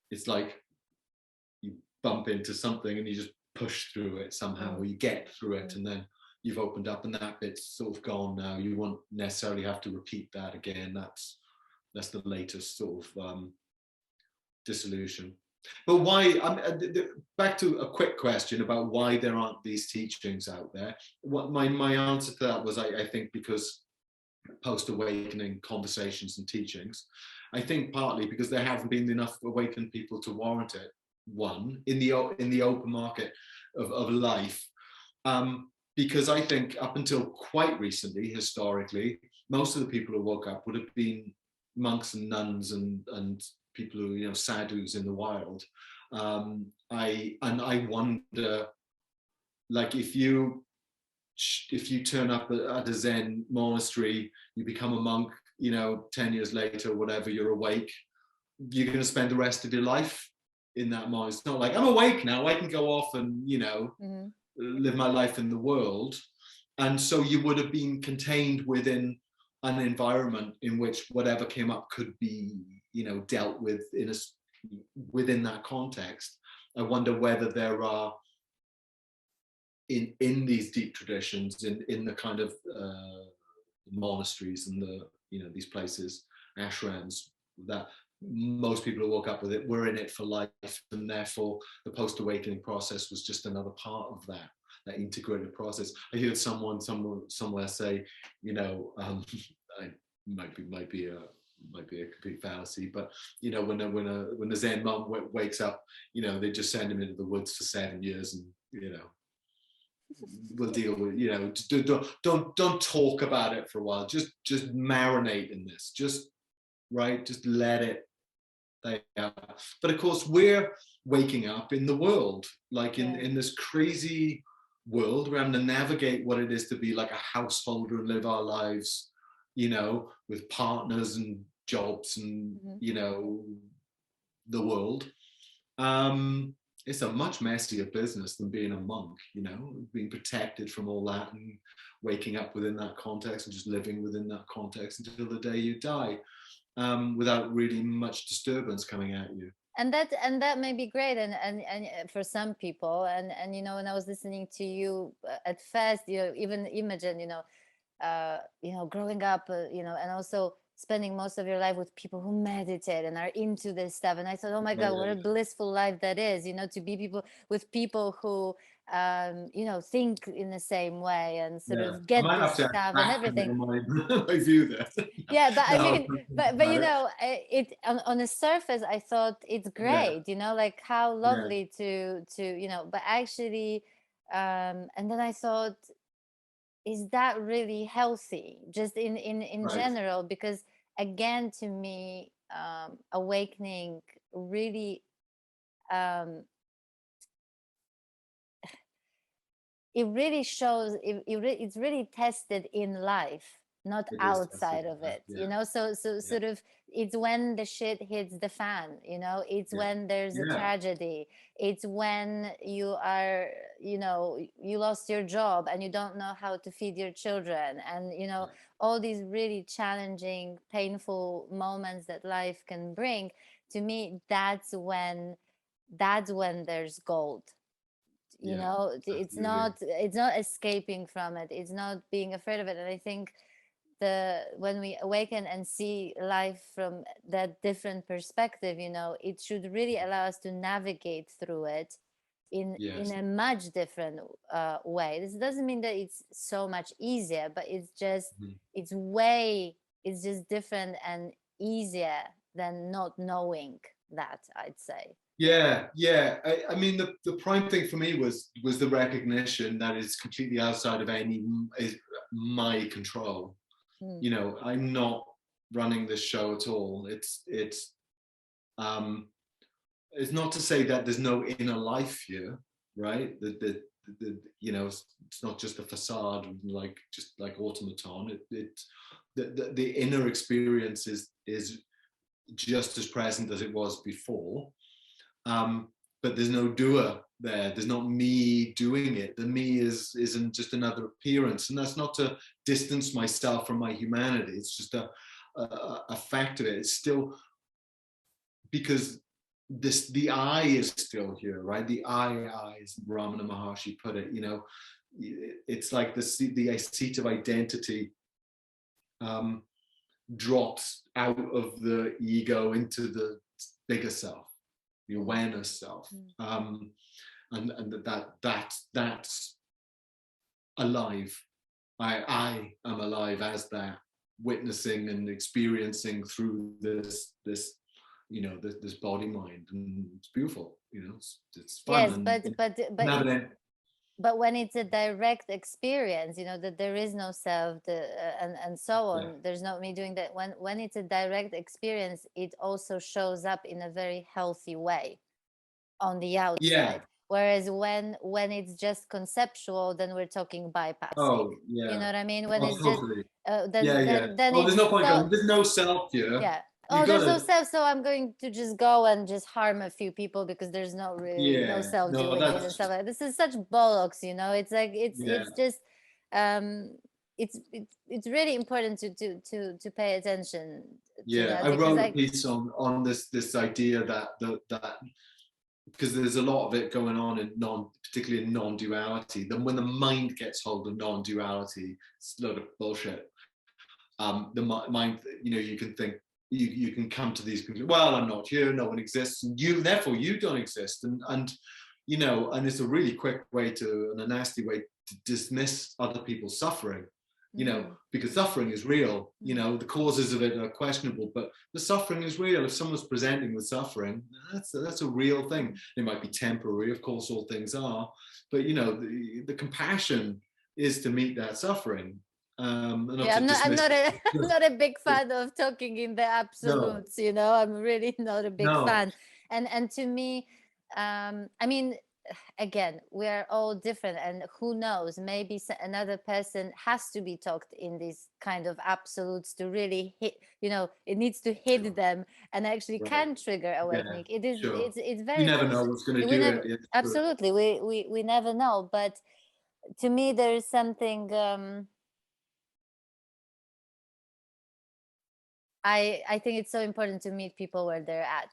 it's like you bump into something and you just push through it somehow, mm, or you get through it, mm. and then you've opened up, and that bit's sort of gone now. You won't necessarily have to repeat that again. That's the latest sort of dissolution. But why? Back to a quick question about why there aren't these teachings out there. What my answer to that was, I think because post-awakening conversations and teachings, I think partly because there haven't been enough awakened people to warrant it. One, in the open market of life, because I think up until quite recently, historically, most of the people who woke up would have been monks and nuns and people who, sadhus in the wild. I wonder, like, if you turn up at a Zen monastery, you become a monk, 10 years later, whatever, you're awake, you're going to spend the rest of your life in that monastery. It's not like, I'm awake now, I can go off and, Mhm. live my life in the world. And so you would have been contained within an environment in which whatever came up could be, dealt with within that context. I wonder whether there are in these deep traditions, in the kind of monasteries and these places, ashrams, that most people who woke up with it were in it for life, and therefore the post-awakening process was just another part of that integrated process. I heard someone somewhere say, I might be a complete fallacy, but when a Zen monk wakes up, they just send him into the woods for 7 years, and we'll deal with, don't talk about it for a while, just marinate in this, just let it play out. But of course we're waking up in the world, like Yeah. in this crazy world. We're having to navigate what it is to be like a householder and live our lives, with partners and jobs and Mhm. the world. um it's a much messier business than being a monk, being protected from all that and waking up within that context and just living within that context until the day you die, without really much disturbance coming at you. And that may be great, and for some people, and when I was listening to you, at first, even imagine, growing up, and also spending most of your life with people who meditate and are into this stuff. And I thought, oh my God, what a blissful life that is, to be with people who, think in the same way and sort Yeah, of I get might have this to stuff and backpedal everything. my view there. Yeah, but I No, mean, but it on the surface, I thought it's yeah, great, like how yeah, lovely to but actually, and then I thought, is that really healthy, just in right, general? Because again, to me, awakening really, um it really shows, it's really tested in life. not It is. outside of it, Yeah. you know. So Yeah. sort of, it's when the shit hits the fan, you know, it's Yeah. when there's a Yeah. tragedy, it's when you are, you know, you lost your job and you don't know how to feed your children, and you know, all these really challenging, painful moments that life can bring. To me, that's when there's gold, you Yeah. know. Absolutely. It's not escaping from it, it's not being afraid of it. And I think when we awaken and see life from that different perspective, you know, it should really allow us to navigate through it in Yes. a much different way. This doesn't mean that it's so much easier, but it's just it's just different and easier than not knowing that, I'd say. Yeah, yeah. I mean, the prime thing for me was the recognition that it's completely outside of is my control. Mm. You know, I'm not running this show at all. It's not to say that there's no inner life here, right? The you know, it's not just a facade, like just like automaton. The inner experience is just as present as it was before. But there's no doer there. There's not me doing it. The me isn't just another appearance, and that's not to distance myself from my humanity. It's just a fact of it. It's still because the I is still here, right? The I, as Ramana Maharshi put it. You know, it's like the seat of identity drops out of the ego into the bigger self, the awareness self, and that's alive. I am alive as that, witnessing and experiencing through this you know this body mind, and it's beautiful. You know, it's fun. Yes, And but when it's a direct experience, you know, that there is no self, and so on, yeah. there's not me doing that. When it's a direct experience, it also shows up in a very healthy way on the Yeah. outside. Whereas when it's just conceptual, then we're talking bypassing. Oh You yeah. know what I mean? When Oh it's just totally. then Yeah, yeah. then Oh, there's it's no point so, going. There's no self here. yeah. You Oh, there's no gotta. self, so I'm going to just go and just harm a few people because there's no really no Yeah. self No, doing it and that's stuff just. like that. This is such bollocks, you know. It's like Yeah. it's just um it's really important to pay attention to Yeah. that, I because wrote a like, piece on this idea that because there's a lot of it going on in particularly in non-duality. Then when the mind gets hold of non-duality, it's a lot of bullshit. The mind, you know, you can think, you can come to these conclusions. Well, I'm not here, no one exists, and therefore you don't exist, and you know, and it's a really quick way to, and a nasty way to dismiss other people's suffering. You know, because suffering is real. You know, the causes of it are questionable, but the suffering is real. If someone's presenting with suffering, that's a real thing. It might be temporary, of course, all things are, but you know, the compassion is to meet that suffering, and not yeah, to I'm dismiss not a I'm it. not a big fan of talking in the No, absolutes, you know. I'm really not a big no, fan. And to me, I mean, again, we are all different, and who knows, maybe another person has to be talked in these kind of absolutes to really hit, you know, it needs to hit sure, them and actually right, can trigger yeah, awakening. sure. It's You very never know possible. what's going to We do it. never, It's true. absolutely, we never know. But to me, there is something, I think it's so important to meet people where they're at,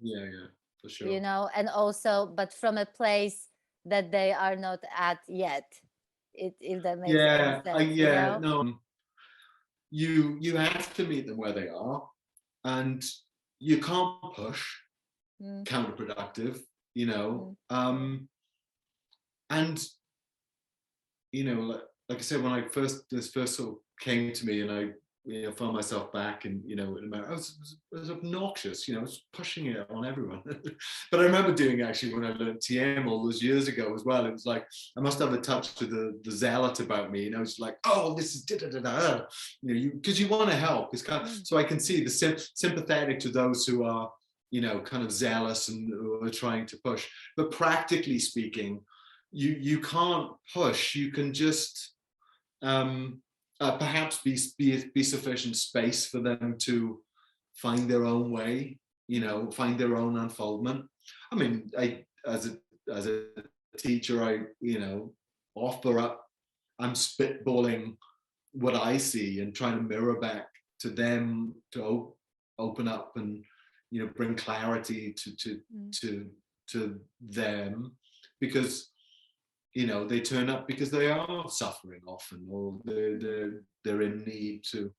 Yeah, yeah, for you sure. know, and also, but from a place that they are not at yet, if that makes any Yeah, sense, you yeah, know. no. You have to meet them where they are, and you can't push. Mm, Counterproductive, you know. mm, And you know, like I said, when this first sort of came to me, and I, you know, found myself back, and you know, in America, I was obnoxious, you know, I was pushing it on everyone. But I remember doing actually when I learned TM all those years ago as well. It was like I must have a touch to the zealot about me, and I was like, oh, this is da da da da, you know, because you want to help. It's kind of, mm. so I can see the sympathetic to those who are, you know, kind of zealous and who are trying to push. But practically speaking, you can't push. You can just perhaps be sufficient space for them to find their own way, find their own unfoldment. I mean, as a teacher, I offer up, I'm spitballing what I see and trying to mirror back to them to open up and bring clarity to them, because they turn up because they are suffering often, or they're in need to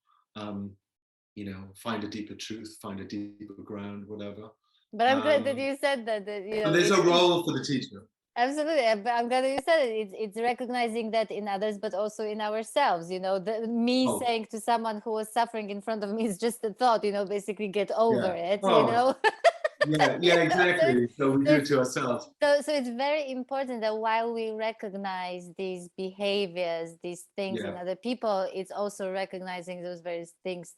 find a deeper truth, find a deeper ground, whatever. But I'm glad that you said that there's a role for the teacher. Absolutely, but I'm glad that you said it. It's recognizing that in others, but also in ourselves. Saying to someone who was suffering in front of me is just a thought. Basically get over it. Yeah, exactly. So we do it to ourselves. So it's very important that while we recognize these behaviors, these things in other people, it's also recognizing those various things,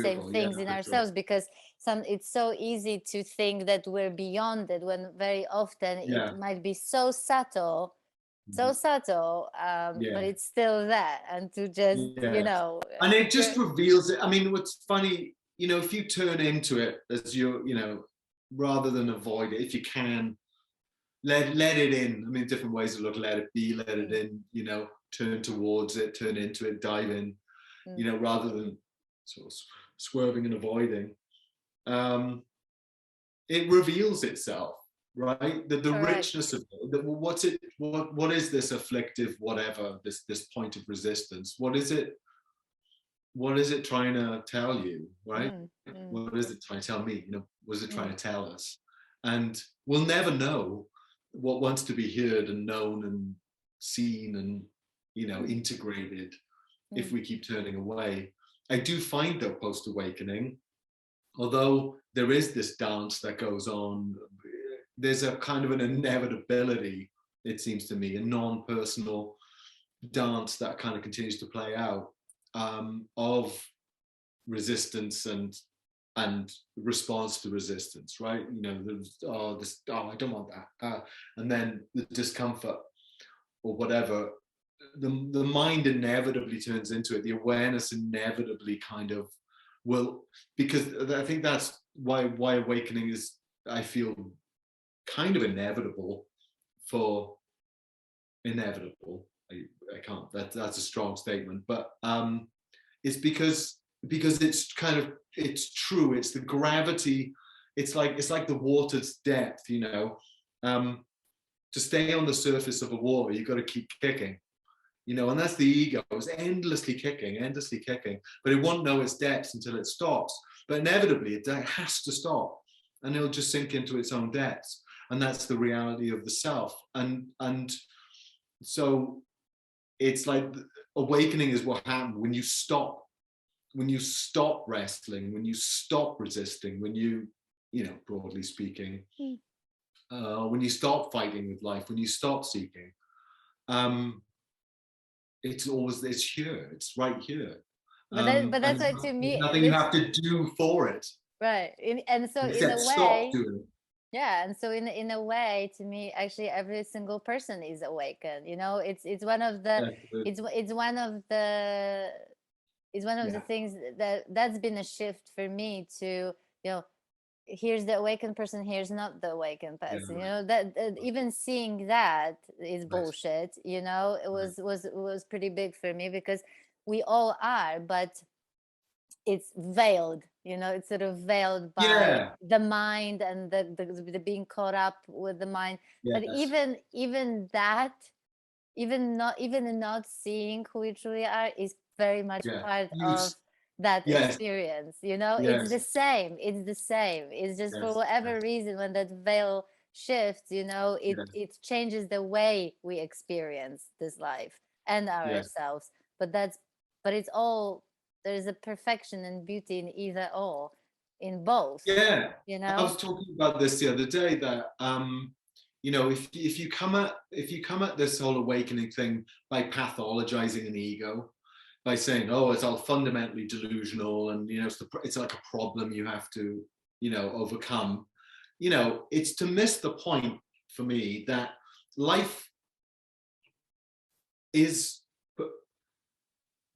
same things in ourselves, because it's so easy to think that we're beyond it, when very often it might be so subtle, but it's still there, and to just and it just reveals it. I mean, what's funny, if you turn into it as rather than avoid it, if you can let it in. I mean, different ways to look. Let it be, let it in, turn towards it, turn into it, dive in, rather than sort of swerving and avoiding. It reveals itself, right? The richness of it. What is this afflictive whatever, this point of resistance? What is it trying to tell you, right? What is it trying to tell me? What is it trying to tell us? And we'll never know what wants to be heard and known and seen and integrated if we keep turning away. I do find that post-awakening, although there is this dance that goes on, there's a kind of an inevitability, it seems to me, a non-personal dance that kind of continues to play out, of resistance and response to resistance, right? I don't want that, and then the discomfort or whatever, the mind inevitably turns into it. The awareness inevitably kind of will, because I think that's why awakening is, I feel, kind of inevitable. I can't, that's a strong statement, but it's because it's true. It's the gravity. It's like the water's depth. To stay on the surface of a water, you've got to keep kicking. And that's the ego. It's endlessly kicking, but it won't know its depths until it stops. But inevitably, it has to stop, and it'll just sink into its own depths. And that's the reality of the self. And so it's like awakening is what happened when you stop wrestling, when you stop resisting, when you broadly speaking, when you stop fighting with life, when you stop seeking, it's here, it's right here. But that's why, to me, nothing you have to do for it, right? And so in a way, and so in a way, to me, actually, every single person is awakened. It's one of the things that's been a shift for me to, here's the awakened person, here's not the awakened person. That even seeing that is bullshit. It was pretty big for me, because we all are, but it's veiled. It's sort of veiled by the mind and the being caught up with the mind. But even that, even not seeing who we truly are, is very much part of that experience. It's the same. It's just for whatever reason, when that veil shifts, it changes the way we experience this life and ourselves. But it's all, there's a perfection and beauty in either or, in both. I was talking about this the other day, that if you come at this whole awakening thing by pathologizing an ego, by saying, oh, it's all fundamentally delusional, and it's like a problem you have to overcome, it's to miss the point for me that life is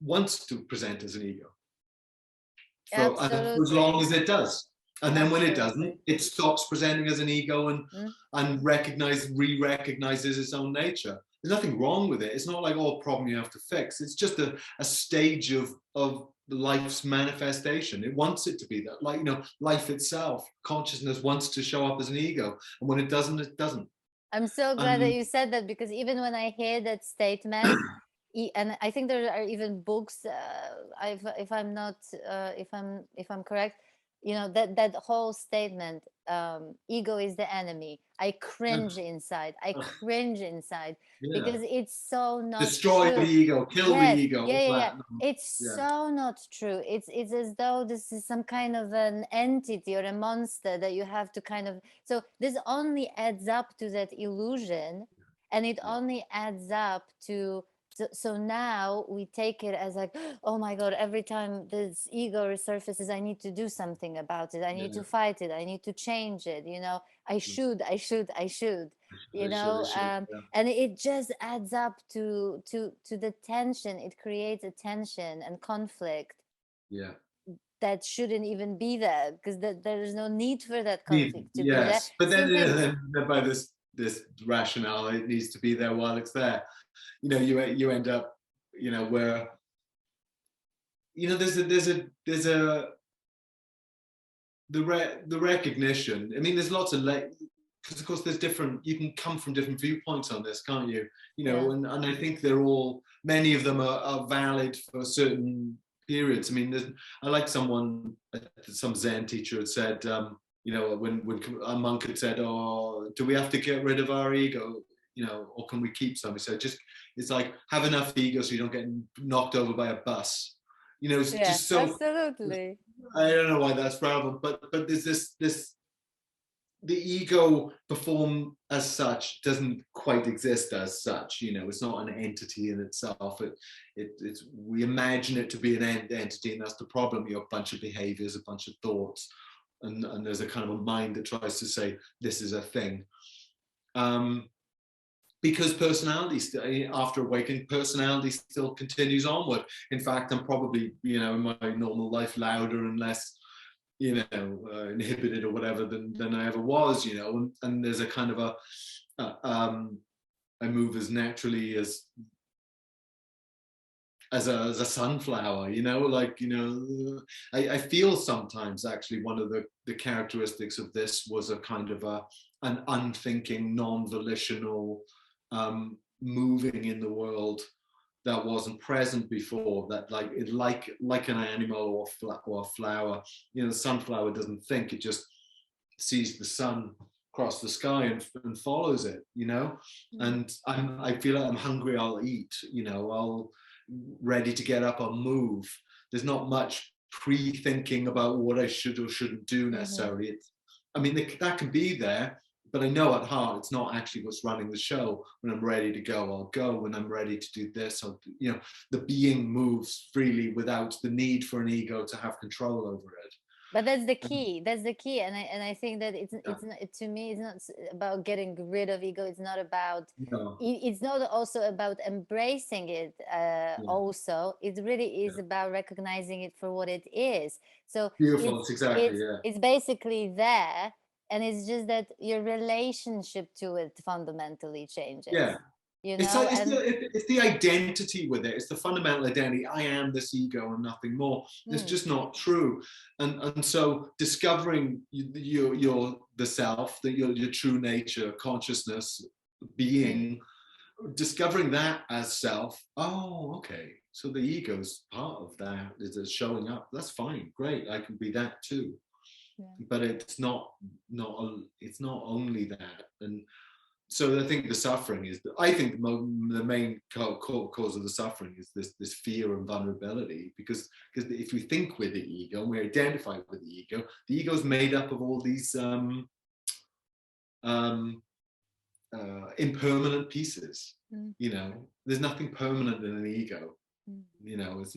wants to present as an ego for as Absolutely. long as it does. And then when it Absolutely. doesn't, it stops presenting as an ego and re-recognizes its own nature. There's nothing wrong with it. It's not like, oh, a problem you have to fix. It's just a stage of life's manifestation. It wants it to be that. Like, you know, life itself, consciousness wants to show up as an ego. And when it doesn't, it doesn't. I'm so glad that you said that, because even when I hear that statement, and I think there are even books, if I'm not, if I'm correct, you know, that whole statement, ego is the enemy. I cringe inside. I cringe inside, Yeah. because it's so not Destroy true. the ego, kill the Yes, ego. yeah. It's so not true. It's as though this is some kind of an entity or a monster that you have to kind of. So this only adds up to that illusion, and it only adds up to. So now we take it as like, oh my God, every time this ego resurfaces, I need to do something about it. I need to fight it. I need to change it. You know, I should, you know, and it just adds up to the tension. It creates a tension and conflict that shouldn't even be there, because there is no need for that conflict to be there. But Simply, then by this rationale, it needs to be there while it's there. You know, you end up, you know, where, you know, there's a the recognition. I mean, there's lots of because of course there's different, you can come from different viewpoints on this, can't you? You know, and I think they're all, many of them are valid for certain periods. I mean, I like some Zen teacher had said, you know, when a monk had said, oh, do we have to get rid of our ego, you know, or can we keep some? He said, just, it's like, have enough ego so you don't get knocked over by a bus. You know, it's just so, absolutely. I don't know why that's relevant, but there's this the ego perform as such doesn't quite exist as such. You know, it's not an entity in itself. It's we imagine it to be an entity, and that's the problem. You have a bunch of behaviors, a bunch of thoughts, and there's a kind of a mind that tries to say this is a thing. Because personality, after awakening, personality still continues onward. In fact, I'm probably, you know, in my normal life louder and less, you know, inhibited or whatever than I ever was, you know, and there's a kind of I move as naturally as a sunflower, you know, like, you know, I feel sometimes actually one of the characteristics of this was a kind of an unthinking, non-volitional moving in the world that wasn't present before, that like an animal or a flower. You know, the sunflower doesn't think, it just sees the sun across the sky and follows it, you know. And I feel like I'm hungry, I'll eat, you know, I'll ready to get up, I'll move. There's not much pre-thinking about what I should or shouldn't do necessarily. It's, I mean, that can be there, but I know at heart it's not actually what's running the show. When I'm ready to go, I'll go. When I'm ready to do this, I'll do, you know, the being moves freely without the need for an ego to have control over it. But that's the key. That's the key, and I think that it's not, to me, it's not about getting rid of ego. It's not about. It's not also about embracing it. Also, it really is about recognizing it for what it is. So beautiful. It's exactly it's basically there, and it's just that your relationship to it fundamentally changes. Yeah. You know, it's the identity with it. It's the fundamental identity. I am this ego and nothing more. It's just not true. And so discovering your the self, that your true nature, consciousness, being, discovering that as self. Oh, okay. So the ego's part of that, is it showing up? That's fine. Great. I can be that too. But it's not only that. And so I think the suffering is, I think the main cause of the suffering is this fear and vulnerability, because if we think with the ego and we identify with the ego is made up of all these impermanent pieces. You know, there's nothing permanent in an ego. You know, it's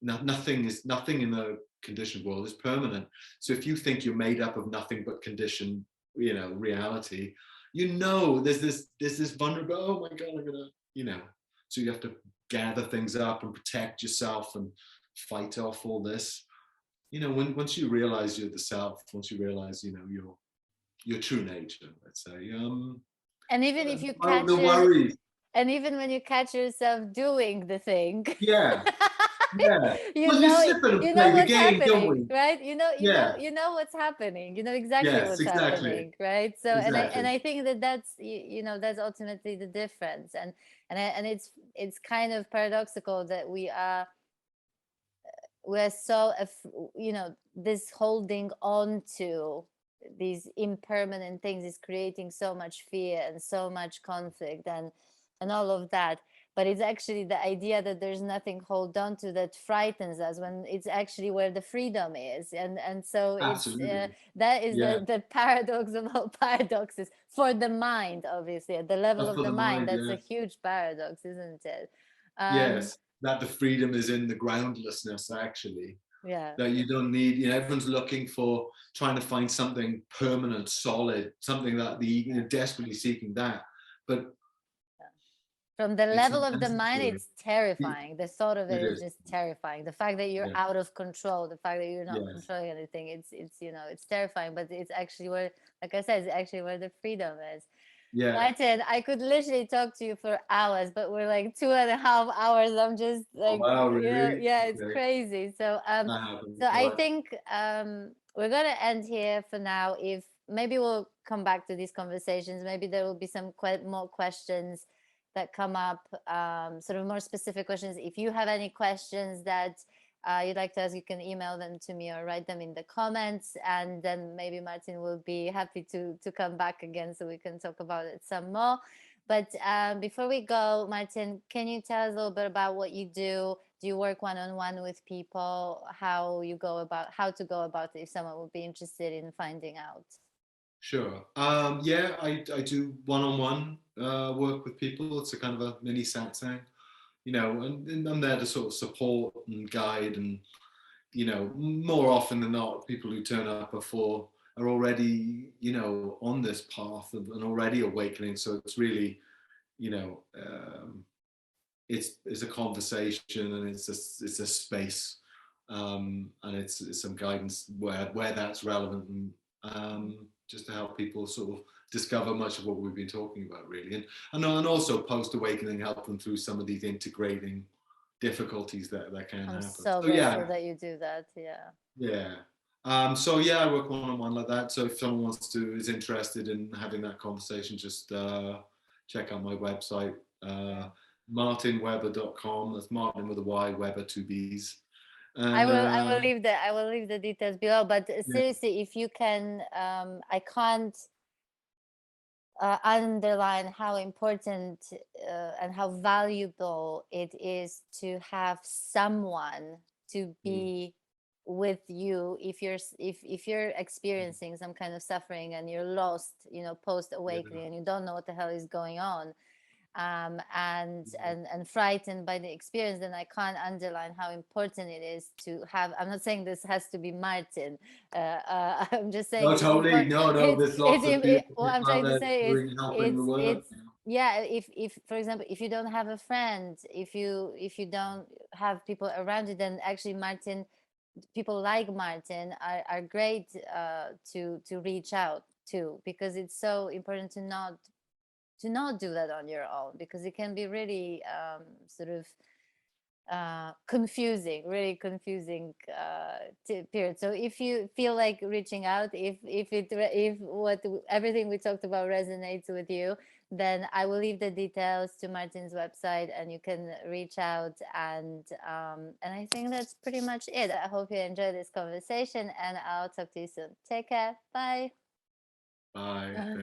nothing in the conditioned world is permanent. So if you think you're made up of nothing but conditioned, you know, reality, you know, there's this vulnerable, oh my God, I'm gonna, you know. So you have to gather things up and protect yourself and fight off all this. Once you realize you're the self, once you realize, your true nature, let's say, and even if you the worries. And even when you catch yourself doing the thing, Yeah. Yeah. you Well, you know, sit there and you play know the what's game, don't happening, we? right? Yeah. You know what's happening. You know exactly Yes, what's exactly. happening, right? So, Exactly. and I think that's that's ultimately the difference, and it's kind of paradoxical that we're so this holding on to these impermanent things is creating so much fear and so much conflict and all of that, but it's actually the idea that there's nothing hold on to that frightens us, when it's actually where the freedom is. And so it's Absolutely. that is Yeah. the paradox of all paradoxes for the mind. Obviously, at the level That's of for the the mind, mind, that's a yeah. huge paradox, isn't it? Yes. That the freedom is in the groundlessness, actually. Yeah. That you don't need, everyone's looking for, trying to find something permanent, solid, something that desperately seeking that. But From the it's level not of the mind, necessary. it's terrifying. The thought of it It is is. just terrifying. The fact that you're Yeah. out of control, the fact that you're not Yes. controlling anything, it's it's terrifying. But it's actually where, like I said, it's actually where the freedom is. Yeah. Martyn, I could literally talk to you for hours, but we're like 2.5 hours. I'm just Oh, like, wow, really? yeah, it's Okay. crazy. So That happens. so All I right. think we're gonna end here for now. If maybe we'll come back to these conversations, maybe there will be some more questions that come up, sort of more specific questions. If you have any questions that you'd like to ask, you can email them to me or write them in the comments, and then maybe Martyn will be happy to come back again so we can talk about it some more. But before we go, Martyn, can you tell us a little bit about what you do? Do you work one-on-one with people? How to go about it if someone would be interested in finding out? Sure. Yeah, I do one-on-one work with people. It's a kind of a mini satsang, and I'm there to sort of support and guide, and more often than not, people who turn up are already, on this path of and already awakening. So it's really, it's a conversation, and it's a space, and it's some guidance where that's relevant, and just to help people sort of discover much of what we've been talking about, really, and also post awakening, help them through some of these integrating difficulties that can I'm happen. so So grateful yeah, that you do that. Yeah. yeah. So yeah, I work one-on-one like that. So if someone is interested in having that conversation, just check out my website, martynwebber.com. That's Martyn with a Y, Webber, two B's. And I will leave the details below. But yeah, seriously, if you can, I can't underline how important and how valuable it is to have someone to be with you if you're experiencing some kind of suffering and you're lost, post yeah, awakening, and you don't know what the hell is going on, and frightened by the experience, then I can't underline how important it is to have. I'm not saying this has to be Martyn. I'm just saying no, it's totally, important. no. There's lots of beautiful What I'm people out trying to there say is doing helping the work. yeah. If for example, if you don't have a friend, if you don't have people around you, then actually people like Martyn are great to reach out to, because it's so important to not do that on your own, because it can be really sort of really confusing period. So if you feel like reaching out, if everything we talked about resonates with you, then I will leave the details to Martyn's website, and you can reach out, and I think that's pretty much it. I hope you enjoyed this conversation, and I'll talk to you soon. Take care. Bye. Bye.